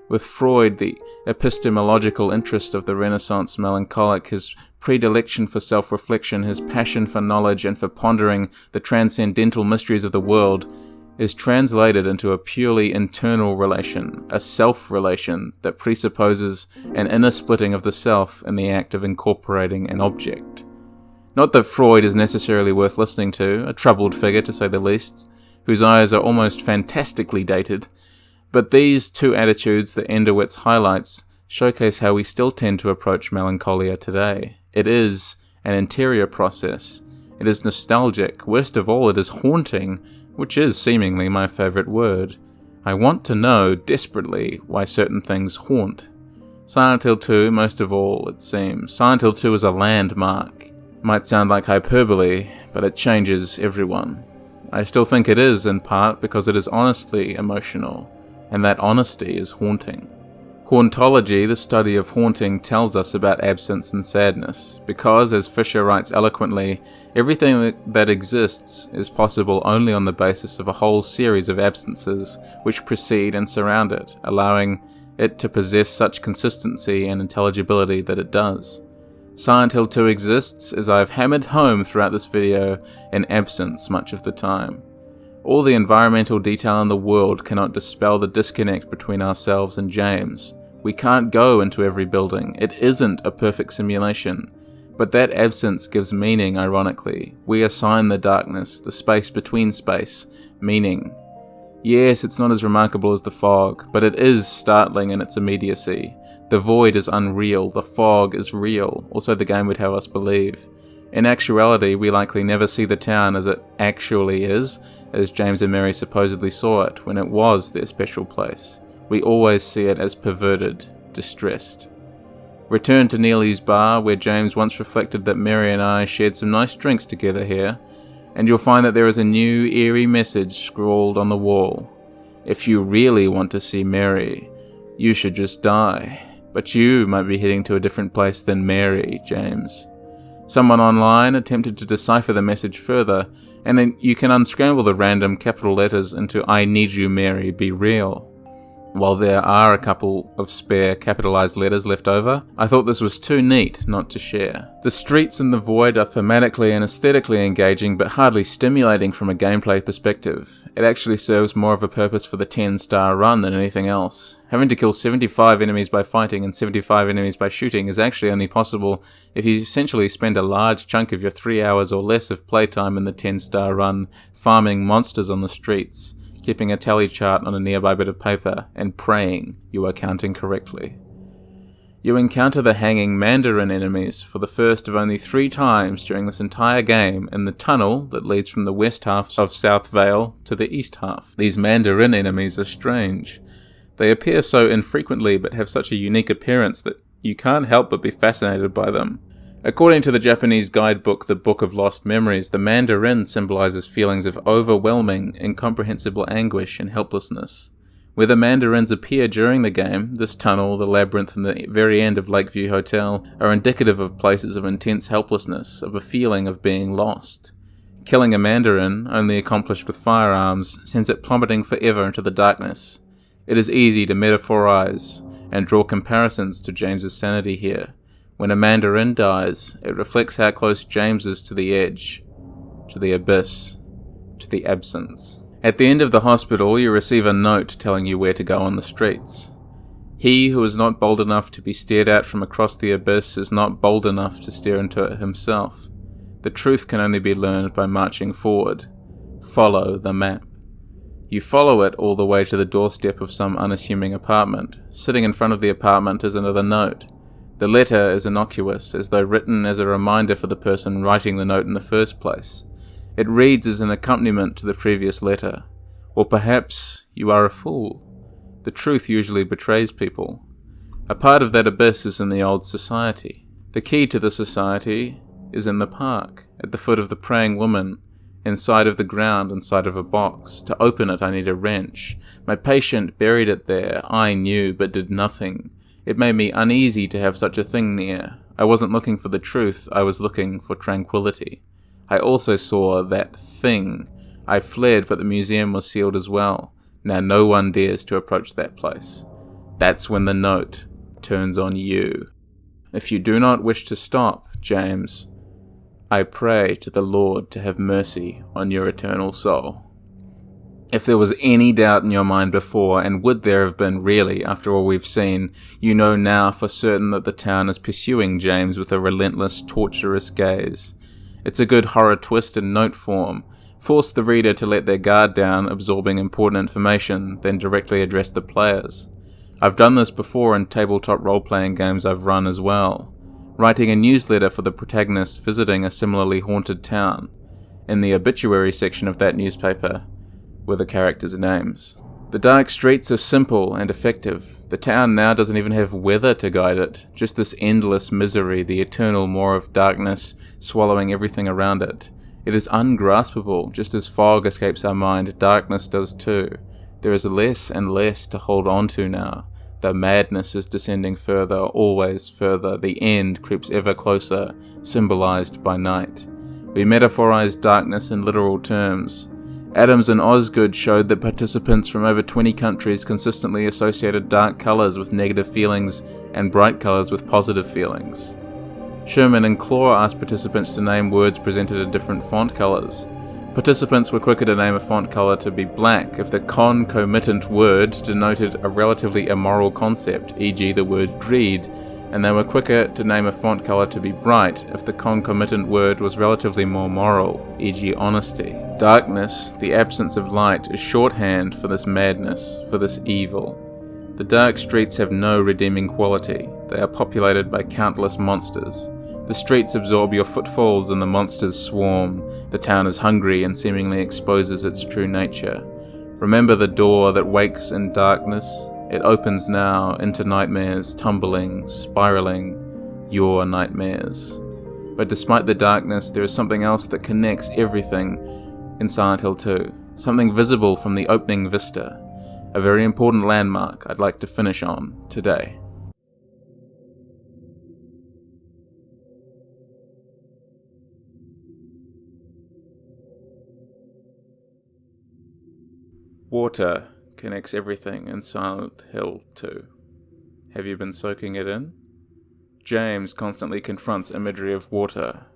With Freud, the epistemological interest of the Renaissance melancholic, his predilection for self-reflection, his passion for knowledge and for pondering the transcendental mysteries of the world, is translated into a purely internal relation, a self-relation that presupposes an inner splitting of the self in the act of incorporating an object. Not that Freud is necessarily worth listening to, a troubled figure to say the least, whose eyes are almost fantastically dated, but these two attitudes that Enderwitz highlights showcase how we still tend to approach melancholia today. It is an interior process. It is nostalgic. Worst of all, it is haunting, which is seemingly my favorite word. I want to know desperately why certain things haunt. Silent Hill 2, most of all, it seems. Silent Hill 2 is a landmark. Might sound like hyperbole, but it changes everyone. I still think it is, in part, because it is honestly emotional, and that honesty is haunting. Hauntology, the study of haunting, tells us about absence and sadness, because, as Fisher writes eloquently, everything that exists is possible only on the basis of a whole series of absences which precede and surround it, allowing it to possess such consistency and intelligibility that it does. Silent Hill 2 exists, as I have hammered home throughout this video, in absence much of the time. All the environmental detail in the world cannot dispel the disconnect between ourselves and James. We can't go into every building. It isn't a perfect simulation. But that absence gives meaning, ironically. We assign the darkness, the space between space, meaning. Yes, it's not as remarkable as the fog, but it is startling in its immediacy. The void is unreal, the fog is real, or so the game would have us believe. In actuality, we likely never see the town as it actually is, as James and Mary supposedly saw it when it was their special place. We always see it as perverted, distressed. Return to Neely's bar, where James once reflected that Mary and I shared some nice drinks together here, and you'll find that there is a new, eerie message scrawled on the wall. If you really want to see Mary, you should just die. But you might be heading to a different place than Mary, James. Someone online attempted to decipher the message further, and then you can unscramble the random capital letters into "I need you, Mary, be real." While there are a couple of spare capitalized letters left over, I thought this was too neat not to share. The streets and the void are thematically and aesthetically engaging, but hardly stimulating from a gameplay perspective. It actually serves more of a purpose for the 10-star run than anything else. Having to kill 75 enemies by fighting and 75 enemies by shooting is actually only possible if you essentially spend a large chunk of your 3 hours or less of playtime in the 10-star run farming monsters on the streets, keeping a tally chart on a nearby bit of paper, and praying you are counting correctly. You encounter the hanging Mandarin enemies for the first of only 3 times during this entire game in the tunnel that leads from the west half of South Vale to the east half. These Mandarin enemies are strange. They appear so infrequently but have such a unique appearance that you can't help but be fascinated by them. According to the Japanese guidebook, The Book of Lost Memories, the Mandarin symbolizes feelings of overwhelming, incomprehensible anguish and helplessness. Where the Mandarins appear during the game, this tunnel, the labyrinth, and the very end of Lakeview Hotel are indicative of places of intense helplessness, of a feeling of being lost. Killing a Mandarin, only accomplished with firearms, sends it plummeting forever into the darkness. It is easy to metaphorize and draw comparisons to James's sanity here. When a Mandarin dies, it reflects how close James is to the edge, to the abyss, to the absence. At the end of the hospital, you receive a note telling you where to go on the streets. He who is not bold enough to be stared at from across the abyss is not bold enough to stare into it himself. The truth can only be learned by marching forward. Follow the map. You follow it all the way to the doorstep of some unassuming apartment. Sitting in front of the apartment is another note. The letter is innocuous, as though written as a reminder for the person writing the note in the first place. It reads as an accompaniment to the previous letter. Or perhaps you are a fool. The truth usually betrays people. A part of that abyss is in the old society. The key to the society is in the park, at the foot of the praying woman, inside of the ground, inside of a box. To open it, I need a wrench. My patient buried it there. I knew, but did nothing. It made me uneasy to have such a thing near. I wasn't looking for the truth, I was looking for tranquility. I also saw that thing. I fled, but the museum was sealed as well. Now no one dares to approach that place. That's when the note turns on you. If you do not wish to stop, James, I pray to the Lord to have mercy on your eternal soul. If there was any doubt in your mind before, and would there have been really after all we've seen, you know now for certain that the town is pursuing James with a relentless, torturous gaze. It's a good horror twist in note form. Force the reader to let their guard down, absorbing important information, then directly address the players. I've done this before in tabletop role-playing games I've run as well, writing a newsletter for the protagonist visiting a similarly haunted town. In the obituary section of that newspaper were the characters' names. The dark streets are simple and effective. The town now doesn't even have weather to guide it, just this endless misery, the eternal maw of darkness swallowing everything around it. It is ungraspable. Just as fog escapes our mind, darkness does too. There is less and less to hold on to now. The madness is descending further, always further. The end creeps ever closer, symbolized by night. We metaphorize darkness in literal terms. Adams and Osgood showed that participants from over 20 countries consistently associated dark colors with negative feelings and bright colors with positive feelings. Sherman and Claw asked participants to name words presented in different font colors. Participants were quicker to name a font color to be black if the concomitant word denoted a relatively immoral concept, e.g. the word greed, and they were quicker to name a font color to be bright if the concomitant word was relatively more moral, e.g. honesty. Darkness, the absence of light, is shorthand for this madness, for this evil. The dark streets have no redeeming quality. They are populated by countless monsters. The streets absorb your footfalls and the monsters swarm. The town is hungry and seemingly exposes its true nature. Remember the door that wakes in darkness? It opens now into nightmares, tumbling, spiraling, your nightmares. But despite the darkness, there is something else that connects everything in Silent Hill 2. Something visible from the opening vista. A very important landmark I'd like to finish on today. Water connects everything in Silent Hill 2. Have you been soaking it in? James constantly confronts imagery of water.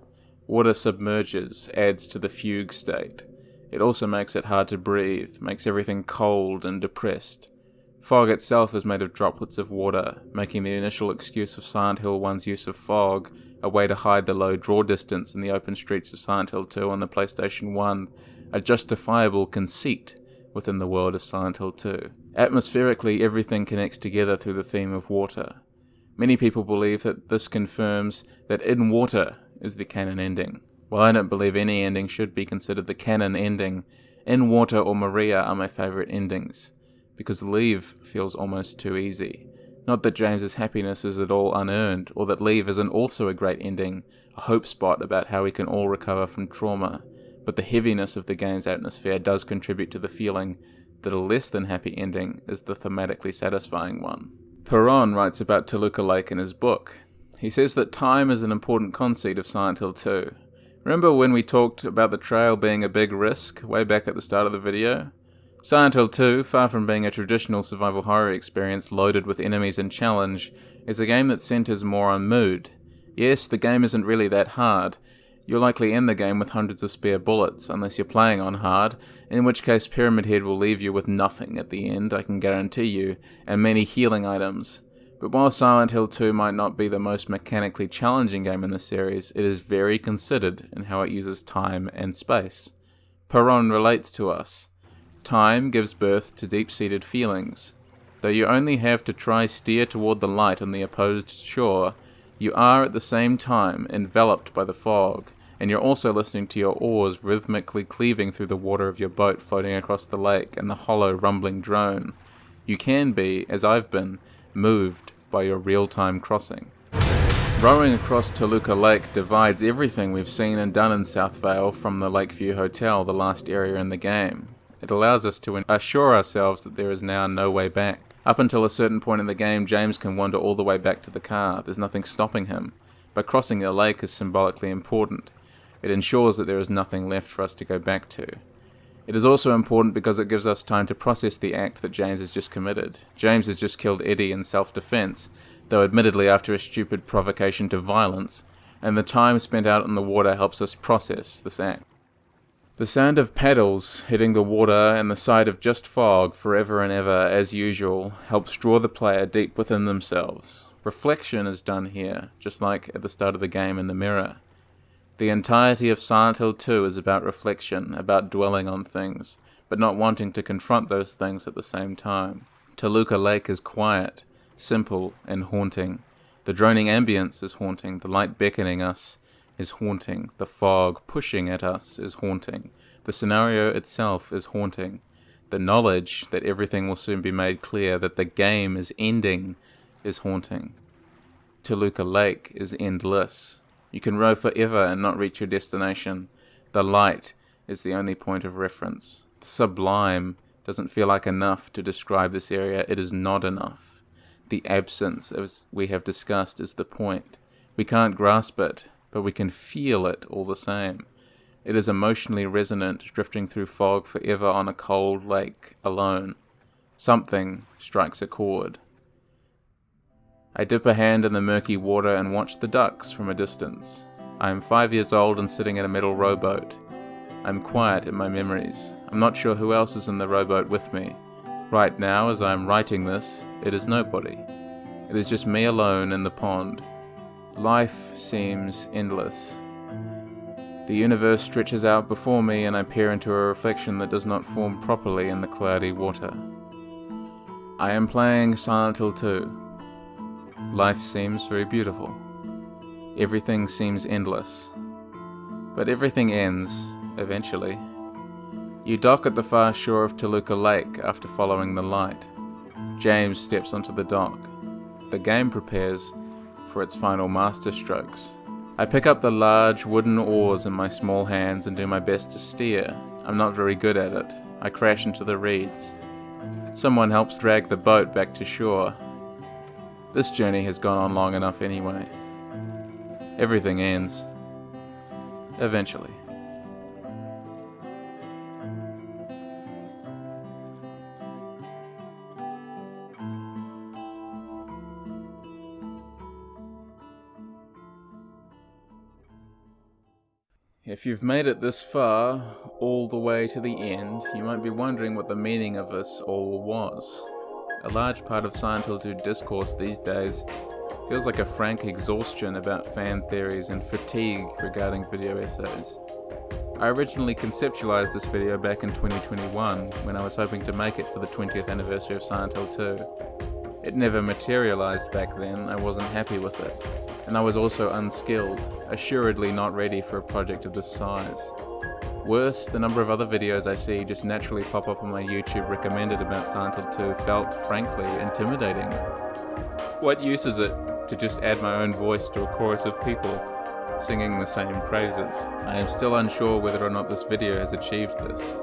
Water submerges, adds to the fugue state. It also makes it hard to breathe, makes everything cold and depressed. Fog itself is made of droplets of water, making the initial excuse of Silent Hill 1's use of fog a way to hide the low draw distance in the open streets of Silent Hill 2 on the PlayStation 1, a justifiable conceit within the world of Silent Hill 2. Atmospherically, everything connects together through the theme of water. Many people believe that this confirms that In Water is the canon ending. While I don't believe any ending should be considered the canon ending, In Water or Maria are my favourite endings, because Leave feels almost too easy. Not that James's happiness is at all unearned, or that Leave isn't also a great ending, a hope spot about how we can all recover from trauma, but the heaviness of the game's atmosphere does contribute to the feeling that a less than happy ending is the thematically satisfying one. Perron writes about Toluca Lake in his book. He says that time is an important conceit of Silent Hill 2. Remember when we talked about the trail being a big risk way back at the start of the video? Silent Hill 2, far from being a traditional survival horror experience loaded with enemies and challenge, is a game that centers more on mood. Yes, the game isn't really that hard. You'll likely end the game with hundreds of spare bullets, unless you're playing on hard, in which case Pyramid Head will leave you with nothing at the end, I can guarantee you, and many healing items. But while Silent Hill 2 might not be the most mechanically challenging game in the series, it is very considered in how it uses time and space. Perron relates to us. Time gives birth to deep-seated feelings. Though you only have to try steer toward the light on the opposed shore, you are at the same time enveloped by the fog, and you're also listening to your oars rhythmically cleaving through the water of your boat floating across the lake and the hollow rumbling drone. You can be, as I've been, moved by your real-time crossing. Rowing across Toluca Lake divides everything we've seen and done in South Vale from the Lakeview Hotel, the last area in the game. It allows us to assure ourselves that there is now no way back. Up until a certain point in the game, James can wander all the way back to the car. There's nothing stopping him. But crossing the lake is symbolically important. It ensures that there is nothing left for us to go back to. It is also important because it gives us time to process the act that James has just committed. James has just killed Eddie in self-defense, though admittedly after a stupid provocation to violence, and the time spent out on the water helps us process this act. The sound of paddles hitting the water and the sight of just fog forever and ever, as usual, helps draw the player deep within themselves. Reflection is done here, just like at the start of the game in the mirror. The entirety of Silent Hill 2 is about reflection, about dwelling on things, but not wanting to confront those things at the same time. Toluca Lake is quiet, simple and haunting. The droning ambience is haunting. The light beckoning us is haunting. The fog pushing at us is haunting. The scenario itself is haunting. The knowledge that everything will soon be made clear, that the game is ending, is haunting. Toluca Lake is endless. You can row forever and not reach your destination. The light is the only point of reference. The sublime doesn't feel like enough to describe this area. It is not enough. The absence, as we have discussed, is the point. We can't grasp it, but we can feel it all the same. It is emotionally resonant, drifting through fog forever on a cold lake, alone. Something strikes a chord. I dip a hand in the murky water and watch the ducks from a distance. I am 5 years old and sitting in a metal rowboat. I'm quiet in my memories. I'm not sure who else is in the rowboat with me. Right now, as I am writing this, it is nobody. It is just me alone in the pond. Life seems endless. The universe stretches out before me and I peer into a reflection that does not form properly in the cloudy water. I am playing Silent Hill 2. Life seems very beautiful. Everything seems endless. But everything ends, eventually. You dock at the far shore of Toluca Lake after following the light. James steps onto the dock. The game prepares for its final masterstrokes. I pick up the large wooden oars in my small hands and do my best to steer. I'm not very good at it. I crash into the reeds. Someone helps drag the boat back to shore. This journey has gone on long enough anyway. Everything ends. Eventually. If you've made it this far, all the way to the end, you might be wondering what the meaning of this all was. A large part of Silent Hill 2 discourse these days feels like a frank exhaustion about fan theories and fatigue regarding video essays. I originally conceptualized this video back in 2021 when I was hoping to make it for the 20th anniversary of Silent Hill 2. It never materialized back then, I wasn't happy with it, and I was also unskilled, assuredly not ready for a project of this size. Worse, the number of other videos I see just naturally pop up on my YouTube recommended about Silent Hill 2 felt, frankly, intimidating. What use is it to just add my own voice to a chorus of people singing the same praises? I am still unsure whether or not this video has achieved this.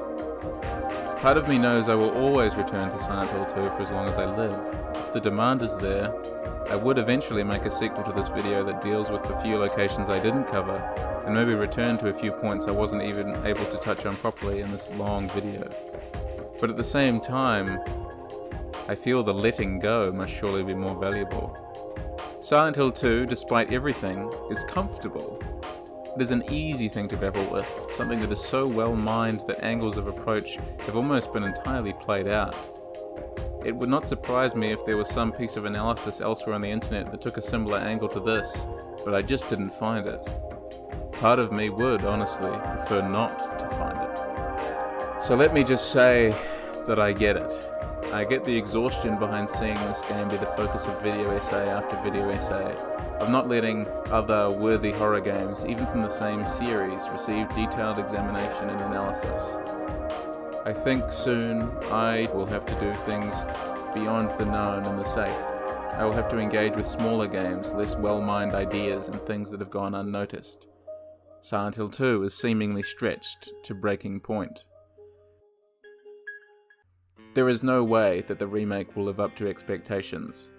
Part of me knows I will always return to Silent Hill 2 for as long as I live. If the demand is there, I would eventually make a sequel to this video that deals with the few locations I didn't cover, and maybe return to a few points I wasn't even able to touch on properly in this long video. But at the same time, I feel the letting go must surely be more valuable. Silent Hill 2, despite everything, is comfortable. It is an easy thing to grapple with, something that is so well mined that angles of approach have almost been entirely played out. It would not surprise me if there was some piece of analysis elsewhere on the internet that took a similar angle to this, but I just didn't find it. Part of me would, honestly, prefer not to find it. So let me just say that I get it. I get the exhaustion behind seeing this game be the focus of video essay after video essay, of not letting other worthy horror games, even from the same series, receive detailed examination and analysis. I think soon I will have to do things beyond the known and the safe. I will have to engage with smaller games, less well-mined ideas and things that have gone unnoticed. Silent Hill 2 is seemingly stretched to breaking point. There is no way that the remake will live up to expectations.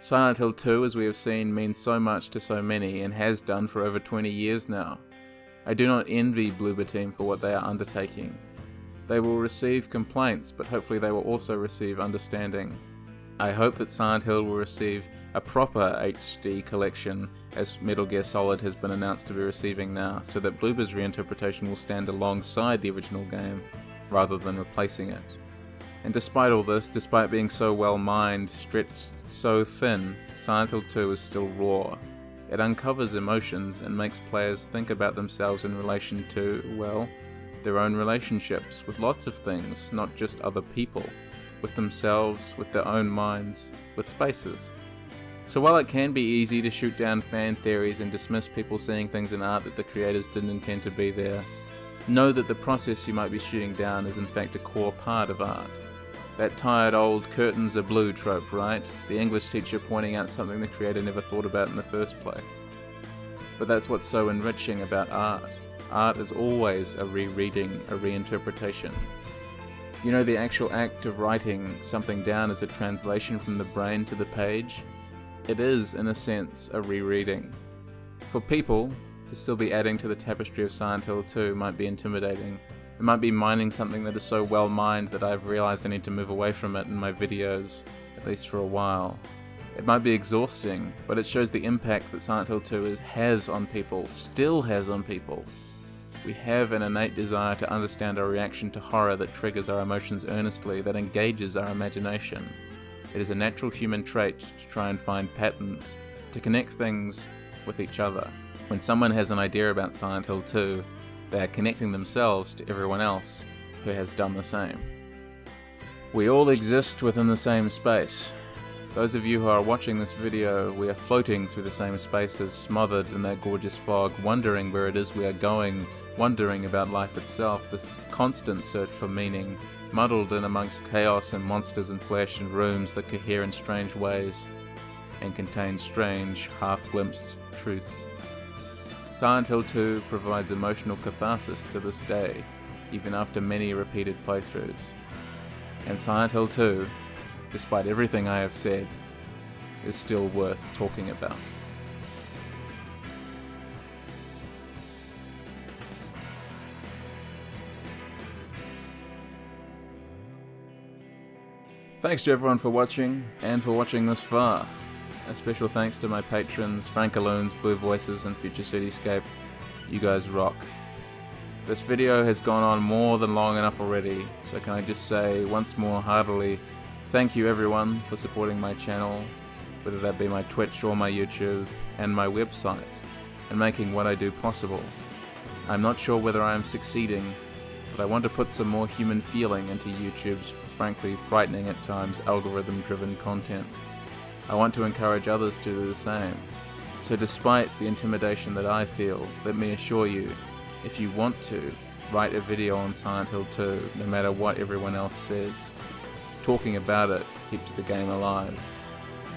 Silent Hill 2, as we have seen, means so much to so many and has done for over 20 years now. I do not envy Bloober Team for what they are undertaking. They will receive complaints, but hopefully they will also receive understanding. I hope that Silent Hill will receive a proper HD collection, as Metal Gear Solid has been announced to be receiving now, so that Bloober's reinterpretation will stand alongside the original game, rather than replacing it. And despite all this, despite being so well-mined, stretched so thin, Silent Hill 2 is still raw. It uncovers emotions and makes players think about themselves in relation to, well, their own relationships with lots of things, not just other people, with themselves, with their own minds, with spaces. So while it can be easy to shoot down fan theories and dismiss people seeing things in art that the creators didn't intend to be there, know that the process you might be shooting down is in fact a core part of art. That tired old curtains are blue trope, right? The English teacher pointing out something the creator never thought about in the first place. But that's what's so enriching about art. Art is always a rereading, a reinterpretation. You know, the actual act of writing something down as a translation from the brain to the page? It is, in a sense, a rereading. For people, to still be adding to the tapestry of Silent Hill 2 might be intimidating. It might be mining something that is so well mined that I've realized I need to move away from it in my videos, at least for a while. It might be exhausting, but it shows the impact that Silent Hill 2 has on people, still has on people. We have an innate desire to understand our reaction to horror that triggers our emotions earnestly, that engages our imagination. It is a natural human trait to try and find patterns, to connect things with each other. When someone has an idea about Silent Hill 2, they are connecting themselves to everyone else who has done the same. We all exist within the same space. Those of you who are watching this video, we are floating through the same spaces, smothered in that gorgeous fog, wondering where it is we are going, wondering about life itself, this constant search for meaning, muddled in amongst chaos and monsters and flesh and rooms that cohere in strange ways and contain strange, half-glimpsed truths. Silent Hill 2 provides emotional catharsis to this day, even after many repeated playthroughs. And Silent Hill 2, despite everything I have said, is still worth talking about. Thanks to everyone for watching, and for watching this far. A special thanks to my patrons, Frankaloons, Blue Voices, and Future Cityscape. You guys rock. This video has gone on more than long enough already, so can I just say once more heartily, thank you everyone for supporting my channel, whether that be my Twitch or my YouTube, and my website, and making what I do possible. I'm not sure whether I am succeeding, but I want to put some more human feeling into YouTube's frankly frightening at times algorithm-driven content. I want to encourage others to do the same. So despite the intimidation that I feel, let me assure you, if you want to, write a video on Silent Hill 2, no matter what everyone else says. Talking about it keeps the game alive.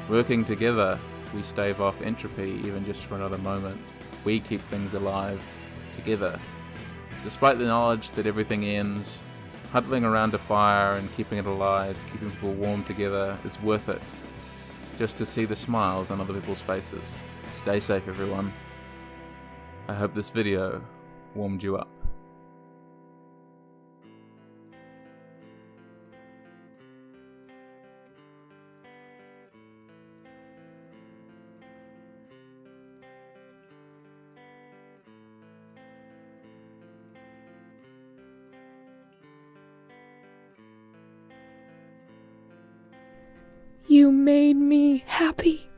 Working together, we stave off entropy even just for another moment. We keep things alive, together. Despite the knowledge that everything ends, huddling around a fire and keeping it alive, keeping people warm together is worth it. Just to see the smiles on other people's faces. Stay safe everyone. I hope this video warmed you up. You made me happy.